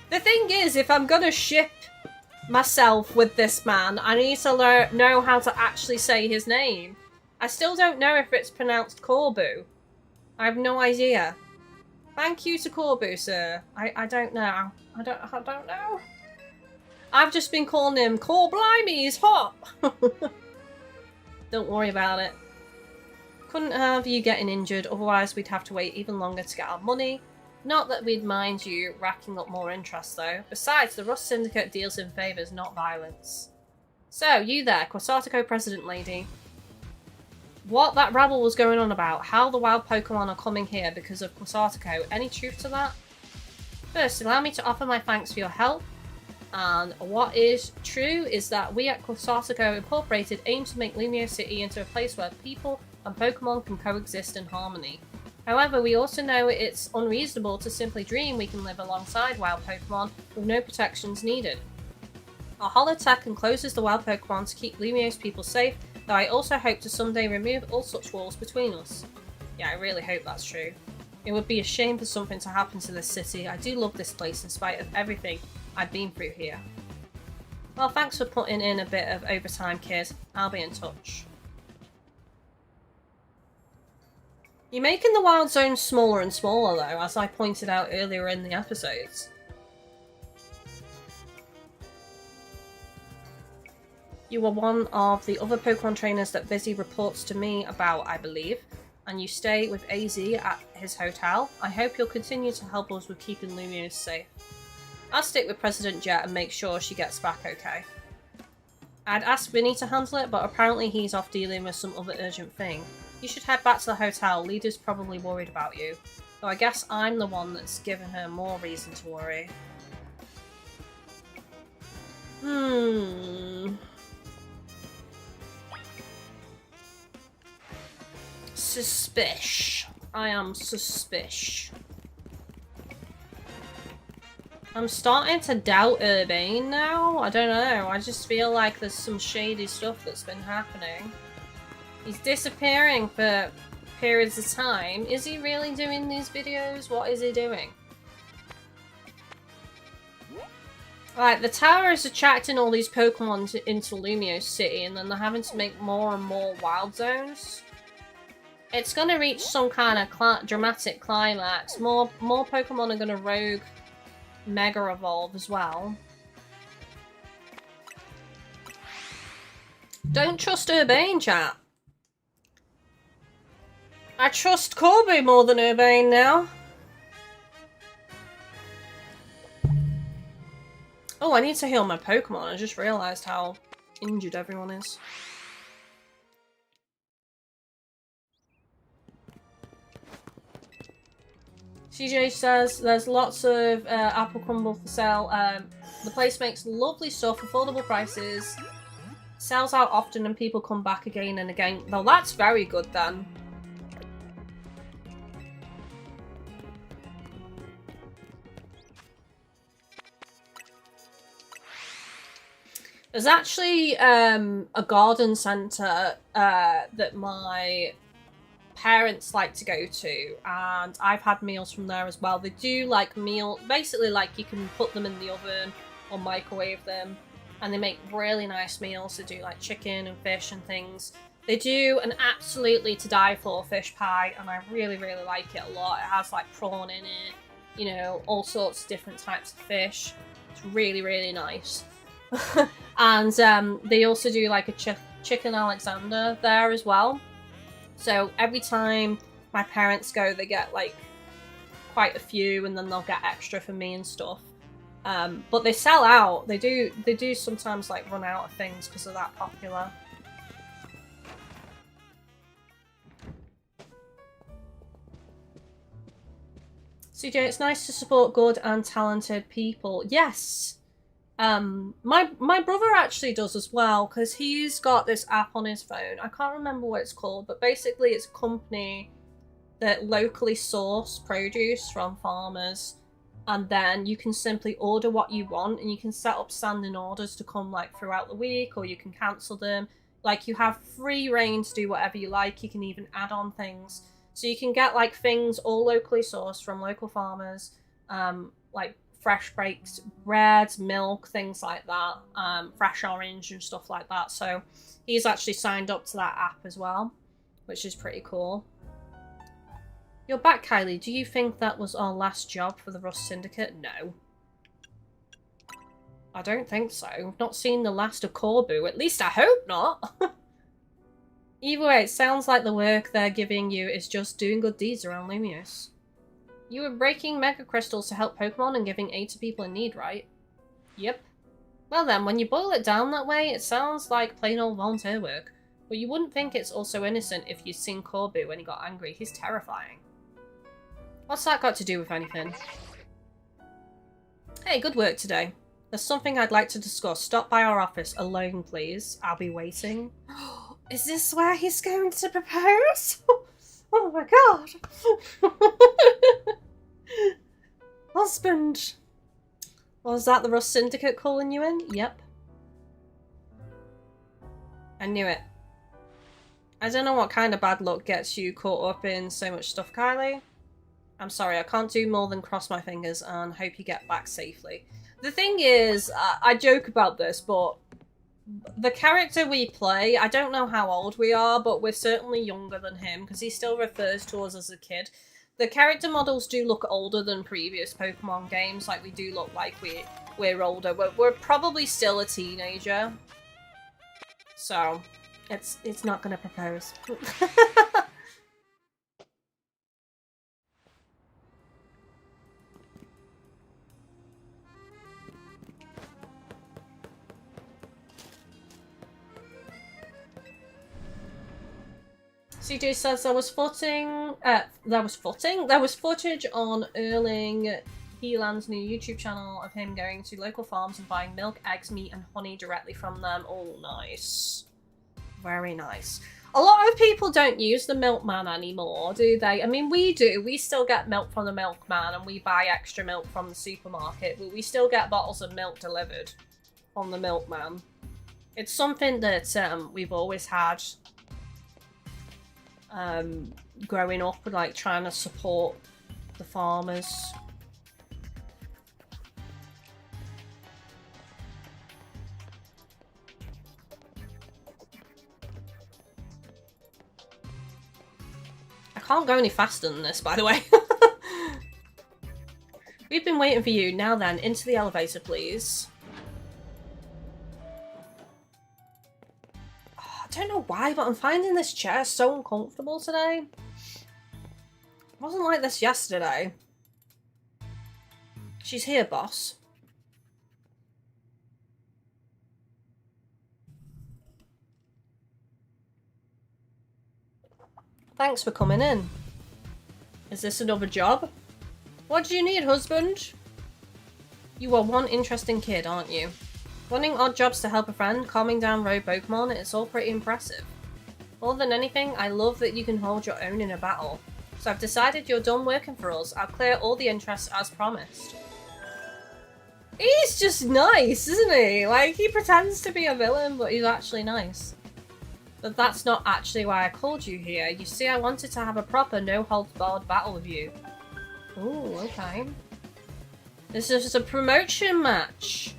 The thing is, if I'm gonna ship myself with this man, I need to know how to actually say his name. I still don't know if it's pronounced Corbu. I have no idea. Thank you to Corbu, sir. I don't know. I don't know. I've just been calling him Cor Blimey, he's hot! Don't worry about it. Couldn't have you getting injured, otherwise we'd have to wait even longer to get our money. Not that we'd mind you racking up more interest though. Besides, the Rust Syndicate deals in favours, not violence. So, you there, Kosatoko President Lady. What that rabble was going on about, how the wild Pokemon are coming here because of Kosatoko, any truth to that? First, allow me to offer my thanks for your help. And what is true is that we at Kosatoko Incorporated aim to make Lumio City into a place where people and Pokemon can coexist in harmony. However, we also know it's unreasonable to simply dream we can live alongside wild Pokemon with no protections needed. Our holotech encloses the wild Pokemon to keep Lumio's people safe, though I also hope to someday remove all such walls between us. Yeah, I really hope that's true. It would be a shame for something to happen to this city. I do love this place in spite of everything I've been through here. Well, thanks for putting in a bit of overtime, kid. I'll be in touch. You're making the wild zone smaller and smaller though, as I pointed out earlier in the episodes. You were one of the other Pokemon trainers that Vizzy reports to me about, I believe, and you stay with AZ at his hotel. I hope you'll continue to help us with keeping Lumiose safe. I'll stick with President Jet and make sure she gets back okay. I'd asked Vinny to handle it, but apparently he's off dealing with some other urgent thing. You should head back to the hotel. Leader's probably worried about you. Though I guess I'm the one that's given her more reason to worry. Suspicious. I am suspicious. I'm starting to doubt Urbane now. I don't know. I just feel like there's some shady stuff that's been happening. He's disappearing for periods of time. Is he really doing these videos? What is he doing? Like, the tower is attracting all these Pokemon into Lumiose City, and then they're having to make more and more wild zones. It's gonna reach some kind of dramatic climax. More Pokemon are gonna rogue Mega Evolve as well. Don't trust Urbane, chat. I trust Corby more than Urbane now. Oh, I need to heal my Pokemon. I just realised how injured everyone is. CJ says there's lots of apple crumble for sale. The place makes lovely stuff, affordable prices, sells out often, and people come back again and again. Well, that's very good then. There's actually a garden centre that my parents like to go to, and I've had meals from there as well. They do like basically like you can put them in the oven or microwave them, and they make really nice meals. They do like chicken and fish and things. They do an absolutely to die for fish pie, and I really like it a lot. It has like prawn in it, you know, all sorts of different types of fish. It's really nice. And they also do like a chicken Alexander there as well. So every time my parents go, they get like quite a few, and then they'll get extra for me and stuff. But they sell out. They do sometimes like run out of things because they're that popular. CJ, it's nice to support good and talented people. Yes. My brother actually does as well, because he's got this app on his phone. I can't remember what it's called, but basically it's a company that locally source produce from farmers, and then you can simply order what you want, and you can set up standing orders to come like throughout the week, or you can cancel them. Like, you have free reign to do whatever you like. You can even add on things, so you can get like things all locally sourced from local farmers, like fresh baked bread, milk, things like that, fresh orange and stuff like that. So he's actually signed up to that app as well, which is pretty cool. You're back, Kylie. Do you think that was our last job for the Rust Syndicate? No. I don't think so. We've not seen the last of Corbu. At least I hope not. Either way, it sounds like the work they're giving you is just doing good deeds around Lumiose. You were breaking Mega Crystals to help Pokemon and giving aid to people in need, right? Yep. Well then, when you boil it down that way, it sounds like plain old volunteer work. But you wouldn't think it's also innocent if you'd seen Corbu when he got angry. He's terrifying. What's that got to do with anything? Hey, good work today. There's something I'd like to discuss. Stop by our office alone, please. I'll be waiting. Is this where he's going to propose? Oh my god. Husband. Was that the Rust Syndicate calling you in? Yep. I knew it. I don't know what kind of bad luck gets you caught up in so much stuff, Kylie. I'm sorry, I can't do more than cross my fingers and hope you get back safely. The thing is, I joke about this, but the character we play, I don't know how old we are, but we're certainly younger than him, because he still refers to us as a kid. The character models do look older than previous Pokemon games, like we do look like we're older. We're probably still a teenager. So, it's not gonna propose. CJ says there was footage on Erling Heeland's new YouTube channel of him going to local farms and buying milk, eggs, meat, and honey directly from them. Oh, nice. Very nice. A lot of people don't use the milkman anymore, do they? I mean, we do. We still get milk from the milkman and we buy extra milk from the supermarket, but we still get bottles of milk delivered on the milkman. It's something that we've always had growing up, like trying to support the farmers. I can't go any faster than this, by the way. We've been waiting for you. Now then, into the elevator, please. I don't know why, but I'm finding this chair so uncomfortable today. It wasn't like this yesterday. She's here, boss. Thanks for coming in. Is this another job? What do you need, husband? You are one interesting kid, aren't you? Running odd jobs to help a friend, calming down rogue Pokemon, it's all pretty impressive. More than anything, I love that you can hold your own in a battle. So I've decided you're done working for us. I'll clear all the interests as promised. He's just nice, isn't he? Like, he pretends to be a villain, but he's actually nice. But that's not actually why I called you here. You see, I wanted to have a proper no-holds-barred battle with you. Ooh, okay. This is a promotion match.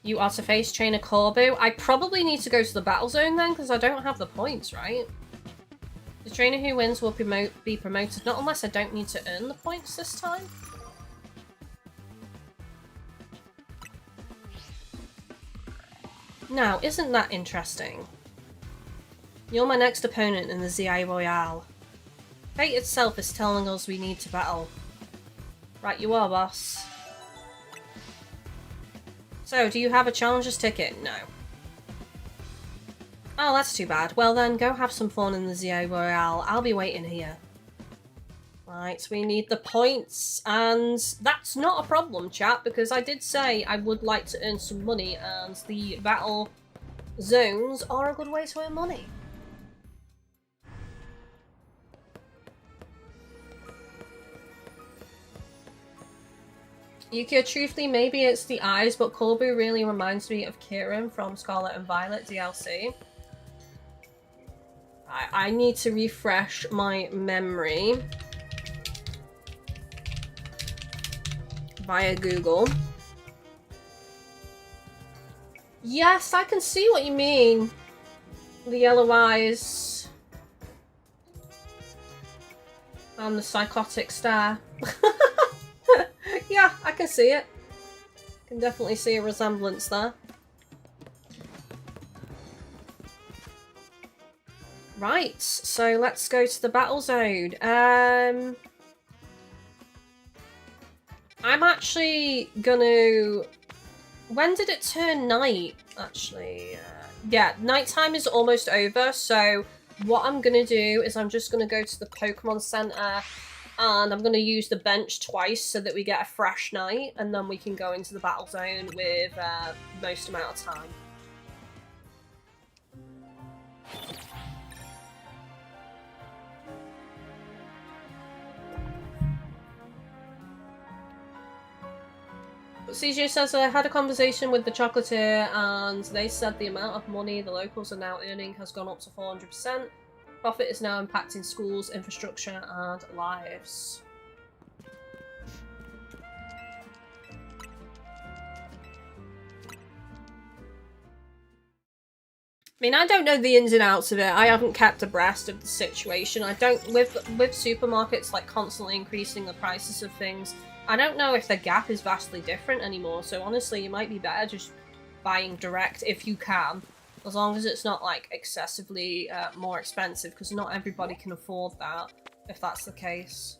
You are to face Trainer Corbu. I probably need to go to the battle zone then, because I don't have the points, right? The trainer who wins will be promoted, not unless I don't need to earn the points this time. Now, isn't that interesting? You're my next opponent in the ZI Royale. Fate itself is telling us we need to battle. Right, you are, boss. So, do you have a challenger's ticket? No. Oh, that's too bad. Well then, go have some fun in the ZI Royale. I'll be waiting here. Right, we need the points, and that's not a problem, chat, because I did say I would like to earn some money, and the battle zones are a good way to earn money. Yukia, truthfully, maybe it's the eyes, but Corbu really reminds me of Kieran from Scarlet and Violet DLC. I need to refresh my memory via Google. Yes, I can see what you mean. The yellow eyes. And the psychotic stare. Yeah, I can see it. Can definitely see a resemblance there. Right, so let's go to the battle zone. I'm actually gonna... When did it turn night, actually? Yeah, nighttime is almost over, so what I'm gonna do is I'm just gonna go to the Pokemon Center and I'm gonna use the bench twice so that we get a fresh night, and then we can go into the battle zone with most amount of time. CJ says, I had a conversation with the chocolatier and they said the amount of money the locals are now earning has gone up to 400%. Profit is now impacting schools, infrastructure and lives. I mean, I don't know the ins and outs of it. I haven't kept abreast of the situation. I don't, with supermarkets like constantly increasing the prices of things, I don't know if the gap is vastly different anymore. So honestly, you might be better just buying direct if you can, as long as it's not like excessively more expensive, because not everybody can afford that, if that's the case.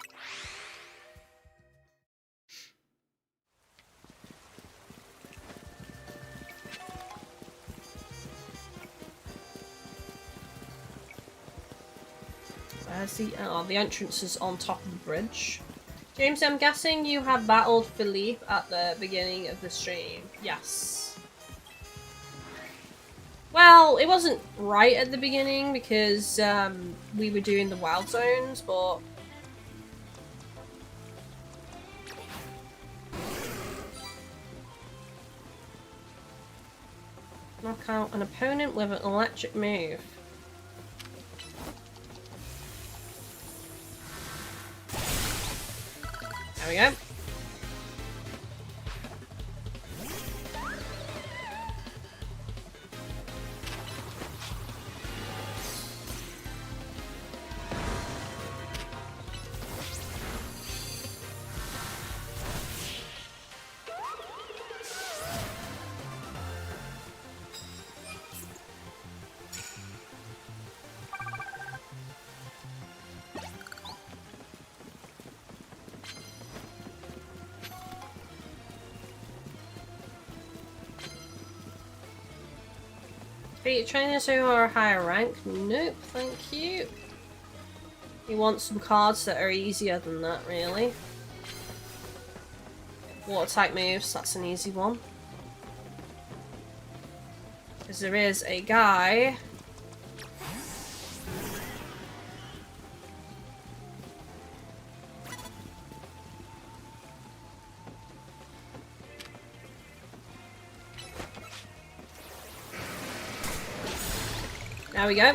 Where's the... Oh, the entrance is on top of the bridge. James, I'm guessing you have battled Philippe at the beginning of the stream. Yes. Well, it wasn't right at the beginning because we were doing the wild zones, but... Knock out an opponent with an electric move. There we go. Defeat trainers who are higher rank? Nope, thank you. You want some cards that are easier than that, really. Water type moves, that's an easy one. Because there is a guy. There we go.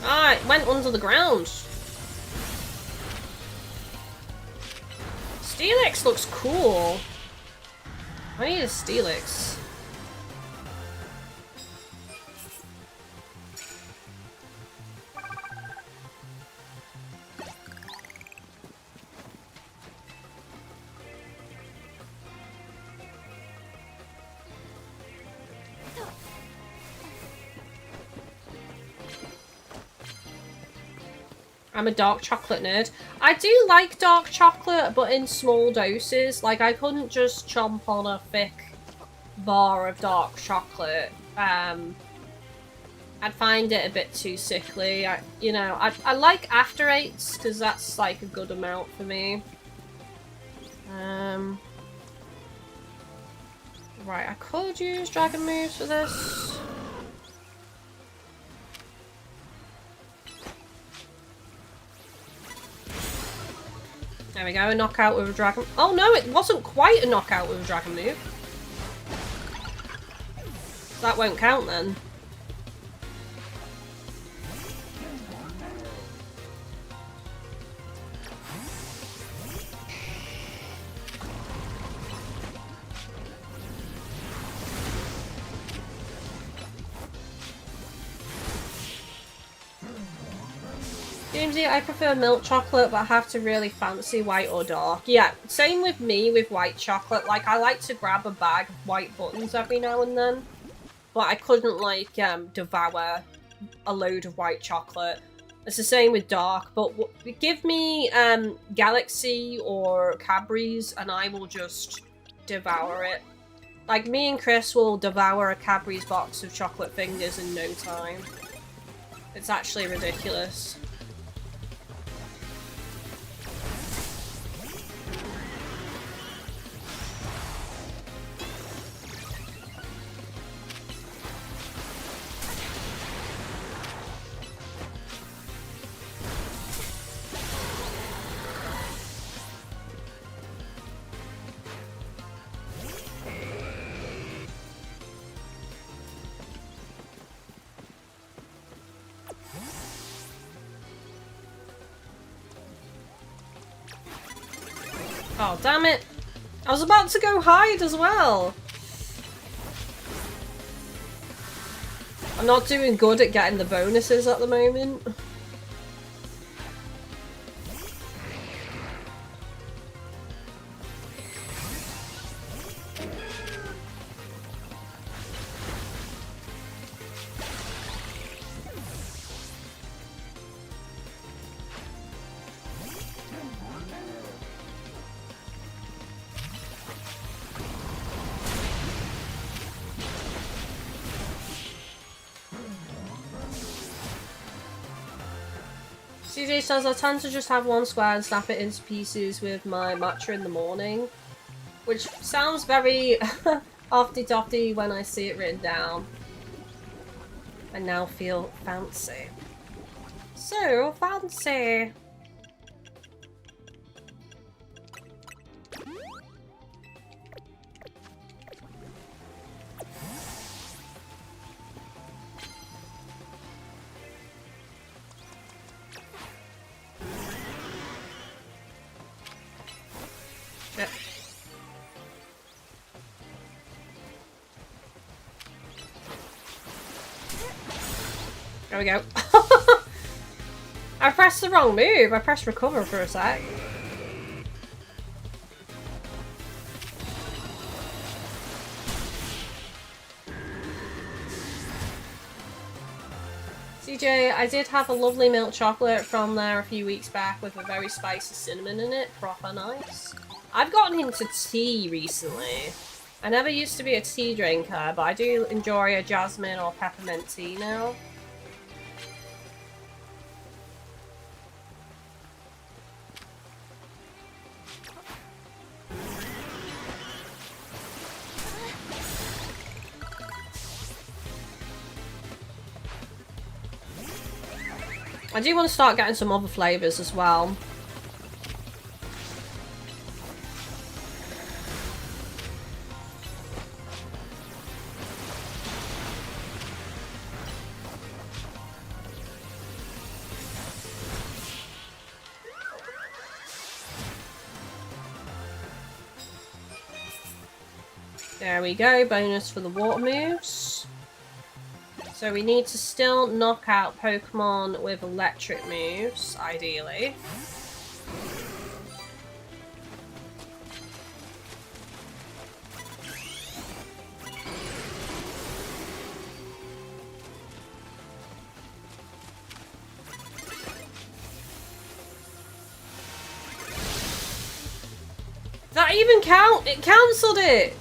Ah, it went under the ground. Steelix looks cool. I need a Steelix. I'm a dark chocolate nerd. I do like dark chocolate, but in small doses. Like, I couldn't just chomp on a thick bar of dark chocolate. I'd find it a bit too sickly. I like After Eights, because that's, like, a good amount for me. Right, I could use dragon moves for this. There we go, a knockout with a dragon. Oh no, it wasn't quite a knockout with a dragon move. That won't count then. Jamesy, I prefer milk chocolate, but I have to really fancy white or dark. Yeah, same with me with white chocolate. Like, I like to grab a bag of white buttons every now and then, but I couldn't, like, devour a load of white chocolate. It's the same with dark, but give me Galaxy or Cadbury's, and I will just devour it. Like, me and Chris will devour a Cadbury's box of chocolate fingers in no time. It's actually ridiculous. Oh, damn it. I was about to go hide as well. I'm not doing good at getting the bonuses at the moment. CJ says, I tend to just have one square and snap it into pieces with my matcha in the morning. Which sounds very ofty-dofty when I see it written down. I now feel fancy. So fancy! There we go. I pressed the wrong move. I pressed recover for a sec. CJ, I did have a lovely milk chocolate from there a few weeks back with a very spicy cinnamon in it. Proper nice. I've gotten into tea recently. I never used to be a tea drinker, but I do enjoy a jasmine or peppermint tea now. I do want to start getting some other flavours as well. There we go, bonus for the water moves. So we need to still knock out Pokemon with electric moves, ideally. Did that even count? It cancelled it!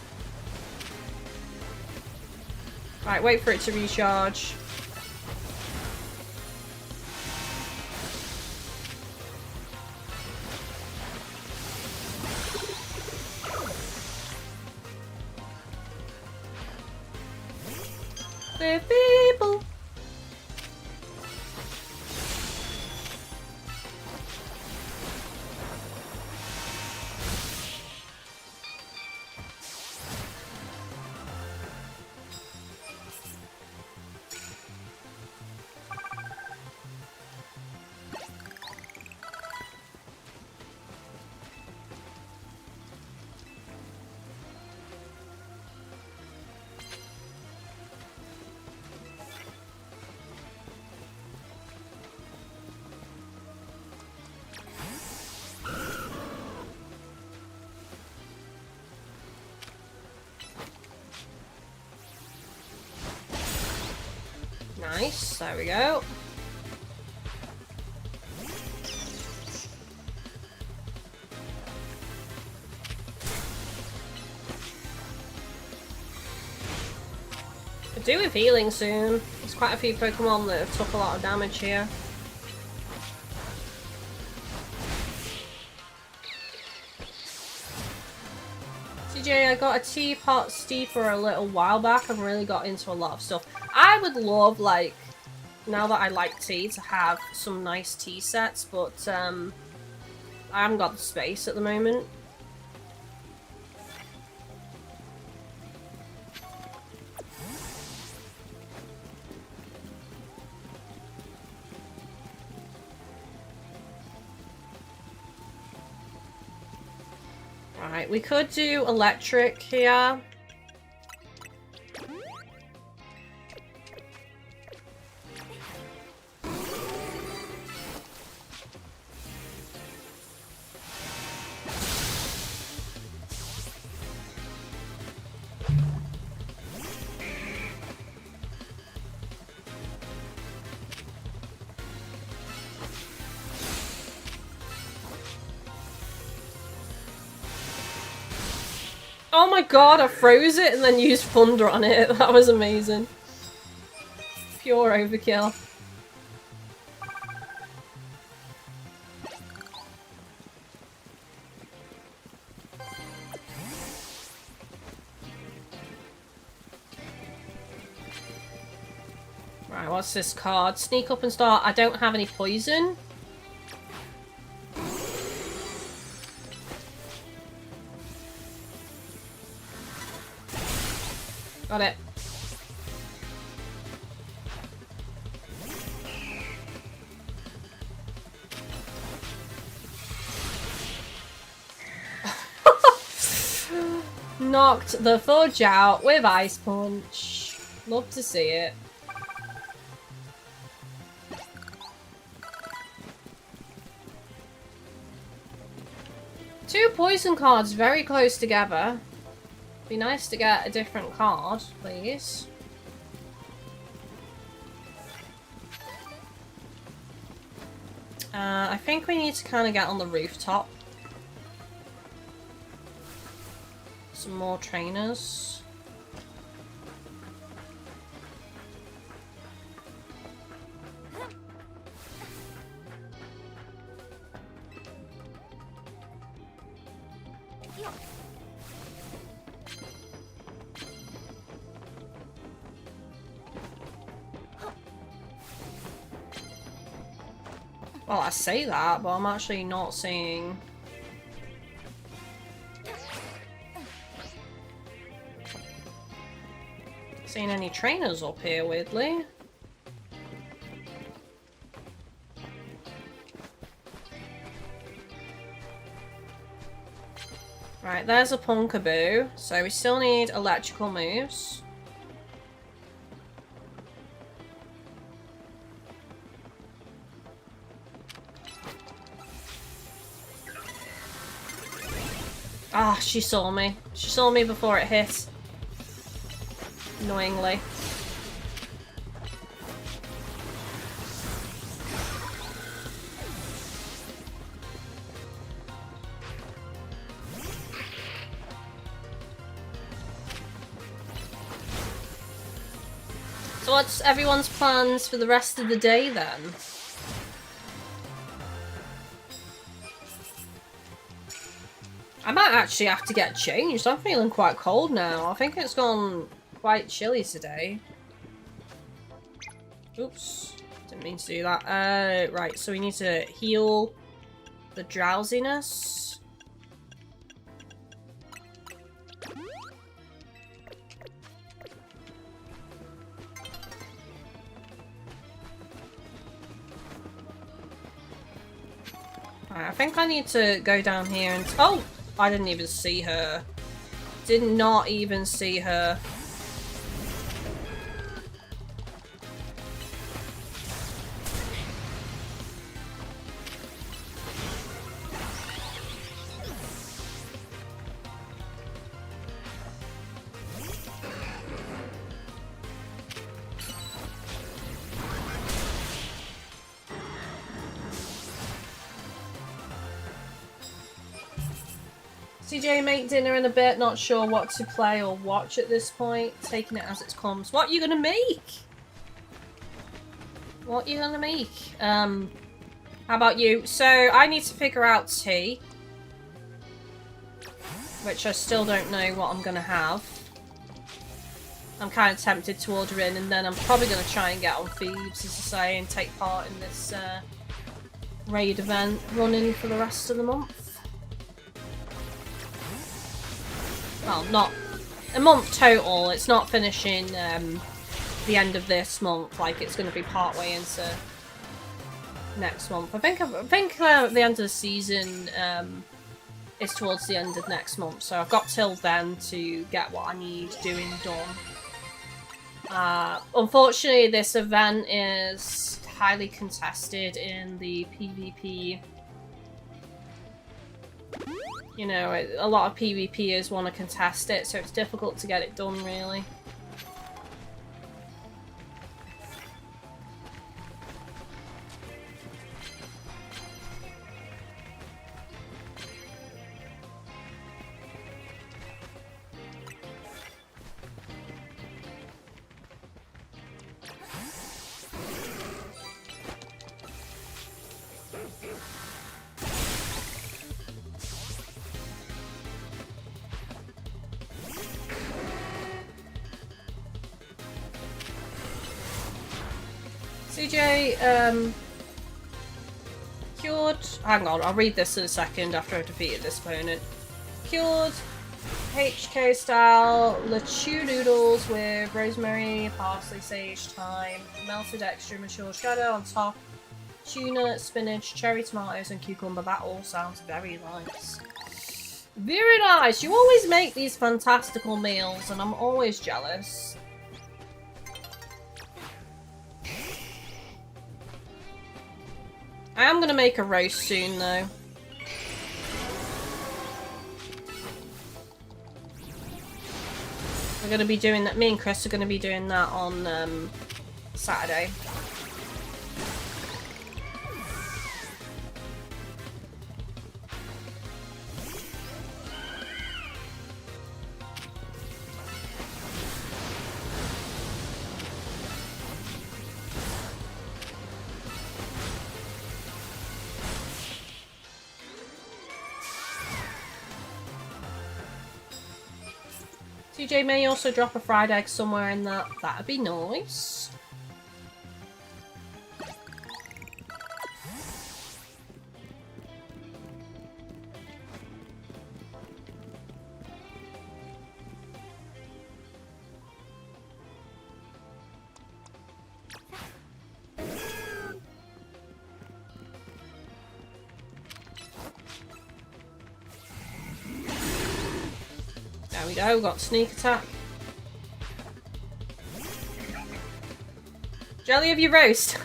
Right, wait for it to recharge. The people. Nice, there we go. Could do with healing soon. There's quite a few Pokemon that have took a lot of damage here. CJ, I got a teapot steeper a little while back and really got into a lot of stuff. I would love, like, now that I like tea, to have some nice tea sets, but I haven't got the space at the moment. Alright, we could do electric here. Oh my god, I froze it and then used Thunder on it. That was amazing. Pure overkill. Right, what's this card? Sneak up and start. I don't have any poison. Got it. Knocked the fudge out with Ice Punch. Love to see it. Two poison cards very close together. Be nice to get a different card, please. I think we need to kind of get on the rooftop. Some more trainers. Well, I say that, but I'm actually not seeing... Seeing any trainers up here, weirdly. Right, there's a Punkaboo. So we still need electrical moves. Ah, she saw me. She saw me before it hit. Annoyingly. So what's everyone's plans for the rest of the day then? I might actually have to get changed. I'm feeling quite cold now. I think it's gone quite chilly today. Oops. Didn't mean to do that. Right, so we need to heal the drowsiness. Right, I think I need to go down here and... Oh! I didn't even see her. Did not even see her. CJ, make dinner in a bit, not sure what to play or watch at this point. Taking it as it comes. What are you gonna make? What are you gonna make? How about you? So, I need to figure out tea. Which I still don't know what I'm gonna have. I'm kind of tempted to order in, and then I'm probably gonna try and get on Thieves, as I say, and take part in this raid event running for the rest of the month. Well, not a month total. It's not finishing the end of this month. Like it's going to be part way into next month. I think the end of the season is towards the end of next month. So I've got till then to get what I need doing done. Unfortunately, this event is highly contested in the PvP. You know, a lot of PvPers want to contest it, so it's difficult to get it done, really. CJ, cured. Hang on, I'll read this in a second after I've defeated this opponent. Cured HK style lechu noodles with rosemary, parsley, sage, thyme, melted extra mature cheddar on top, tuna, spinach, cherry tomatoes, and cucumber. That all sounds very nice. Very nice! You always make these fantastical meals, and I'm always jealous. I am gonna make a roast soon, though. We're gonna be doing that. Me and Chris are gonna be doing that on Saturday. TJ may also drop a fried egg somewhere in that. That'd be nice. There we go, got sneak attack. Jelly of your roast.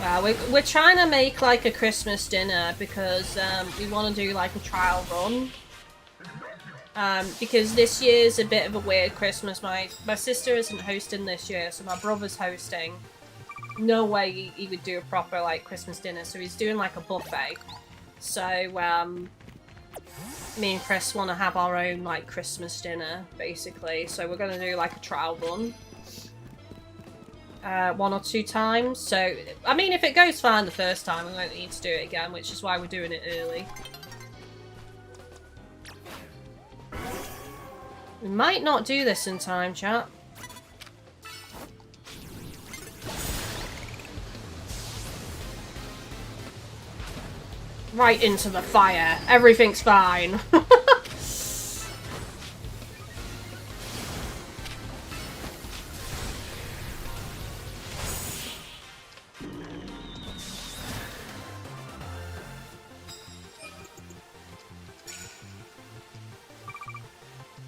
Well, we're trying to make like a Christmas dinner because we want to do like a trial run. Because this year's a bit of a weird Christmas. My sister isn't hosting this year, so my brother's hosting. No way he would do a proper like Christmas dinner, so he's doing like a buffet. So me and Chris want to have our own like Christmas dinner, basically. So we're gonna do like a trial run, 1 or 2 times. So I mean, if it goes fine the first time, we won't need to do it again, which is why we're doing it early. We might not do this in time, chat. Right into the fire. Everything's fine.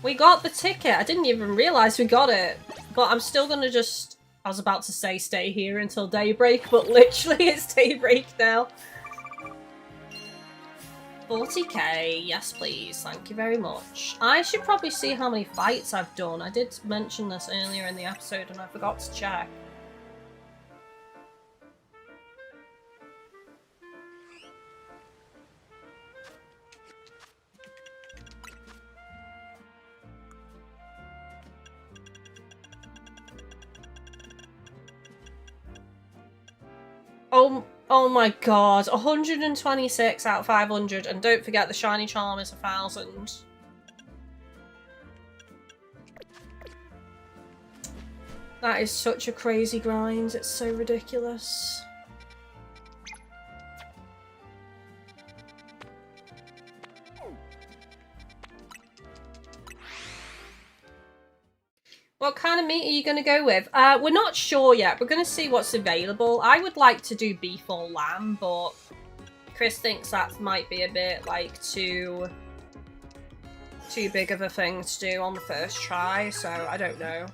We got the ticket. I didn't even realize we got it. But I'm still gonna just... I was about to say stay here until daybreak, but literally it's daybreak now. 40k, yes please, thank you very much. I should probably see how many fights I've done. I did mention this earlier in the episode and I forgot to check. Oh my god, 126 out of 500, and don't forget the shiny charm is 1000. That is such a crazy grind, it's so ridiculous. What kind of meat are you going to go with? We're not sure yet. We're going to see what's available. I would like to do beef or lamb, but Chris thinks that might be a bit, like, too big of a thing to do on the first try, so I don't know.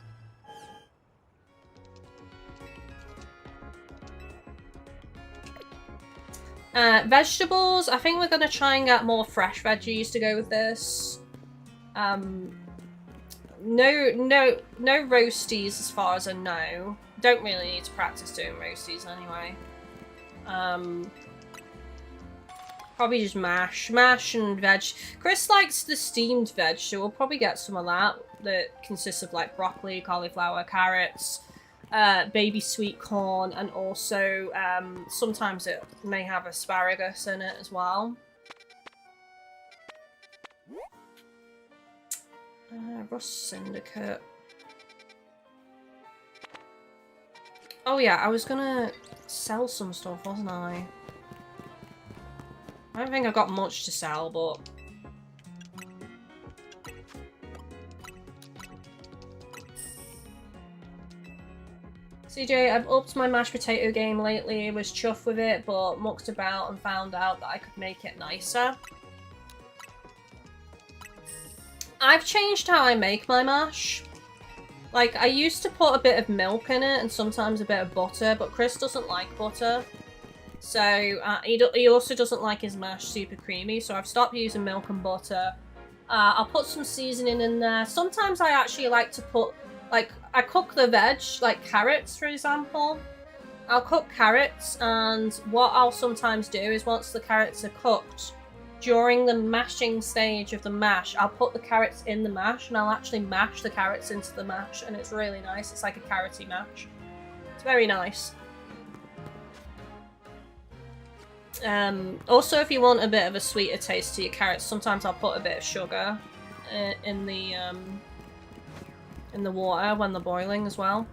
Vegetables, I think we're going to try and get more fresh veggies to go with this. No roasties as far as I know. Don't really need to practice doing roasties anyway. Probably just mash and veg. Chris likes the steamed veg, so we'll probably get some of that consists of like broccoli, cauliflower, carrots, baby sweet corn, and also sometimes it may have asparagus in it as well. Rust Syndicate. Oh yeah, I was gonna sell some stuff, wasn't I? I don't think I've got much to sell, but... CJ, I've upped my mashed potato game lately, was chuffed with it, but mucked about and found out that I could make it nicer. I've changed how I make my mash. Like, I used to put a bit of milk in it and sometimes a bit of butter, but Chris doesn't like butter. So, he also doesn't like his mash super creamy, so I've stopped using milk and butter. I'll put some seasoning in there. Sometimes I actually like to put, like, I cook the veg, like carrots, for example. I'll cook carrots, and what I'll sometimes do is once the carrots are cooked, during the mashing stage of the mash, I'll put the carrots in the mash, and I'll actually mash the carrots into the mash, and it's really nice. It's like a carroty mash. It's very nice. Also, if you want a bit of a sweeter taste to your carrots, sometimes I'll put a bit of sugar in the water when they're boiling as well.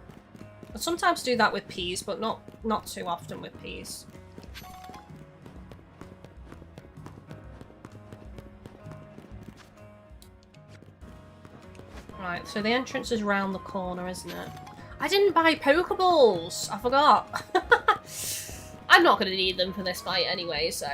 I sometimes do that with peas, but not too often with peas. Right, so the entrance is round the corner, isn't it? I didn't buy Pokeballs! I forgot! I'm not going to need them for this fight anyway, so...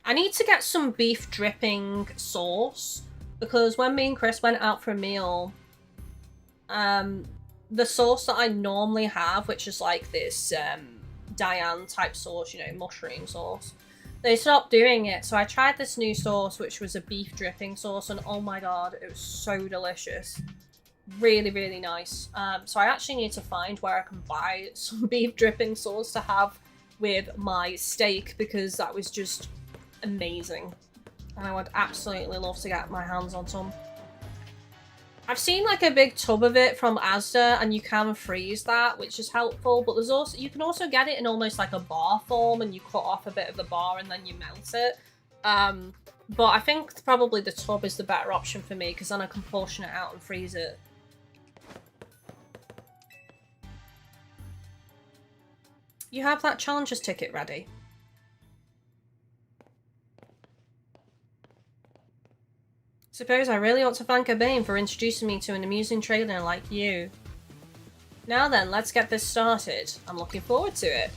I need to get some beef dripping sauce, because when me and Chris went out for a meal, the sauce that I normally have, which is like this Diane type sauce, you know, mushroom sauce, they stopped doing it. So I tried this new sauce, which was a beef dripping sauce, and oh my god, it was so delicious. Really, really nice. So I actually need to find where I can buy some beef dripping sauce to have with my steak, because that was just amazing. And I would absolutely love to get my hands on some. I've seen like a big tub of it from Asda, and you can freeze that, which is helpful, but there's also, you can also get it in almost like a bar form, and you cut off a bit of the bar and then you melt it. But I think probably the tub is the better option for me, because then I can portion it out and freeze it. You have that challenger's ticket ready? Suppose I really ought to thank Urbane for introducing me to an amusing trainer like you. Now then, let's get this started. I'm looking forward to it.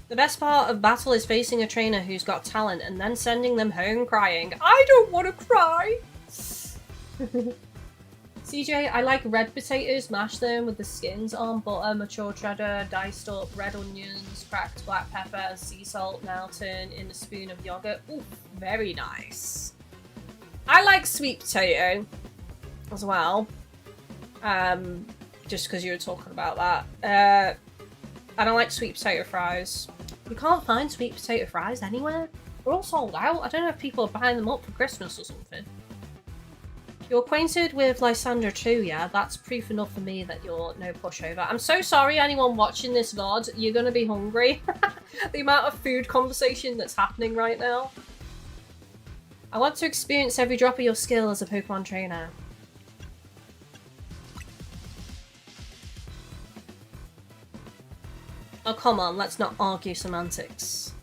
The best part of battle is facing a trainer who's got talent and then sending them home crying. I don't want to cry! CJ, I like red potatoes, mash them with the skins on, butter, mature cheddar, diced up red onions, cracked black pepper, sea salt, now turn in a spoon of yogurt. Ooh, very nice. I like sweet potato as well, just because you were talking about that. I don't like sweet potato fries. You can't find sweet potato fries anywhere. They're all sold out. I don't know if people are buying them up for Christmas or something. You're acquainted with Lysandra too, yeah? That's proof enough for me that you're no pushover. I'm so sorry anyone watching this VOD. You're gonna be hungry. The amount of food conversation that's happening right now. I want to experience every drop of your skill as a Pokemon trainer. Oh, come on, let's not argue semantics.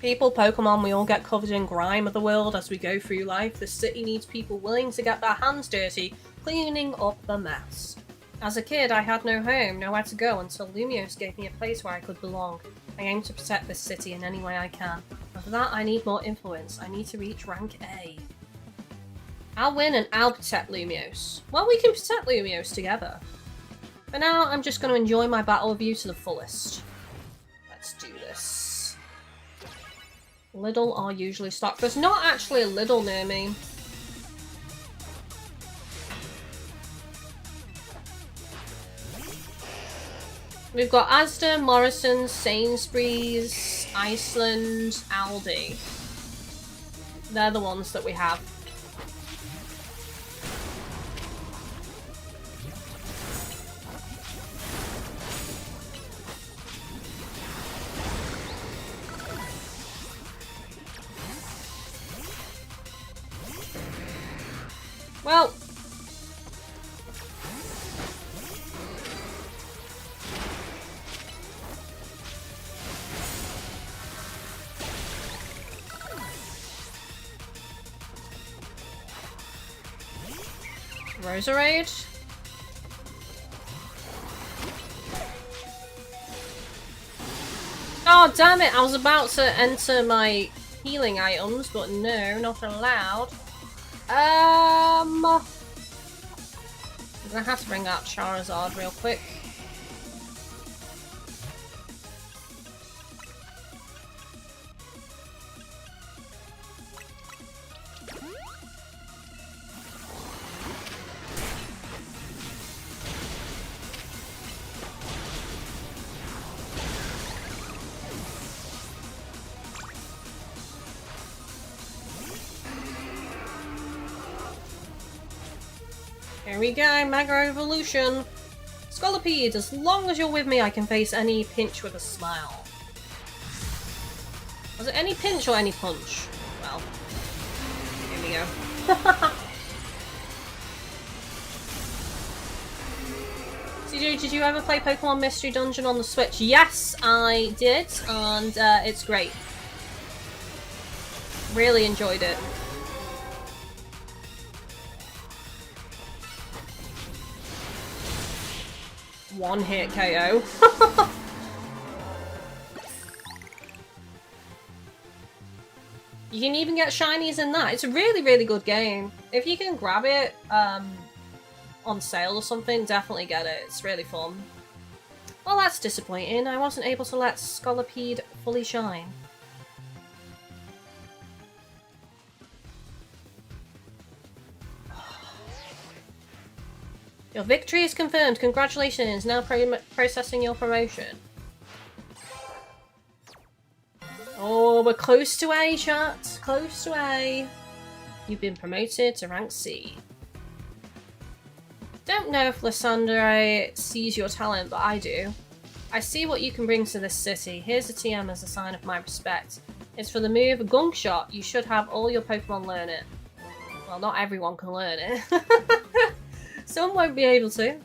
People, Pokemon, we all get covered in grime of the world as we go through life. The city needs people willing to get their hands dirty, cleaning up the mess. As a kid, I had no home, nowhere to go until Lumiose gave me a place where I could belong. I aim to protect this city in any way I can. But for that, I need more influence. I need to reach rank A. I'll win and I'll protect Lumiose. Well, we can protect Lumiose together. For now, I'm just going to enjoy my battle with you to the fullest. Let's do this. Lidl are usually stocked. There's not actually a Lidl near me. We've got Asda, Morrison's, Sainsbury's, Iceland, Aldi. They're the ones that we have. Well. Roserade. Oh, damn it! I was about to enter my healing items, but no, not allowed. I'm gonna have to bring out Charizard real quick. Here we go, Mega Evolution. Scolipede, as long as you're with me, I can face any pinch with a smile. Was it any pinch or any punch? Well, here we go. Did you ever play Pokemon Mystery Dungeon on the Switch? Yes, I did, and it's great. Really enjoyed it. One hit KO. You can even get shinies in that. It's a really, really good game. If you can grab it on sale or something, definitely get it. It's really fun. Well, that's disappointing. I wasn't able to let Scolipede fully shine. Your victory is confirmed. Congratulations. Now processing your promotion. Oh, we're close to A, chat. Close to A. You've been promoted to rank C. Don't know if Lysandre sees your talent, but I do. I see what you can bring to this city. Here's a TM as a sign of my respect. It's for the move Gunk Shot. You should have all your Pokemon learn it. Well, not everyone can learn it. Some won't be able to.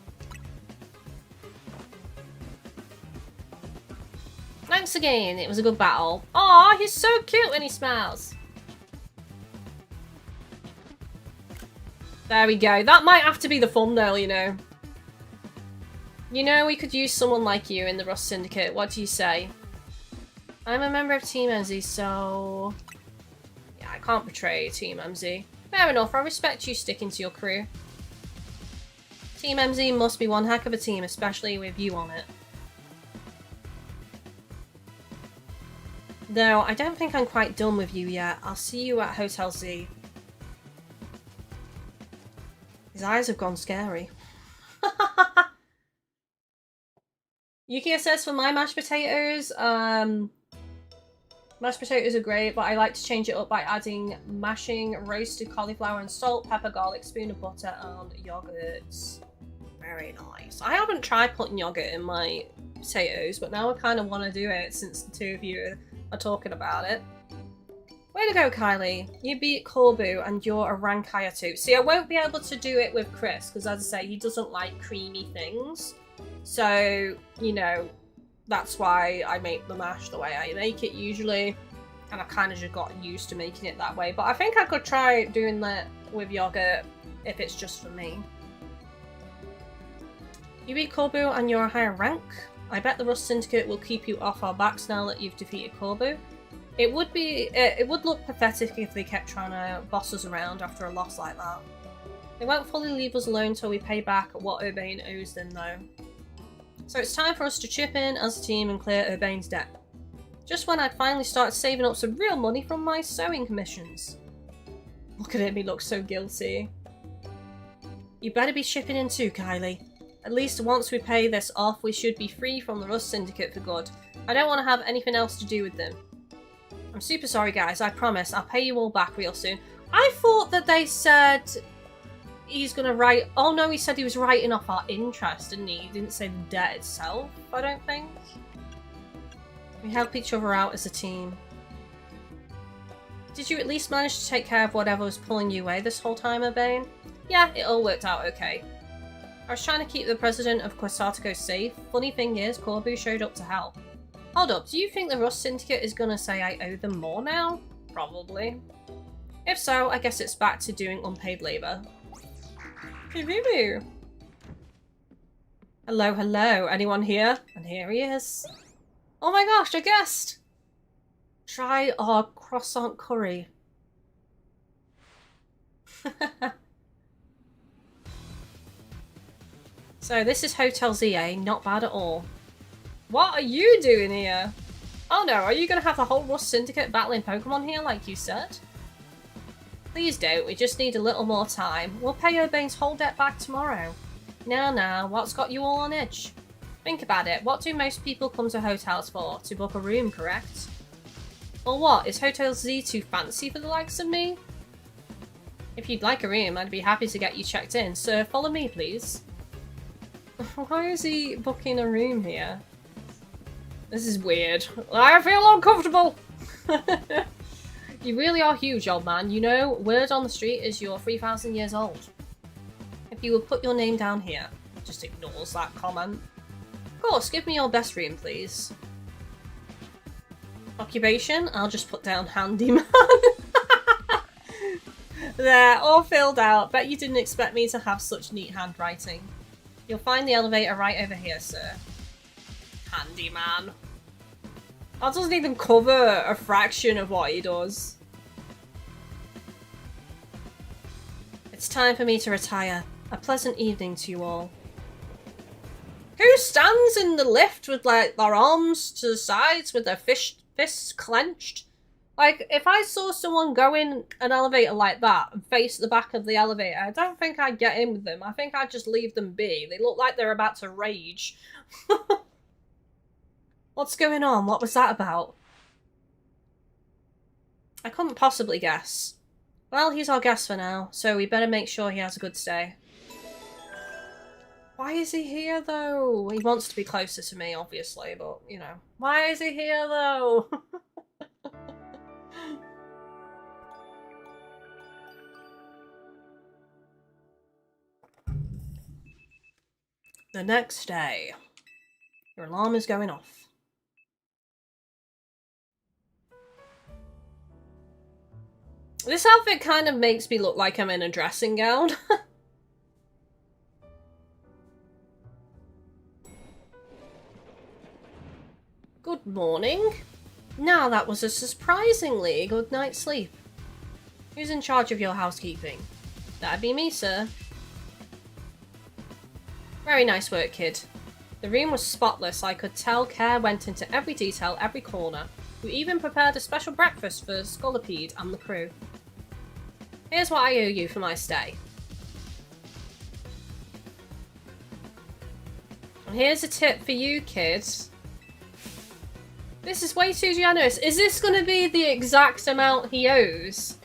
Thanks again, it was a good battle. Aw, he's so cute when he smiles. There we go. That might have to be the thumbnail, you know. You know, we could use someone like you in the Rust Syndicate. What do you say? I'm a member of Team MZ, so... yeah, I can't betray Team MZ. Fair enough, I respect you sticking to your crew. Team MZ must be one heck of a team, especially with you on it. Though, I don't think I'm quite done with you yet. I'll see you at Hotel Z. His eyes have gone scary. Yukia says for my mashed potatoes, mashed potatoes are great, but I like to change it up by adding mashing roasted cauliflower and salt, pepper, garlic, spoon of butter, and yogurt. Very nice. I haven't tried putting yogurt in my potatoes, but now I kind of want to do it since the two of you are talking about it. Way to go, Kylie. You beat Corbu and you're a rank higher too. See, I won't be able to do it with Chris because, as I say, he doesn't like creamy things. So, you know, that's why I make the mash the way I make it usually. And I've kind of just got used to making it that way. But I think I could try doing that with yogurt if it's just for me. You beat Corbu and you're a higher rank. I bet the Rust Syndicate will keep you off our backs now that you've defeated Corbu. It would look pathetic if they kept trying to boss us around after a loss like that. They won't fully leave us alone till we pay back what Urbane owes them though. So it's time for us to chip in as a team and clear Urbane's debt. Just when I'd finally started saving up some real money from my sewing commissions. Look at him, he looks so guilty. You better be chipping in too, Kylie. At least once we pay this off, we should be free from the Rust Syndicate for good. I don't want to have anything else to do with them. I'm super sorry, guys. I promise. I'll pay you all back real soon. I thought that they said he's going to write... oh, no, he said he was writing off our interest, didn't he? He didn't say the debt itself, I don't think. We help each other out as a team. Did you at least manage to take care of whatever was pulling you away this whole time, Urbane? Yeah, it all worked out okay. I was trying to keep the president of Quasartico safe. Funny thing is, Corbu showed up to help. Hold up, do you think the Rust Syndicate is gonna say I owe them more now? Probably. If so, I guess it's back to doing unpaid labor. Hello, hello. Anyone here? And here he is. Oh my gosh, a guest! Try our croissant curry. So this is Hotel ZA, not bad at all. What are you doing here? Oh no, are you gonna have the whole Rust Syndicate battling Pokemon here like you said? Please don't, we just need a little more time. We'll pay Urbane's whole debt back tomorrow. Now, what's got you all on edge? Think about it, what do most people come to hotels for? To book a room, correct? Or what, is Hotel Z too fancy for the likes of me? If you'd like a room, I'd be happy to get you checked in. Sir, follow me, please. Why is he booking a room here? This is weird. I feel uncomfortable! You really are huge, old man. You know, word on the street is you're 3,000 years old. If you would put your name down here. Just ignores that comment. Of course, give me your best room, please. Occupation? I'll just put down handyman. There, all filled out. Bet you didn't expect me to have such neat handwriting. You'll find the elevator right over here, sir. Handyman. That doesn't even cover a fraction of what he does. It's time for me to retire. A pleasant evening to you all. Who stands in the lift with, like, their arms to the sides with their fists clenched? Like, if I saw someone go in an elevator like that and face the back of the elevator, I don't think I'd get in with them. I think I'd just leave them be. They look like they're about to rage. What's going on? What was that about? I couldn't possibly guess. Well, he's our guest for now, so we better make sure he has a good stay. Why is he here, though? He wants to be closer to me, obviously, but, you know. Why is he here, though? The next day. Your alarm is going off. This outfit kind of makes me look like I'm in a dressing gown. Good morning. Now that was a surprisingly good night's sleep. Who's in charge of your housekeeping? That'd be me, sir. Very nice work, kid. The room was spotless. I could tell care went into every detail, every corner. We even prepared a special breakfast for Scolipede and the crew. Here's what I owe you for my stay. And here's a tip for you, kids. This is way too generous. Is this going to be the exact amount he owes?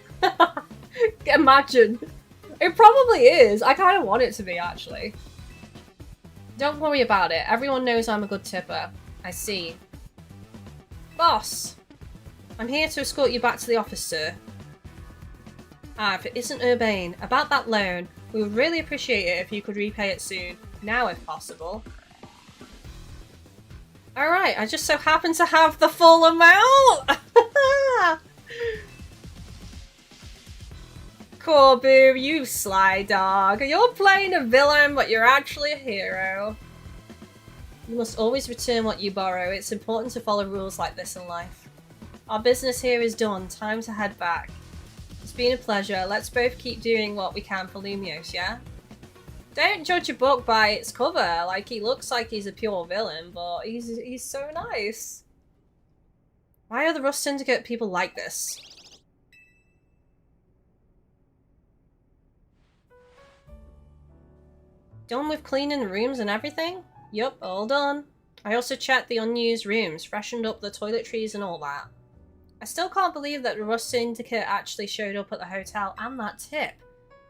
Imagine. It probably is. I kind of want it to be, actually. Don't worry about it. Everyone knows I'm a good tipper. I see. Boss! I'm here to escort you back to the office, sir. If it isn't Urbane, about that loan, we would really appreciate it if you could repay it soon. Now, if possible. Alright, I just so happen to have the full amount! Corbu, you sly dog. You're playing a villain, but you're actually a hero. You must always return what you borrow. It's important to follow rules like this in life. Our business here is done. Time to head back. It's been a pleasure. Let's both keep doing what we can for Lumiose, yeah? Don't judge a book by its cover. Like, he looks like he's a pure villain, but he's so nice. Why are the Rust Syndicate people like this? Done with cleaning the rooms and everything? Yup, all done. I also checked the unused rooms, freshened up the toiletries and all that. I still can't believe that the Rust Syndicate actually showed up at the hotel and that tip.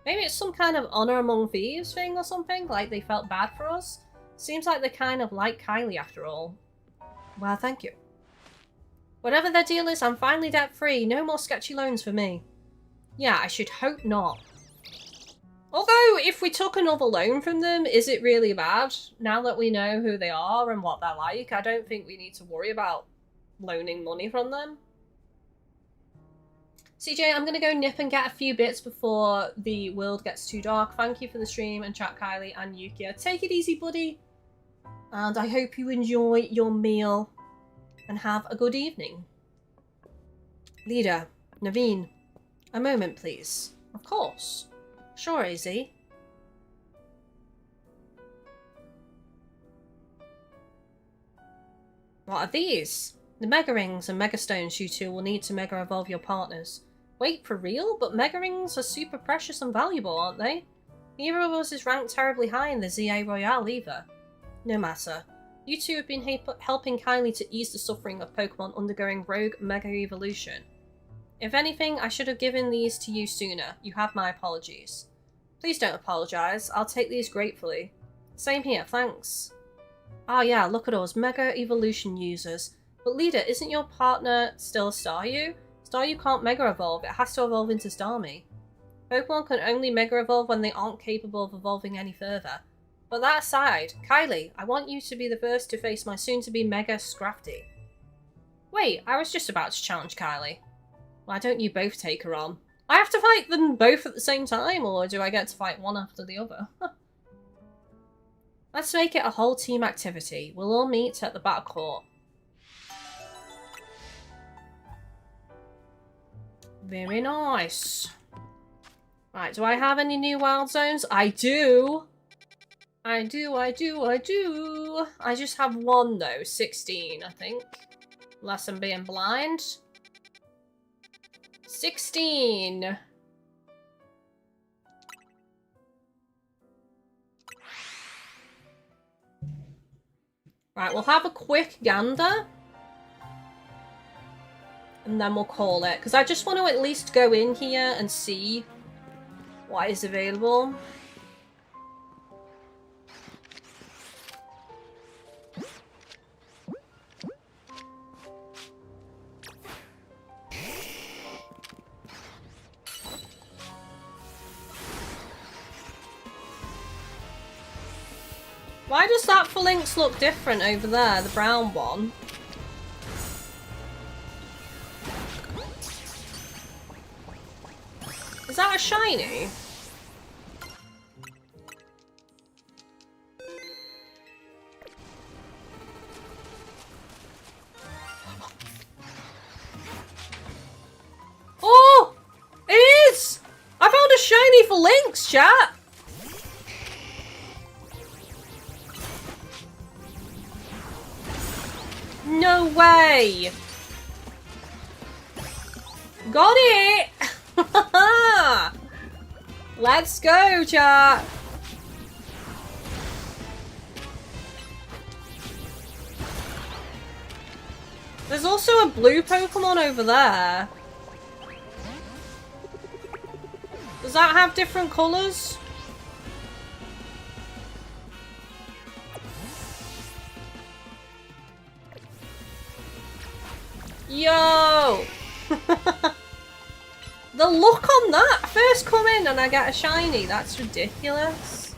Maybe it's some kind of honor among thieves thing or something, like they felt bad for us. Seems like they kind of like Kylie after all. Well, thank you. Whatever their deal is, I'm finally debt-free. No more sketchy loans for me. Yeah, I should hope not. Although, if we took another loan from them, is it really bad? Now that we know who they are and what they're like, I don't think we need to worry about loaning money from them. CJ, I'm gonna go nip and get a few bits before the world gets too dark. Thank you for the stream, and chat Kylie and Yukia. Take it easy, buddy. And I hope you enjoy your meal and have a good evening. Leader, Naveen, a moment, please. Of course. Sure, AZ. What are these? The Mega Rings and Mega Stones you two will need to Mega Evolve your partners. Wait, for real? But Mega Rings are super precious and valuable, aren't they? Neither of us is ranked terribly high in the ZA Royale either. No matter. You two have been helping Kylie to ease the suffering of Pokemon undergoing Rogue Mega Evolution. If anything, I should have given these to you sooner. You have my apologies. Please don't apologise. I'll take these gratefully. Same here, thanks. Ah yeah, look at us, Mega Evolution users. But Leader, isn't your partner still Staryu? Staryu can't Mega Evolve, it has to evolve into Starmie. Pokemon can only Mega Evolve when they aren't capable of evolving any further. But that aside, Kylie, I want you to be the first to face my soon-to-be Mega Scrafty. Wait, I was just about to challenge Kylie. Why don't you both take her on? I have to fight them both at the same time, or do I get to fight one after the other? Let's make it a whole team activity. We'll all meet at the Battle Court. Very nice. Right, do I have any new wild zones? I do. I do. I just have one though, 16, I think. Unless I'm being blind. 16. Right, we'll have a quick gander. And then we'll call it. Because I just want to at least go in here and see what is available. Why does that Phalanx look different over there, the brown one? Is that a shiny? Oh! It is! I found a shiny Phalanx, chat! No way! Got it! Let's go, chat! There's also a blue Pokemon over there. Does that have different colours? Yo! The look on that! First come in and I get a shiny. That's ridiculous.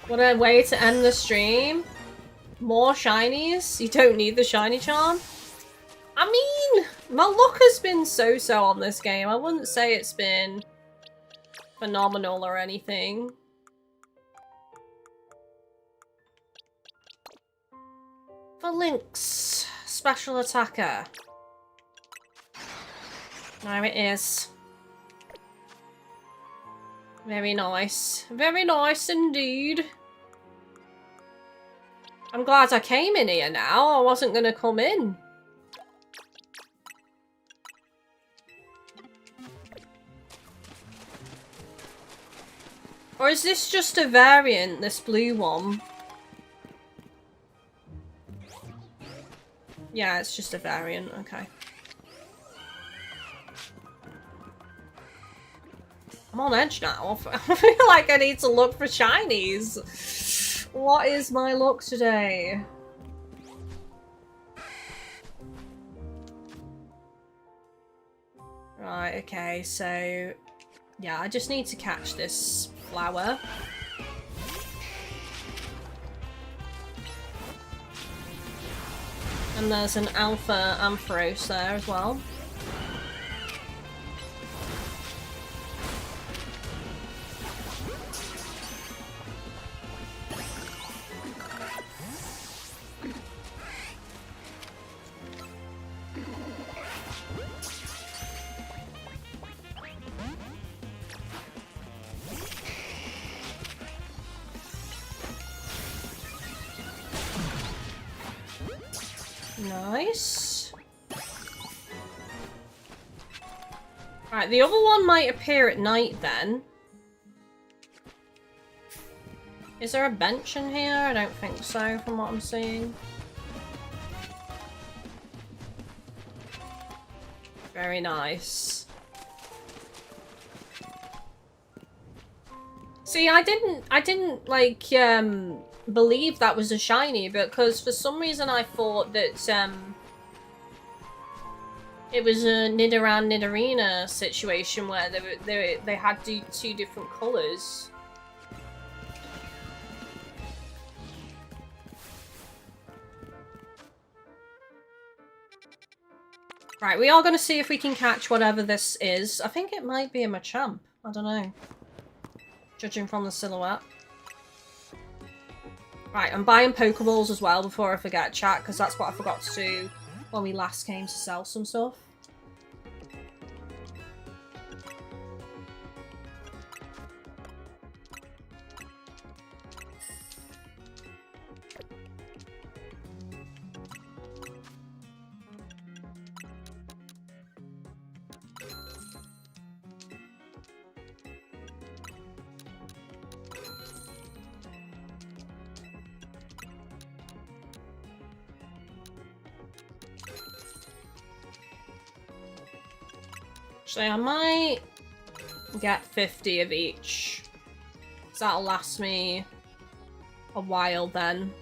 What a way to end the stream. More shinies? You don't need the shiny charm? I mean, my luck has been so-so on this game. I wouldn't say it's been phenomenal or anything. Phalanx. Special attacker. There it is. Very nice. Very nice indeed. I'm glad I came in here now. I wasn't going to come in. Or is this just a variant, this blue one? Yeah, it's just a variant, okay. I'm on edge now. I feel like I need to look for shinies. What is my luck today? Right, okay, so... yeah, I just need to catch this flower. And there's an alpha Ampharos there as well. Nice. Alright, the other one might appear at night then. Is there a bench in here? I don't think so, from what I'm seeing. Very nice. See, I didn't like, believe that was a shiny, because for some reason I thought that, it was a Nidoran Nidorina situation where they had two different colours. Right, we are going to see if we can catch whatever this is. I think it might be a Machamp. I don't know. Judging from the silhouette. Right, I'm buying Pokeballs as well before I forget, chat, because that's what I forgot to do when we last came to sell some stuff. Actually, I might get 50 of each. So that'll last me a while then.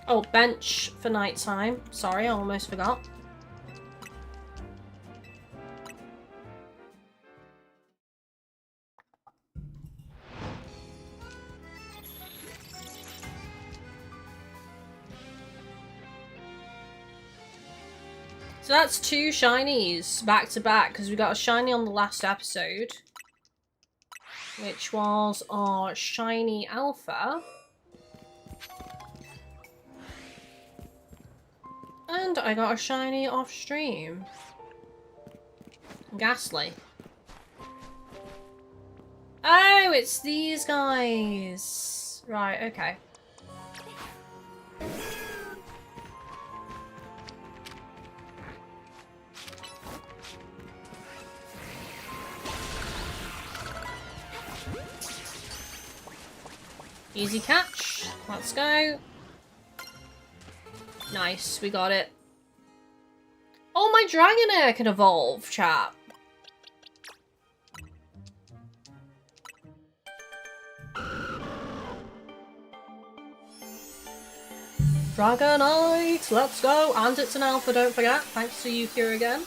Oh, bench for nighttime. Sorry, I almost forgot. So that's 2 shinies back to back, because we got a shiny on the last episode, which was our shiny alpha. And I got a shiny off stream. Ghastly. Oh, it's these guys. Right, okay. Easy catch. Let's go. Nice, we got it. Oh, my Dragonair can evolve, chat. Dragonite, let's go. And it's an alpha, don't forget. Thanks to Yukia again.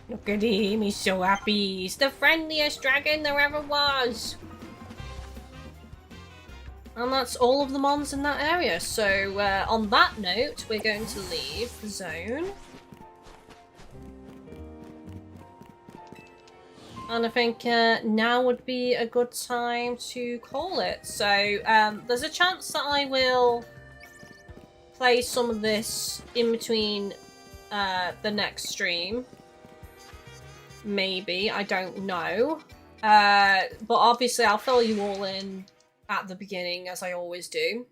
Look at him, he's so happy. He's the friendliest dragon there ever was. And that's all of the mons in that area. So, on that note, we're going to leave the zone. And I think now would be a good time to call it. So, there's a chance that I will play some of this in between the next stream. Maybe, I don't know. But obviously I'll fill you all in at the beginning, as I always do.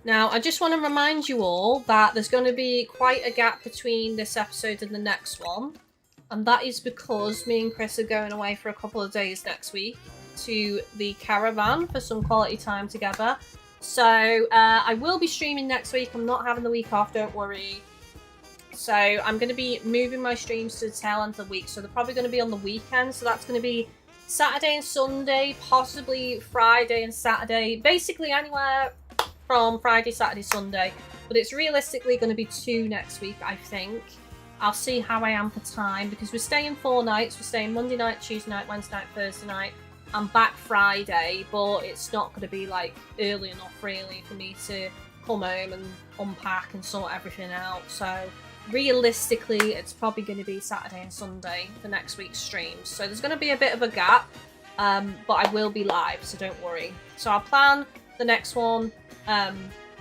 Now, I just want to remind you all that there's going to be quite a gap between this episode and the next one. And that is because me and Chris are going away for a couple of days next week to the caravan for some quality time together. So, I will be streaming next week. I'm not having the week off, don't worry. So, I'm going to be moving my streams to the tail end of the week. So, they're probably going to be on the weekend. So, that's going to be Saturday and Sunday, possibly Friday and Saturday. Basically, anywhere from Friday, Saturday, Sunday. But it's realistically going to be 2 next week, I think. I'll see how I am for time, because we're staying 4 nights. We're staying Monday night, Tuesday night, Wednesday night, Thursday night. I'm back Friday, but it's not going to be like early enough really for me to come home and unpack and sort everything out. So realistically, it's probably going to be Saturday and Sunday for next week's streams. So there's going to be a bit of a gap, but I will be live, so don't worry. So I'll plan the next one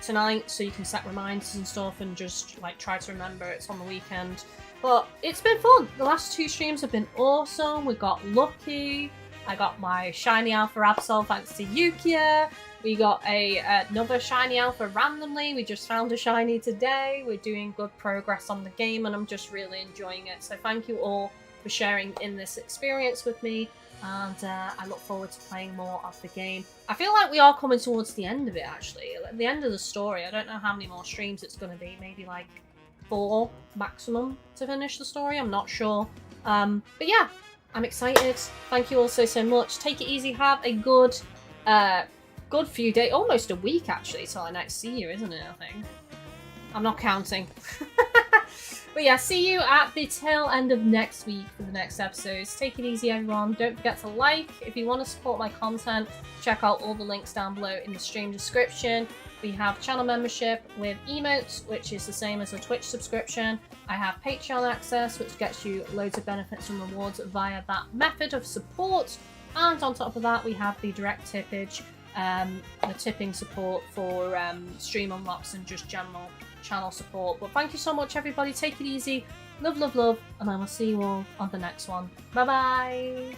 tonight, so you can set reminders and stuff and just like try to remember it's on the weekend. But it's been fun. The last 2 streams have been awesome. We got lucky. I got my shiny alpha Absol thanks to Yukia. We got another shiny alpha randomly. We just found a shiny today. We're doing good progress on the game and I'm just really enjoying it. So thank you all for sharing in this experience with me. And I look forward to playing more of the game. I feel like we are coming towards the end of it, actually. At the end of the story. I don't know how many more streams it's going to be. Maybe like 4 maximum to finish the story. I'm not sure. But yeah, I'm excited. Thank you all so much. Take it easy. Have a good few days. Almost a week, actually, till I next see you, isn't it, I think? I'm not counting. But yeah, see you at the tail end of next week for the next episodes. Take it easy, everyone. Don't forget to like. If you want to support my content, check out all the links down below in the stream description. We have channel membership with emotes, which is the same as a Twitch subscription. I have Patreon access, which gets you loads of benefits and rewards via that method of support. And on top of that, we have the direct tippage, the tipping support for stream unlocks and just general channel support. But thank you so much, everybody. Take it easy. Love, love, love. And I will see you all on the next one. Bye-bye.